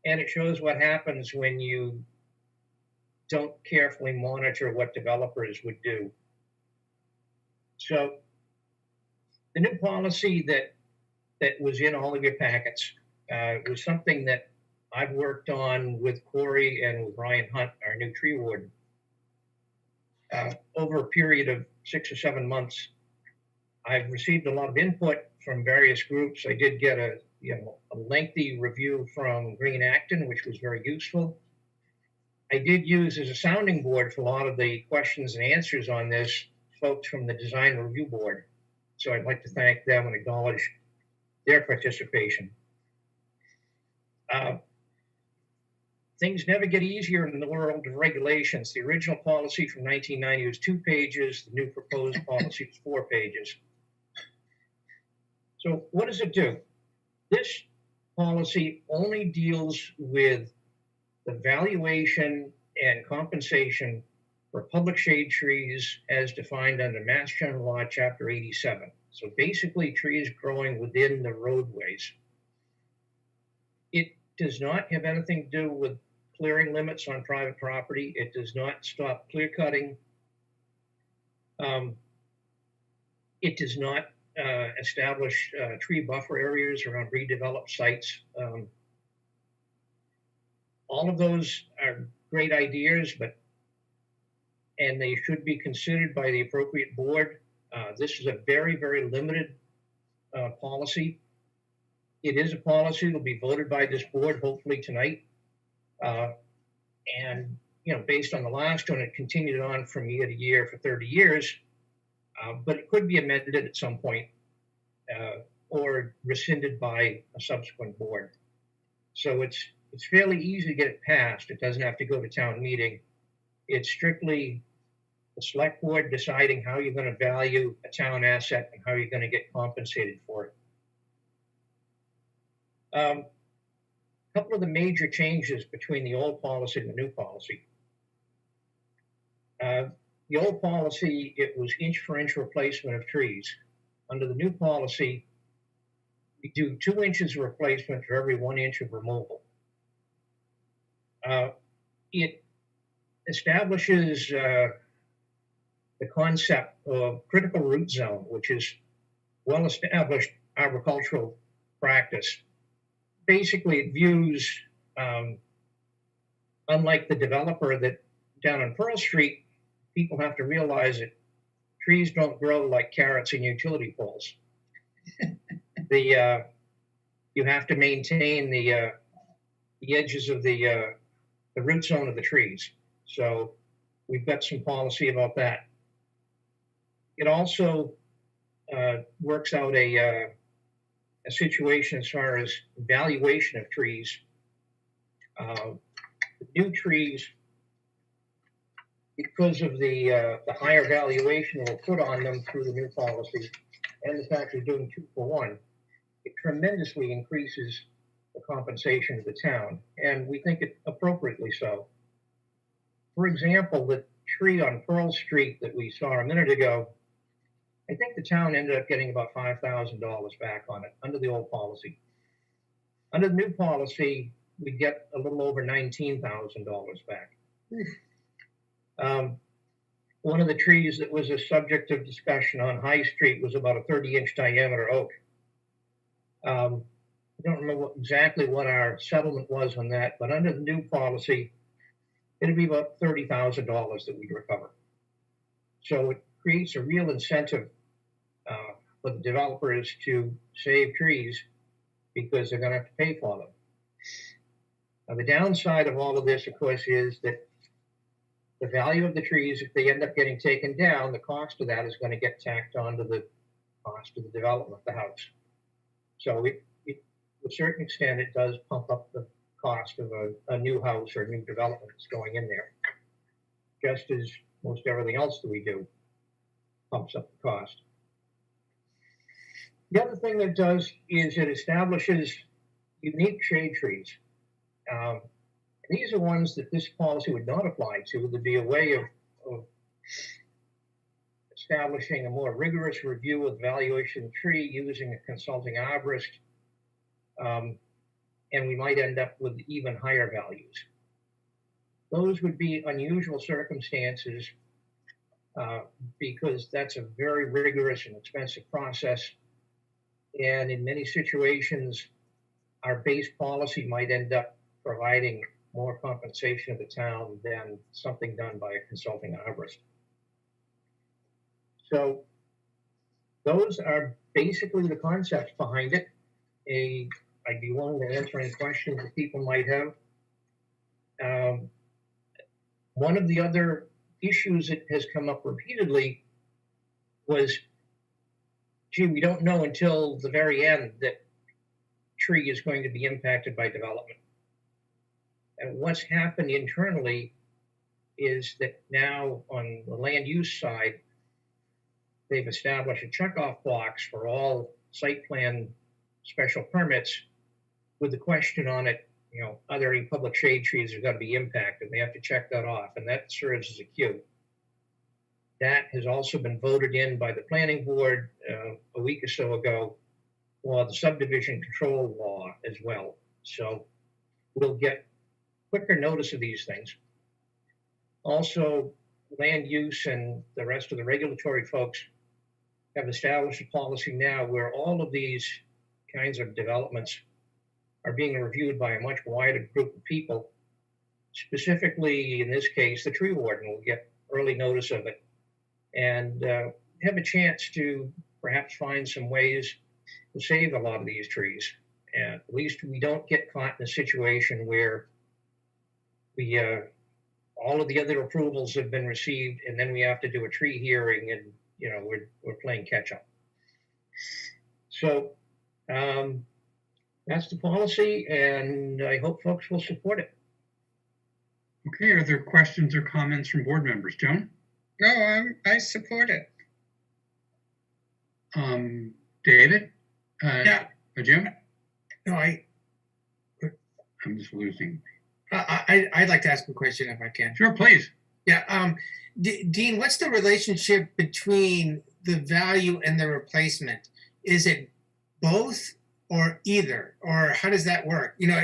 and it shows what happens when you don't carefully monitor what developers would do. So the new policy that was in all of your packets was something that I've worked on with Cory and with Ryan Hunt, our new tree warden. Over a period of 6 or 7 months, I've received a lot of input from various groups. I did get a lengthy review from Green Acton, which was very useful. I did use as a sounding board for a lot of the questions and answers on this folks from the Design Review Board. So I'd like to thank them and acknowledge their participation. Things never get easier in the world of regulations. The original policy from 1990 was 2 pages. The new proposed policy is 4 pages. So what does it do? This policy only deals with the valuation and compensation for public shade trees as defined under Mass General Law, Chapter 87. So basically trees growing within the roadways. It does not have anything to do with clearing limits on private property. It does not stop clear cutting. It does not establish tree buffer areas around redeveloped sites. All of those are great ideas, and they should be considered by the appropriate board. This is a very, very limited policy. It is a policy that will be voted by this board hopefully tonight. And based on the last one, it continued on from year to year for 30 years, but it could be amended at some point or rescinded by a subsequent board. So it's fairly easy to get it passed. It doesn't have to go to town meeting. It's strictly the select board deciding how you're going to value a town asset and how you're going to get compensated for it. A couple of the major changes between the old policy and the new policy. The old policy, it was inch for inch replacement of trees. Under the new policy, we do 2 inches of replacement for every 1 inch of removal. It establishes the concept of critical root zone, which is well-established agricultural practice. Basically, it views, unlike the developer that down on Pearl Street, people have to realize that trees don't grow like carrots in utility poles. You have to maintain the edges of the root zone of the trees. So we've got some policy about that. It also works out a situation as far as valuation of trees. New trees, because of the higher valuation we'll put on them through the new policy, and the fact we're doing 2 for 1, it tremendously increases the compensation of the town, and we think it appropriately so. For example, the tree on Pearl Street that we saw a minute ago, I think the town ended up getting about $5,000 back on it under the old policy. Under the new policy, we get a little over $19,000 back. One of the trees that was a subject of discussion on High Street was about a 30-inch diameter oak. I don't remember exactly what our settlement was on that, but under the new policy, it'd be about $30,000 that we'd recover. So it creates a real incentive for the developers to save trees because they're going to have to pay for them. Now, the downside of all of this, of course, is that the value of the trees, if they end up getting taken down, the cost of that is going to get tacked onto the cost of the development of the house. So to a certain extent, it does pump up the cost of a new house or new development that's going in there. Just as most everything else that we do pumps up the cost. The other thing it does is it establishes unique shade trees. These are ones that this policy would not apply to. There'd be a way of establishing a more rigorous review of the valuation of the tree using a consulting arborist, and we might end up with even higher values. Those would be unusual circumstances because that's a very rigorous and expensive process. And in many situations, our base policy might end up providing more compensation of the town than something done by a consulting arborist. So those are basically the concepts behind it. I'd be willing to answer any questions that people might have. One of the other issues that has come up repeatedly was, gee, we don't know until the very end that tree is going to be impacted by development. And what's happened internally is that now on the land use side, they've established a checkoff box for all site plan special permits with the question on it, you know, are there any public shade trees that are going to be impacted? They have to check that off, and that serves as a cue. That has also been voted in by the planning board a week or so ago, or the subdivision control law as well. So we'll get quicker notice of these things. Also, land use and the rest of the regulatory folks have established a policy now where all of these kinds of developments are being reviewed by a much wider group of people. Specifically, in this case, the tree warden will get early notice of it and have a chance to perhaps find some ways to save a lot of these trees. And at least we don't get caught in a situation where we all of the other approvals have been received and then we have to do a tree hearing and, you know, we're playing catch up. So that's the policy, and I hope folks will support it. Okay, are there questions or comments from board members? Joan? No, I support it. David? Yeah. Jim? No, I'm just losing. I'd like to ask a question if I can. Sure, please. Yeah. Dean, what's the relationship between the value and the replacement? Is it both or either, or how does that work? You know,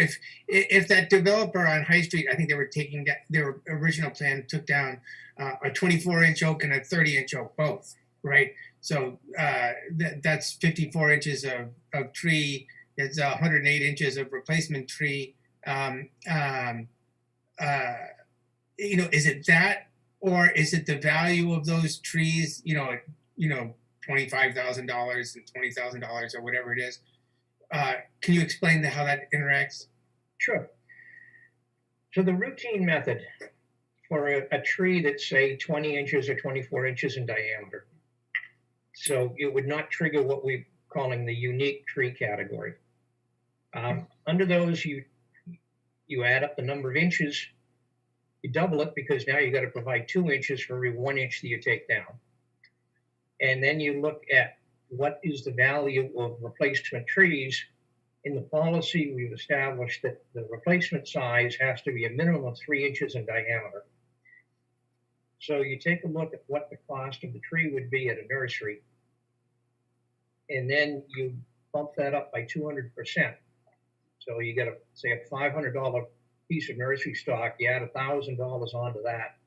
if that developer on High Street, I think they were taking that, their original plan took down a 24-inch oak and a 30-inch oak both, right? So that's 54 inches of tree. It's 108 inches of replacement tree. You know, is it that, or is it the value of those trees? You know, $25,000 and $20,000 or whatever it is. Can you explain how that interacts? Sure. So the routine method for a tree that's, say, 20 inches or 24 inches in diameter, so it would not trigger what we're calling the unique tree category. Under those, you add up the number of inches, you double it because now you got to provide 2 inches for every 1 inch that you take down. And then you look at what is the value of replacement trees. In the policy, we've established that the replacement size has to be a minimum of 3 inches in diameter. So you take a look at what the cost of the tree would be at a nursery, and then you bump that up by 200%. So you get say a $500 piece of nursery stock, you add $1,000 onto that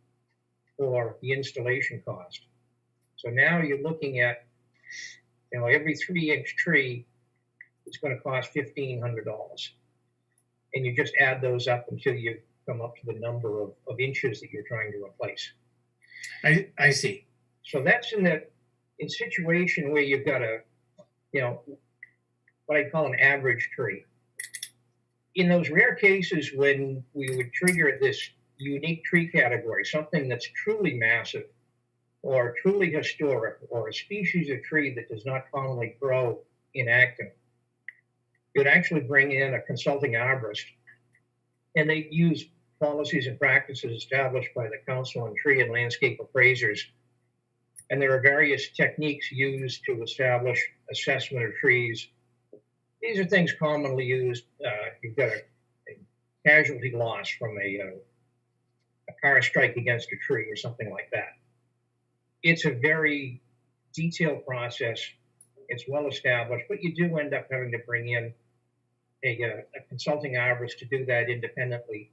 for the installation cost. So now you're looking at, you know, every 3-inch tree is going to cost $1,500. And you just add those up until you come up to the number of inches that you're trying to replace. I see. So that's in situation where you've got a, you know, what I call an average tree. in those rare cases when we would trigger this unique tree category, something that's truly massive or truly historic or a species of tree that does not commonly grow in Acton, you'd actually bring in a consulting arborist, and they use policies and practices established by the Council on Tree and Landscape Appraisers. And there are various techniques used to establish assessment of trees. These are things commonly used. You've got a casualty loss from a car strike against a tree or something like that. It's a very detailed process. It's well established, but you do end up having to bring in a consulting arborist to do that independently.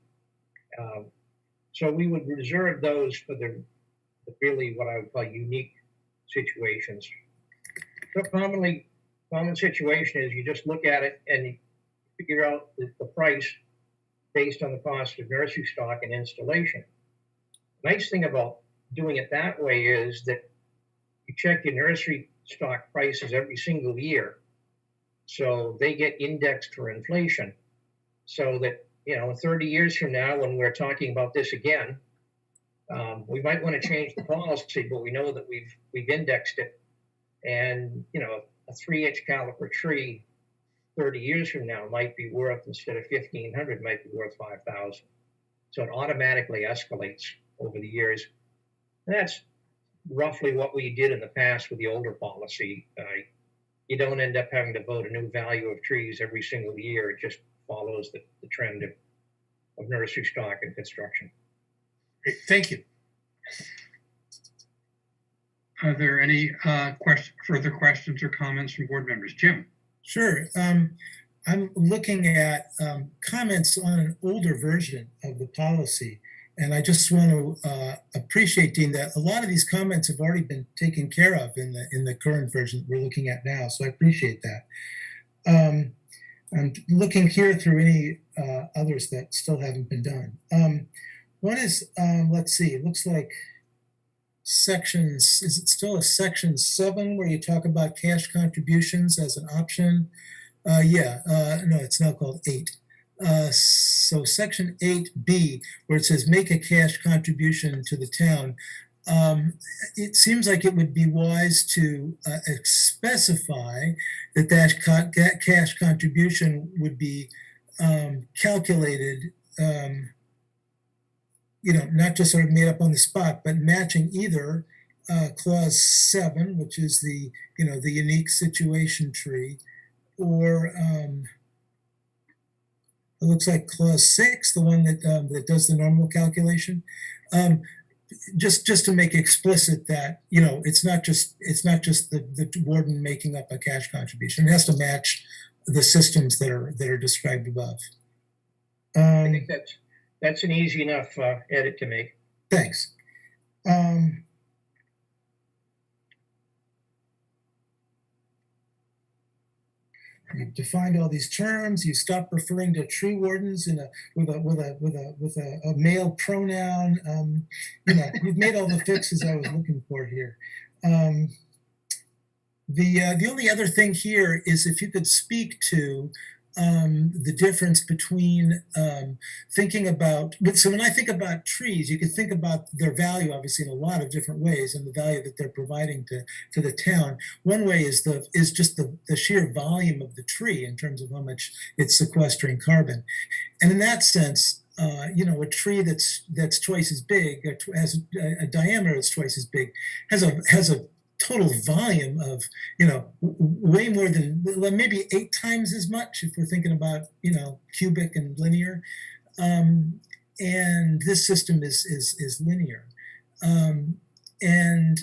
So we would reserve those for the really what I would call unique situations. So common situation is you just look at it and you figure out the price based on the cost of nursery stock and installation. Nice thing about doing it that way is that you check your nursery stock prices every single year. So they get indexed for inflation, so that, 30 years from now, when we're talking about this again, we might want to change the policy, but we know that we've indexed it. And, a 3-inch caliper tree 30 years from now might be worth, instead of $1,500, might be worth $5,000. So it automatically escalates over the years. And that's roughly what we did in the past with the older policy. You don't end up having to vote a new value of trees every single year. It just follows the trend of nursery stock and construction. Great, thank you. Are there any further questions or comments from board members? Jim? Sure. I'm looking at comments on an older version of the policy. And I just want to appreciate, Dean, that a lot of these comments have already been taken care of in the current version that we're looking at now. So I appreciate that. I'm looking here through any others that still haven't been done. One is, let's see, it looks like is it still a section 7 where you talk about cash contributions as an option? No, it's now called 8. So section 8B, where it says make a cash contribution to the town, it seems like it would be wise to specify that cash contribution would be calculated, not just sort of made up on the spot, but matching either clause 7, which is the unique situation tree, or it looks like clause 6, the one that does the normal calculation. Just to make explicit that it's not just the warden making up a cash contribution. It has to match the systems that are described above. I think that's an easy enough edit to make. Thanks. You've defined all these terms. You stop referring to tree wardens with a male pronoun. You've made all the fixes I was looking for here. The only other thing here is if you could speak to the difference between thinking about. So when I think about trees, you could think about their value, obviously, in a lot of different ways, and the value that they're providing to the town. One way is just the sheer volume of the tree in terms of how much it's sequestering carbon, and in that sense, a tree that's twice as big, has a diameter that's twice as big, has a total volume of way more than maybe 8 times as much if we're thinking about cubic and linear, and this system is linear, and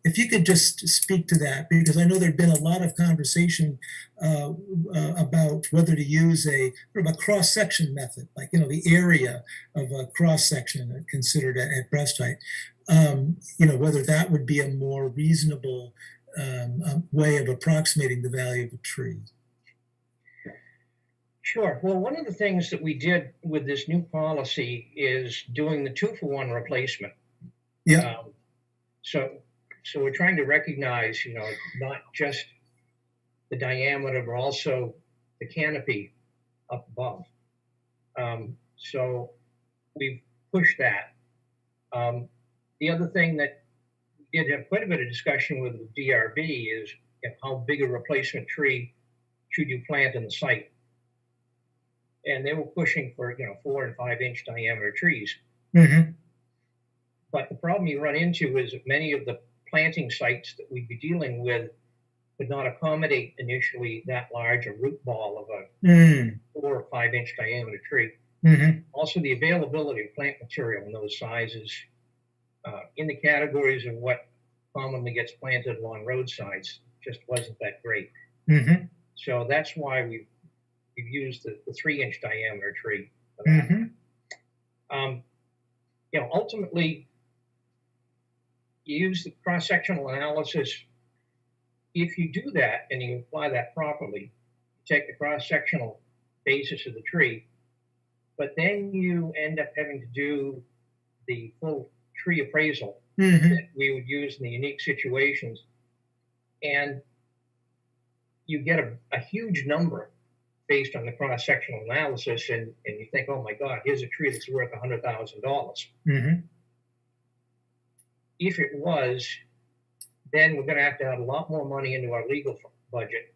if you could just speak to that, because I know there'd been a lot of conversation about whether to use a cross-section method, like the area of a cross-section considered at breast height. Whether that would be a more reasonable way of approximating the value of a tree. Sure. Well, one of the things that we did with this new policy is doing the 2-for-1 replacement. Yeah. So we're trying to recognize, not just the diameter, but also the canopy up above. So we've pushed that. The other thing that we did have quite a bit of discussion with the DRB is, you know, how big a replacement tree should you plant in the site? And they were pushing for, you know, 4 and 5 inch diameter trees. But the problem you run into is that many of the planting sites that we'd be dealing with could not accommodate initially that large a root ball of a 4 or 5 inch diameter tree. Also, the availability of plant material in those sizes in the categories of what commonly gets planted along roadsides just wasn't that great. So that's why we've used the 3 inch diameter tree for that. You know, ultimately, you use the cross-sectional analysis. If you do that and you apply that properly, you take the cross-sectional basis of the tree, but then you end up having to do the full tree appraisal that we would use in the unique situations. And you get a huge number based on the cross-sectional analysis, and you think, oh my God, here's a tree that's worth $100,000. If it was, then we're going to have a lot more money into our legal budget,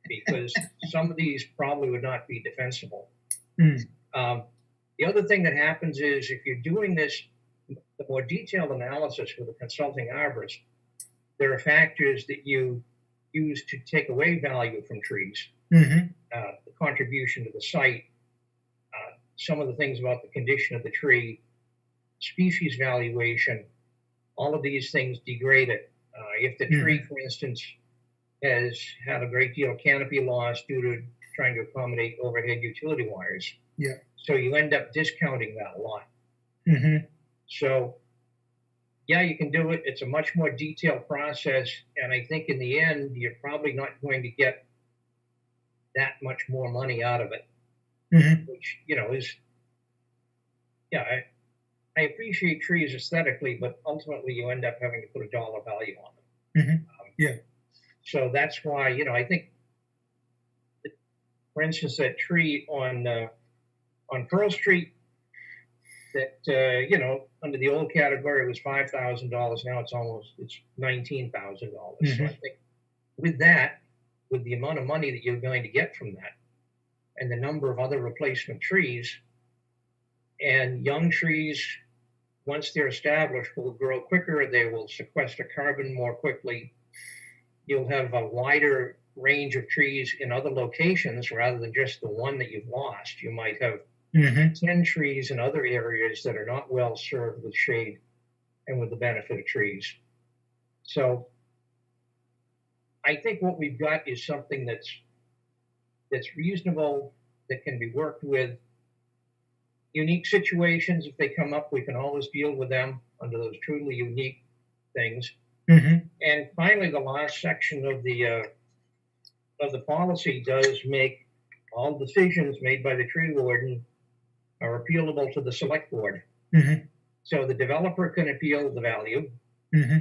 because some of these probably would not be defensible. The other thing that happens is, if you're doing this, the more detailed analysis with a consulting arborist, there are factors that you use to take away value from trees. The contribution to the site, some of the things about the condition of the tree, species valuation, all of these things degrade it. If the tree, for instance, has had a great deal of canopy loss due to trying to accommodate overhead utility wires, so you end up discounting that a lot. So, yeah, you can do it. It's a much more detailed process, and I think in the end, you're probably not going to get that much more money out of it, which, you know, is, yeah, I appreciate trees aesthetically, but ultimately you end up having to put a dollar value on them. So that's why, you know, I think, that, for instance, that tree on Pearl Street, that you know, under the old category was $5,000. Now it's $19,000. So I think with that, with the amount of money that you're going to get from that, and the number of other replacement trees, and young trees, once they're established, will grow quicker. They will sequester carbon more quickly. You'll have a wider range of trees in other locations rather than just the one that you've lost. You might have 10 trees in other areas that are not well served with shade and with the benefit of trees. So I think what we've got is something that's reasonable, that can be worked with. Unique situations, if they come up, we can always deal with them under those truly unique things. And finally, the last section of the policy does make all decisions made by the tree warden are appealable to the select board. So the developer can appeal the value,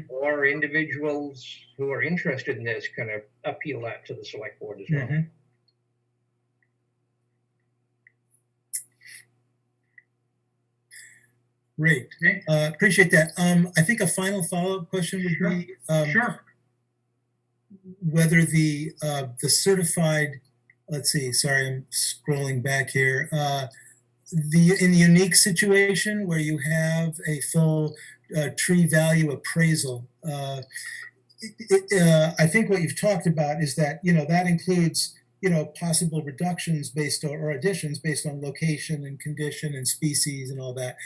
or individuals who are interested in this can appeal that to the select board as well. Great. Appreciate that. I think a final follow-up question would be whether the certified, let's see, sorry, I'm scrolling back here. In the unique situation where you have a full tree value appraisal, I think what you've talked about is that, you know, that includes, you know, possible reductions based on, or additions based on location and condition and species and all that.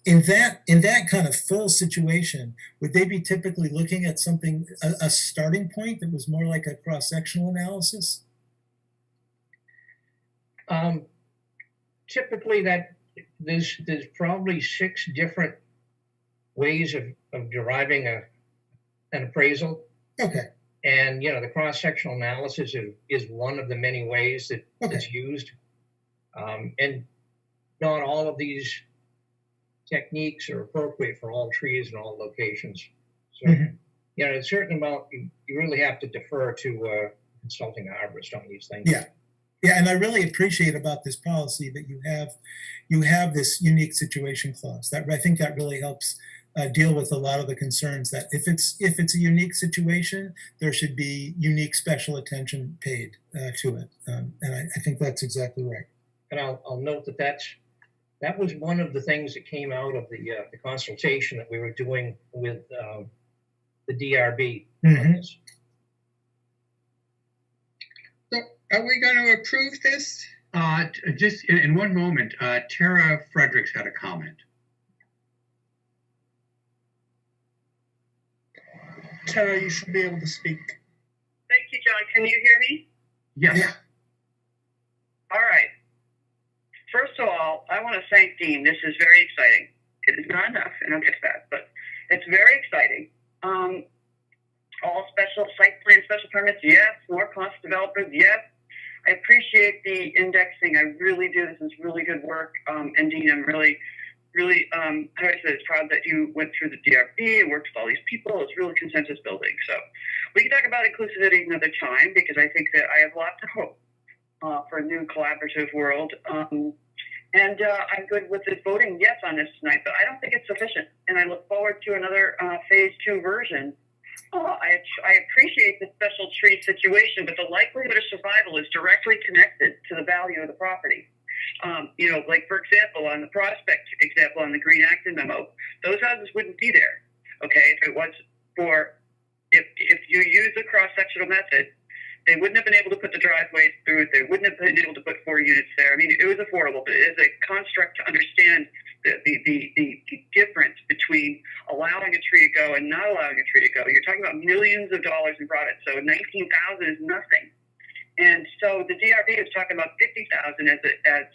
In that kind of full situation, would they be typically looking at something, a starting point that was more like a cross-sectional analysis? Typically, that there's probably 6 different ways of deriving an appraisal. And, you know, the cross-sectional analysis is one of the many ways that it's used. And not all of these techniques are appropriate for all trees and all locations. So, you know, a certain amount, you really have to defer to consulting arborist on these things. Yeah, and I really appreciate about this policy that you have this unique situation clause. That I think that really helps deal with a lot of the concerns that if it's a unique situation, there should be unique special attention paid to it, and I think that's exactly right. And I'll note that was one of the things that came out of the consultation that we were doing with the DRB. On this. So are we going to approve this? Just in one moment, Tara Fredericks had a comment. Tara, you should be able to speak. Thank you, John. Can you hear me? Yes. Yeah. All right. First of all, I want to thank Dean. This is very exciting. It is not enough, and I'll get to that, but it's very exciting. All special site plan, special permits, yes. More cost developers, yes. I appreciate the indexing. I really do. This is really good work. And Dean, I'm really, how do I say this, proud that you went through the DRB and worked with all these people. It's really consensus building. So we can talk about inclusivity another time, because I think that I have lots of hope for a new collaborative world. And I'm good with this voting yes on this tonight, but I don't think it's sufficient. And I look forward to another phase 2 version. I appreciate the special tree situation, but the likelihood of survival is directly connected to the value of the property. Like for example, on the prospect example on the Green Acton memo, those houses wouldn't be there. Okay, if it was if you use the cross-sectional method, they wouldn't have been able to put the driveways through it. They wouldn't have been able to put 4 units there. I mean, it was affordable, but it is a construct to understand the difference between allowing a tree to go and not allowing a tree to go. You're talking about millions of dollars in profit, so 19,000 is nothing. And so the DRB is talking about 50,000 as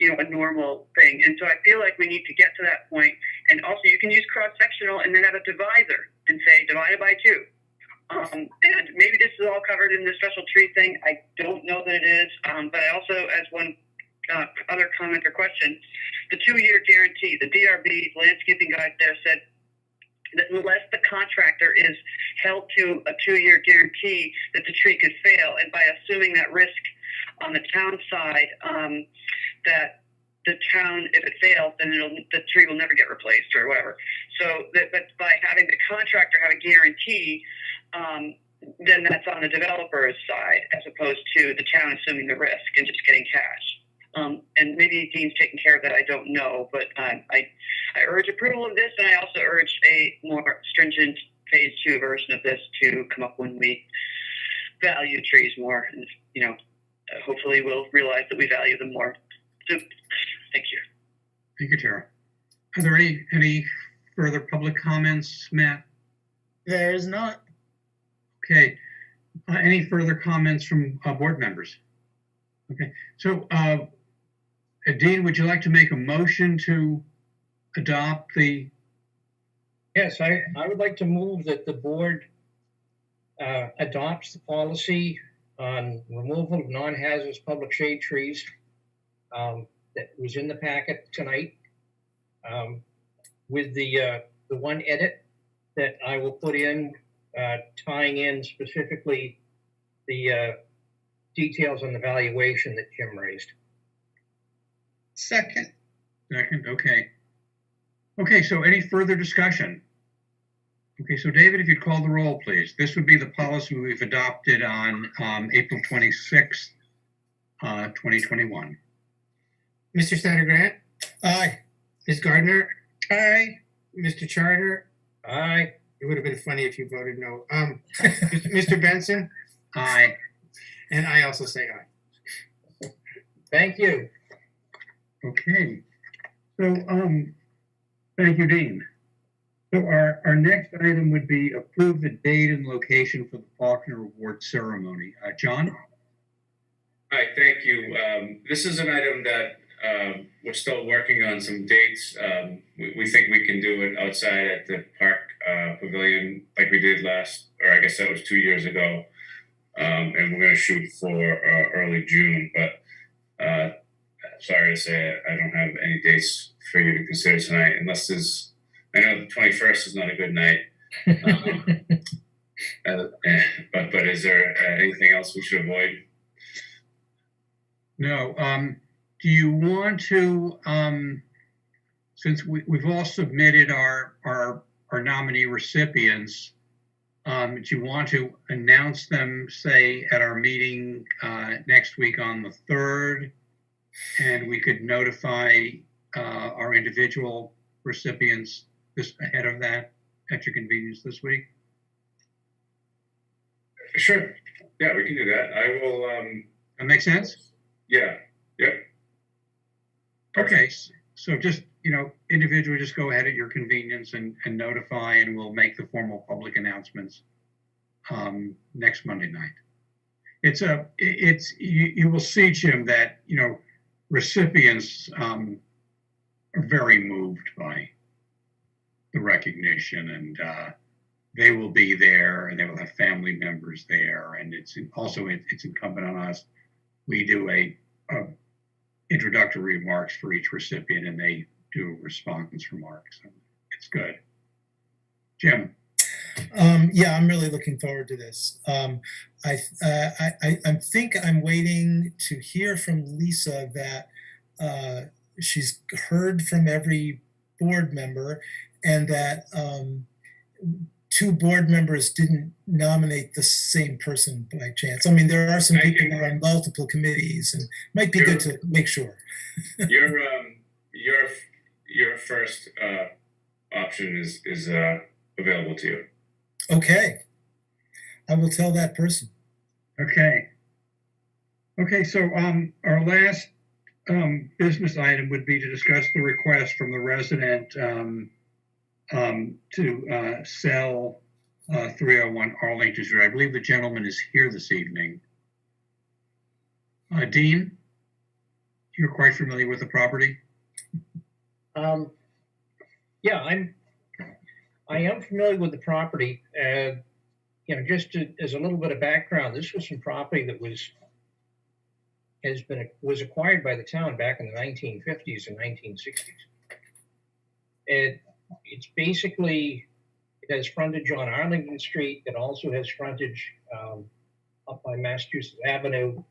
a normal thing. And so I feel like we need to get to that point. And also, you can use cross-sectional and then have a divisor and say divided by 2. And maybe this is all covered in the special tree thing. I don't know that it is, but I also, as one other comment or question, the 2-year guarantee, the DRB landscaping guide there said that unless the contractor is held to a 2-year guarantee that the tree could fail, and by assuming that risk on the town side, that the town, if it fails, then the tree will never get replaced or whatever. So, but by having the contractor have a guarantee, then that's on the developer's side as opposed to the town assuming the risk and just getting cash. And maybe Dean's taking care of that, I don't know, but I urge approval of this, and I also urge a more stringent phase 2 version of this to come up when we value trees more. And, hopefully we'll realize that we value them more. So, thank you. Thank you, Tara. Are there any further public comments, Matt? There is not. Okay. Any further comments from board members? Okay. So, Dean, would you like to make a motion to adopt the? Yes, I would like to move that the board adopts the policy on removal of non-hazardous public shade trees that was in the packet tonight, with the one edit that I will put in, tying in specifically the details on the valuation that Jim raised. Second. Okay. Okay, so any further discussion? Okay, so David, if you'd call the roll, please. This would be the policy we've adopted on April 26th, 2021. Mr. Snyder-Grant? Aye. Ms. Gardner? Aye. Mr. Charter? Aye. It would have been funny if you voted no. Mr. Benson? Aye. And I also say aye. Thank you. Okay. So, thank you, Dean. So our next item would be approve the date and location for the Faulkner Award ceremony. John? Hi, thank you. This is an item that we're still working on some dates. We think we can do it outside at the park pavilion like we did or I guess that was 2 years ago. And we're going to shoot for early June, but sorry to say I don't have any dates for you to consider tonight, unless I know the 21st is not a good night. But is there anything else we should avoid? No. Do you want to, since we've all submitted our nominee recipients, do you want to announce them, say, at our meeting next week on the 3rd? And we could notify our individual recipients ahead of that at your convenience this week? Sure. Yeah, we can do that. I will. That makes sense? Yeah. Yep. Okay. So just, individually, just go ahead at your convenience and notify, and we'll make the formal public announcements next Monday night. You will see, Jim, that, recipients are very moved by the recognition, and they will be there, and they will have family members there, and it's incumbent on us. We do a introductory remarks for each recipient, and they do a response remarks. So it's good. Jim. Yeah, I'm really looking forward to this. I think I'm waiting to hear from Lisa that she's heard from every board member, and that 2 board members didn't nominate the same person by chance. I mean, there are some people that are on multiple committees, and it might be good to make sure. Your first option is available to you. Okay, I will tell that person. Okay. So our last business item would be to discuss the request from the resident to sell 301 Arlington Street. I believe the gentleman is here this evening. Dean, you're quite familiar with the property? Yeah, I am familiar with the property. Just as a little bit of background, this was some property that was acquired by the town back in the 1950s and 1960s. It's basically, it has frontage on Arlington Street. It also has frontage up by Massachusetts Avenue.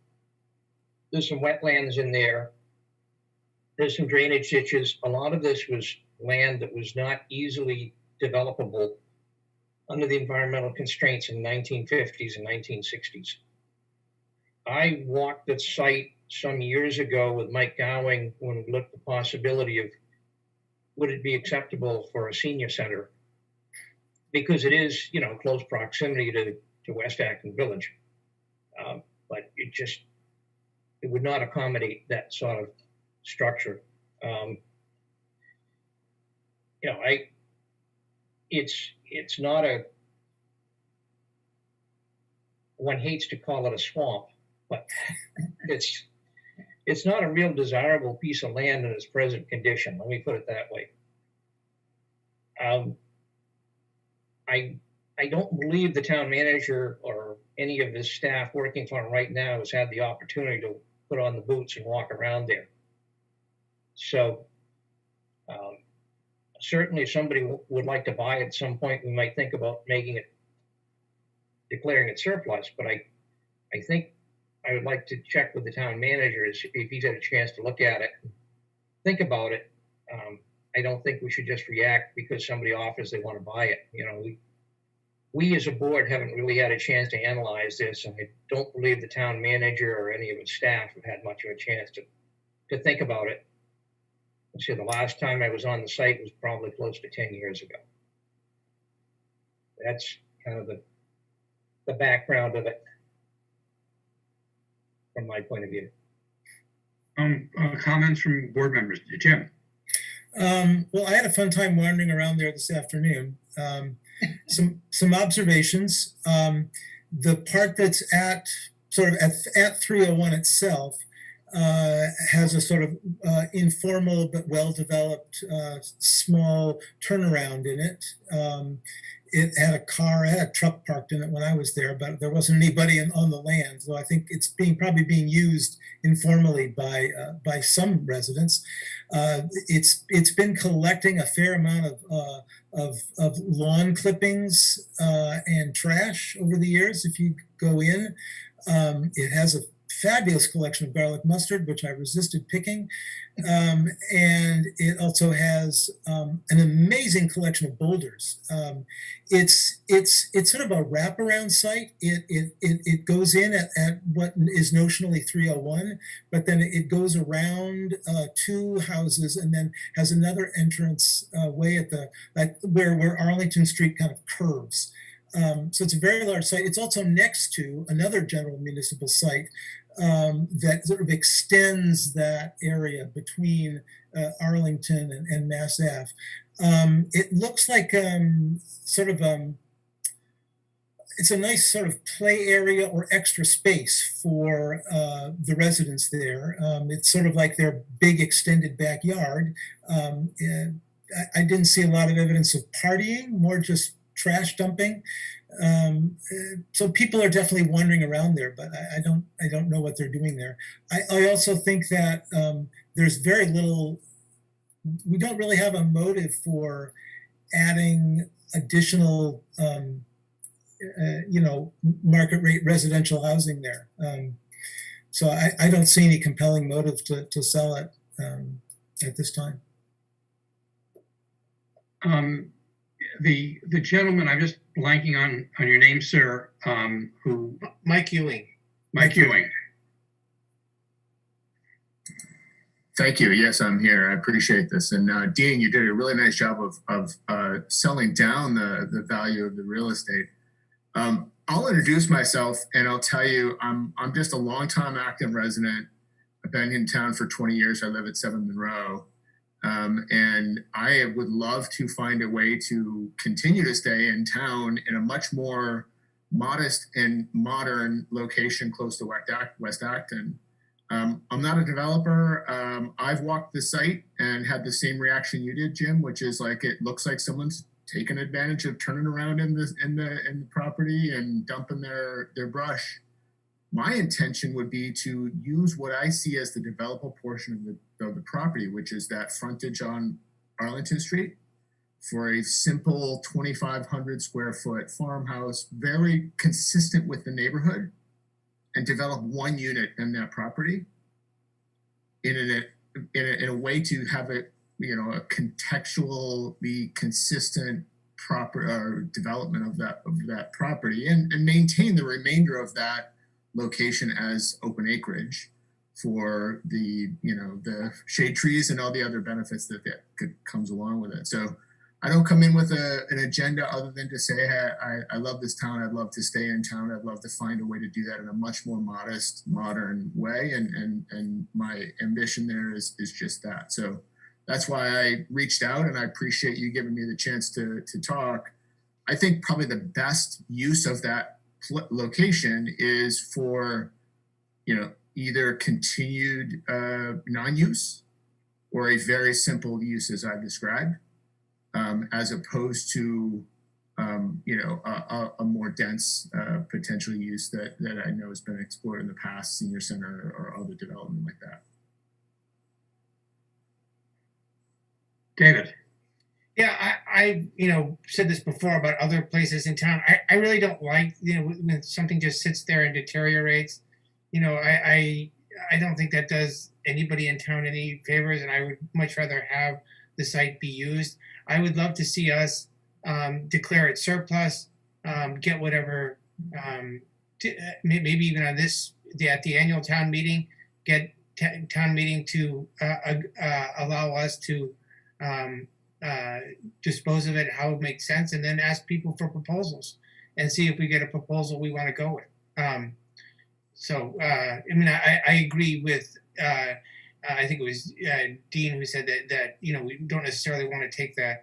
There's some wetlands in there. There's some drainage ditches. A lot of this was land that was not easily developable under the environmental constraints in the 1950s and 1960s. I walked the site some years ago with Mike Gowing when we looked at the possibility of would it be acceptable for a senior center, because it is, close proximity to West Acton Village. But it would not accommodate that sort of structure. It's not one hates to call it a swamp, but it's not a real desirable piece of land in its present condition. Let me put it that way. I don't believe the town manager or any of his staff working for him right now has had the opportunity to put on the boots and walk around there. So certainly if somebody would like to buy it at some point, we might think about declaring it surplus. But I think I would like to check with the town manager if he's had a chance to look at it, think about it. I don't think we should just react because somebody offers they want to buy it. We as a board haven't really had a chance to analyze this, and I don't believe the town manager or any of his staff have had much of a chance to think about it. So the last time I was on the site was probably close to 10 years ago. That's kind of the background of it from my point of view. Comments from board members. Jim? Well, I had a fun time wandering around there this afternoon. Some observations. The part that's at 301 itself has a sort of informal but well-developed small turnaround in it. It had a truck parked in it when I was there, but there wasn't anybody on the land. So I think it's probably being used informally by some residents. It's been collecting a fair amount of lawn clippings and trash over the years. If you go in, it has a fabulous collection of garlic mustard, which I resisted picking. And it also has an amazing collection of boulders. It's sort of a wraparound site. It goes in at what is notionally 301, but then it goes around two houses and then has another entrance way at the where Arlington Street kind of curves. So it's a very large site. It's also next to another general municipal site that sort of extends that area between Arlington and Mass Ave. It looks like it's a nice sort of play area or extra space for the residents there. It's sort of like their big extended backyard. I didn't see a lot of evidence of partying, more just trash dumping. So people are definitely wandering around there, but I don't know what they're doing there. I also think that there's very little, we don't really have a motive for adding additional, market rate residential housing there. So I don't see any compelling motive to sell it at this time. The gentleman, I'm just blanking on your name, sir, who? Mike Ewing. Mike Ewing. Thank you. Yes, I'm here. I appreciate this. And Dean, you did a really nice job of selling down the value of the real estate. I'll introduce myself and I'll tell you, I'm just a longtime Acton resident. I've been in town for 20 years. I live at 7 Monroe. And I would love to find a way to continue to stay in town in a much more modest and modern location close to West Acton. I'm not a developer. I've walked the site and had the same reaction you did, Jim, which is like it looks like someone's taken advantage of turning around in the property and dumping their brush. My intention would be to use what I see as the developable portion of the property, which is that frontage on Arlington Street, for a simple 2,500 square foot farmhouse, very consistent with the neighborhood, and develop one unit in that property in a way to have it, a contextually consistent proper development of that property, and maintain the remainder of that location as open acreage for the shade trees and all the other benefits that comes along with it. So I don't come in with an agenda other than to say, hey, I love this town. I'd love to stay in town. I'd love to find a way to do that in a much more modest, modern way. And my ambition there is just that. So that's why I reached out, and I appreciate you giving me the chance to talk. I think probably the best use of that location is for, either continued non-use or a very simple use as I've described, as opposed to, a more dense potential use that I know has been explored in the past, senior center or other development like that. David. Yeah, I said this before about other places in town. I really don't like, when something just sits there and deteriorates. I don't think that does anybody in town any favors, and I would much rather have the site be used. I would love to see us declare it surplus, get whatever, maybe even on at the annual town meeting, get town meeting to allow us to dispose of it how it makes sense, and then ask people for proposals and see if we get a proposal we want to go with. I agree with I think it was Dean who said that we don't necessarily want to take the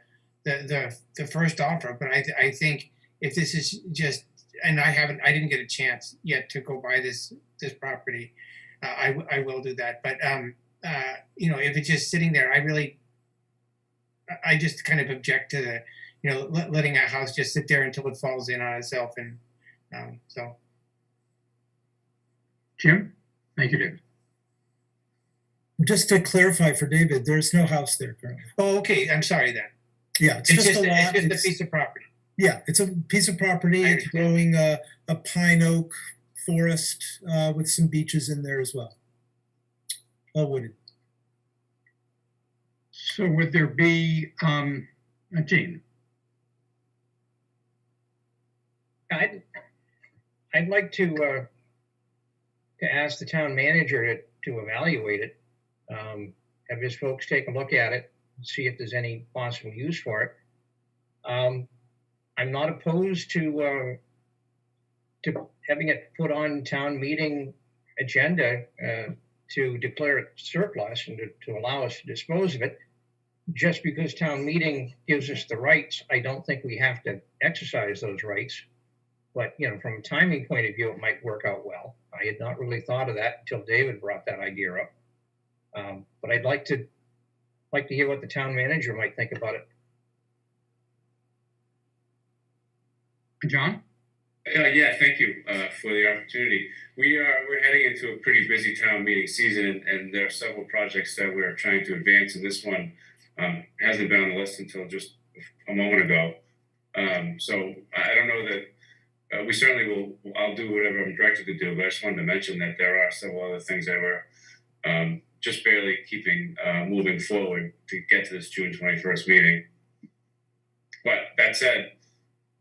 first offer, but I think if this is just, and I didn't get a chance yet to go buy this property, I will do that. But if it's just sitting there, I just kind of object to the, letting a house just sit there until it falls in on itself. And so. Jim? Thank you, David. Just to clarify for David, there's no house there currently. Oh, okay. I'm sorry then. Yeah, it's just a lot. It's just a piece of property. Yeah, it's a piece of property. It's growing a pine oak forest with some beaches in there as well. All wooded. So would there be, Gene? I'd like to ask the town manager to evaluate it. Have his folks take a look at it, see if there's any possible use for it. I'm not opposed to having it put on town meeting agenda to declare it surplus and to allow us to dispose of it. Just because town meeting gives us the rights, I don't think we have to exercise those rights. But, you know, from a timing point of view, it might work out well. I had not really thought of that until David brought that idea up. But I'd like to hear what the town manager might think about it. John? Yeah, thank you for the opportunity. We're heading into a pretty busy town meeting season, and there are several projects that we're trying to advance, and this one hasn't been on the list until just a moment ago. So I don't know that we certainly will. I'll do whatever I'm directed to do, but I just wanted to mention that there are several other things that we're just barely keeping moving forward to get to this June 21st meeting. But that said,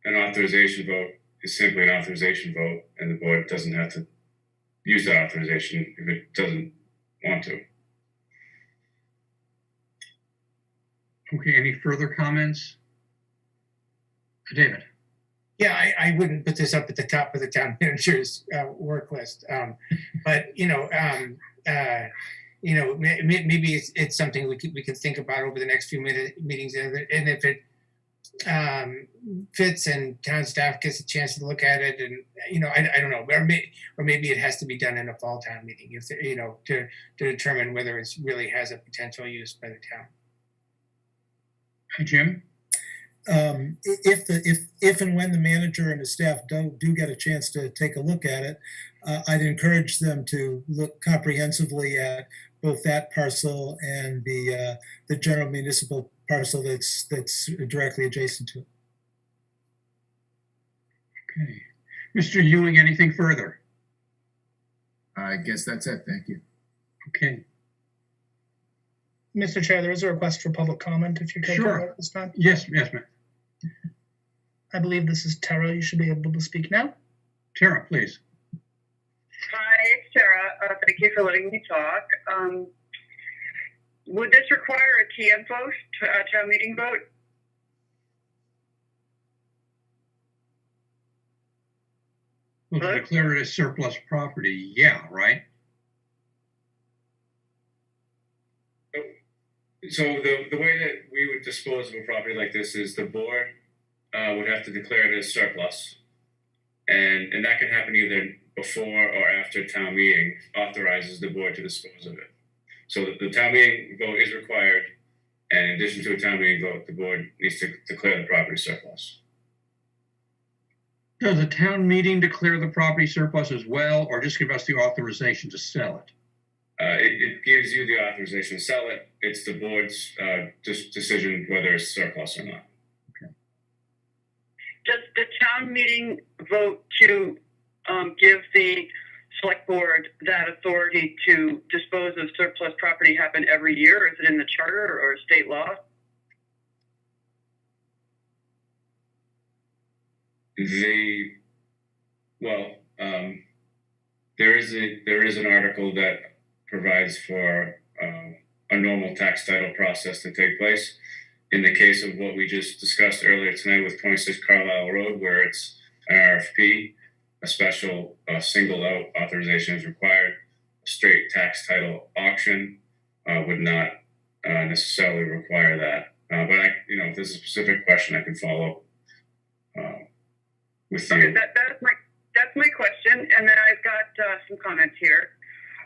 an authorization vote is simply an authorization vote, and the board doesn't have to use that authorization if it doesn't want to. Okay, any further comments? David? Yeah, I wouldn't put this up at the top of the town manager's work list, but maybe it's something we could think about over the next few meetings, and if it fits and town staff gets a chance to look at it, and I don't know, or maybe it has to be done in a fall town meeting, if to determine whether it really has a potential use by the town. Jim? If and when the manager and the staff do get a chance to take a look at it, I'd encourage them to look comprehensively at both that parcel and the general municipal parcel that's directly adjacent to it. Okay. Mr. Ewing, anything further? I guess that's it. Thank you. Okay. Mr. Chair, there is a request for public comment if you could. Sure. At this time. Yes, ma'am. I believe this is Tara. You should be able to speak now. Tara, please. Hi, it's Tara. Thank you for letting me talk. Would this require a TM vote, town meeting vote? Well, to declare it as surplus property, yeah, right? So the way that we would dispose of a property like this is the board would have to declare it as surplus. And that can happen either before or after town meeting authorizes the board to dispose of it. So the town meeting vote is required, and in addition to a town meeting vote, the board needs to declare the property surplus. Does a town meeting declare the property surplus as well, or just give us the authorization to sell it? It gives you the authorization to sell it. It's the board's decision whether it's surplus or not. Does the town meeting vote to give the select board that authority to dispose of surplus property happen every year? Is it in the charter or state law? There is an article that provides for a normal tax title process to take place. In the case of what we just discussed earlier tonight with 26 Carlisle Road, where it's an RFP, a special single out authorization is required. A straight tax title auction would not necessarily require that. But if there's a specific question, I can follow up with you. Okay, that's my question, and then I've got some comments here.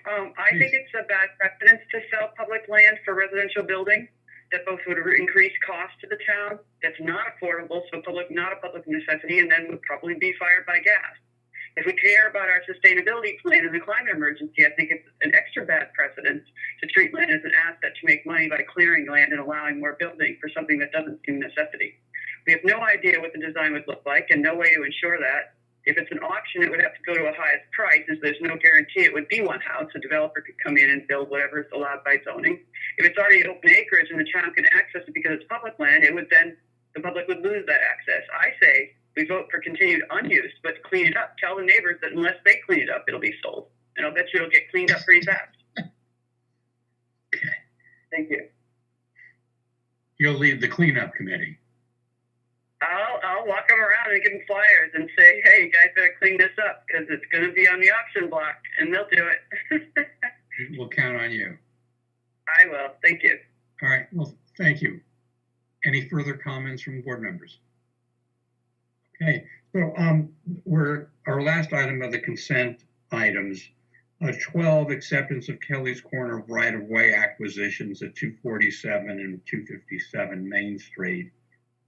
I think it's a bad precedent to sell public land for residential building. That both would increase cost to the town. That's not affordable, so not a public necessity, and then would probably be fired by gas. If we care about our sustainability plan and the climate emergency, I think it's an extra bad precedent to treat land as an asset to make money by clearing land and allowing more building for something that doesn't seem a necessity. We have no idea what the design would look like and no way to ensure that. If it's an auction, it would have to go to a highest price, as there's no guarantee it would be one house. A developer could come in and build whatever is allowed by zoning. If it's already open acreage and the town can access it because it's public land, the public would lose that access. I say we vote for continued unused, but clean it up. Tell the neighbors that unless they clean it up, it'll be sold. And I'll bet you it'll get cleaned up pretty fast. Thank you. You'll lead the cleanup committee. I'll walk them around and give them flyers and say, hey, you guys better clean this up because it's going to be on the auction block, and they'll do it. We'll count on you. I will. Thank you. All right. Well, thank you. Any further comments from board members? Okay. So our last item of the consent items, 12, acceptance of Kelly's Corner right-of-way acquisitions at 247 and 257 Main Street.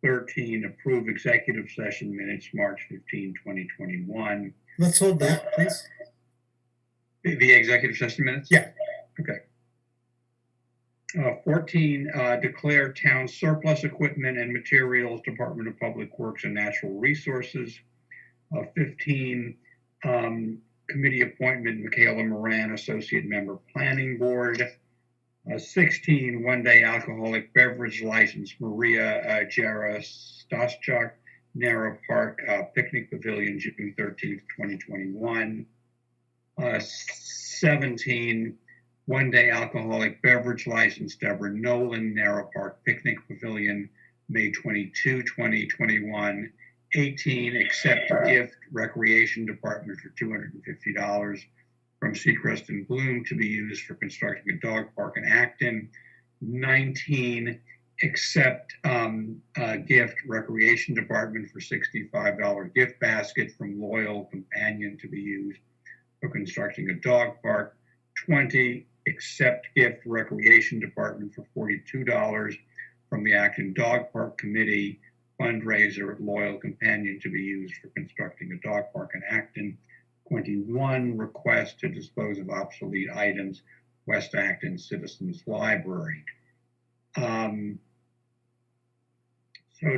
13, approve executive session minutes, March 15, 2021. Let's hold that, please. The executive session minutes? Yeah. Okay. 14, declare town surplus equipment and materials, Department of Public Works and Natural Resources. 15, committee appointment, Michaela Moran, Associate Member, Planning Board. 16, one-day alcoholic beverage license, Maria Jara Stoschuk, Narrow Park Picnic Pavilion, June 13th, 2021. 17, one-day alcoholic beverage license, Deborah Nolan, Narrow Park Picnic Pavilion, May 22, 2021. 18, accept gift Recreation Department for $250 from Seacrest and Bloom to be used for constructing a dog park in Acton. 19, accept gift Recreation Department for $65 gift basket from Loyal Companion to be used for constructing a dog park. 20, accept gift Recreation Department for $42 from the Acton Dog Park Committee fundraiser at Loyal Companion to be used for constructing a dog park in Acton. 21, request to dispose of obsolete items, West Acton Citizens Library. So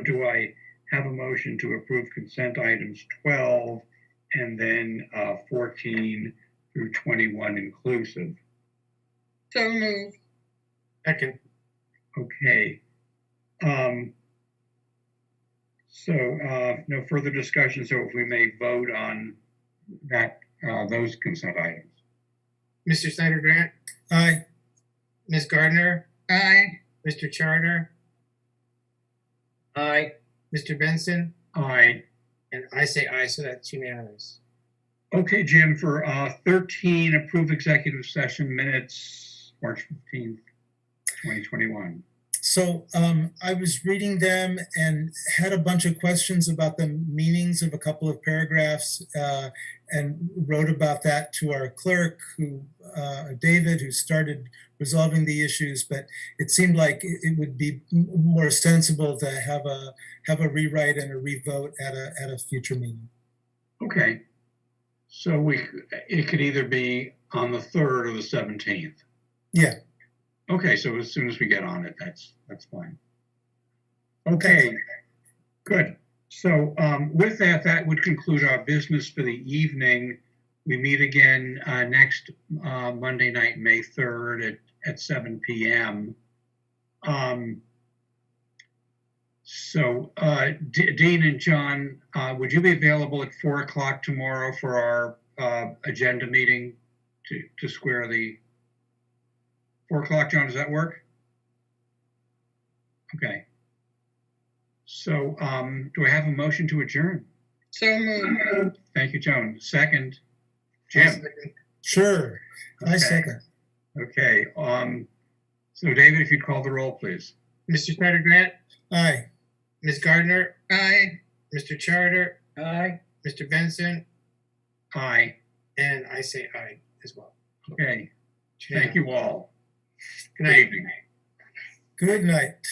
do I have a motion to approve consent items 12 and then 14 through 21 inclusive? So moved. Second. Okay. No further discussion, so if we may vote on that, those consent items. Mr. Snyder Grant? Aye. Ms. Gardner? Aye. Mr. Charter? Aye. Mr. Benson? Aye. And I say aye, so that's unanimous. Okay, Jim, for 13, approve executive session minutes, March 15th, 2021. So I was reading them and had a bunch of questions about the meanings of a couple of paragraphs and wrote about that to our clerk, David, who started resolving the issues. But it seemed like it would be more sensible to have a rewrite and a revote at a future meeting. Okay. So it could either be on the 3rd or the 17th. Yeah. Okay, so as soon as we get on it, that's fine. Okay, good. So with that, that would conclude our business for the evening. We meet again next Monday night, May 3rd at 7 p.m. Dean and John, would you be available at 4 o'clock tomorrow for our agenda meeting to square the 4 o'clock, John, does that work? Okay. So do I have a motion to adjourn? So moved. Thank you, Joan. Second, Jim. Sure. I second. Okay. So David, if you'd call the roll, please. Mr. Snyder Grant? Aye. Ms. Gardner? Aye. Mr. Charter? Aye. Mr. Benson? Aye. And I say aye as well. Okay. Thank you all. Good night. Good evening. Good night.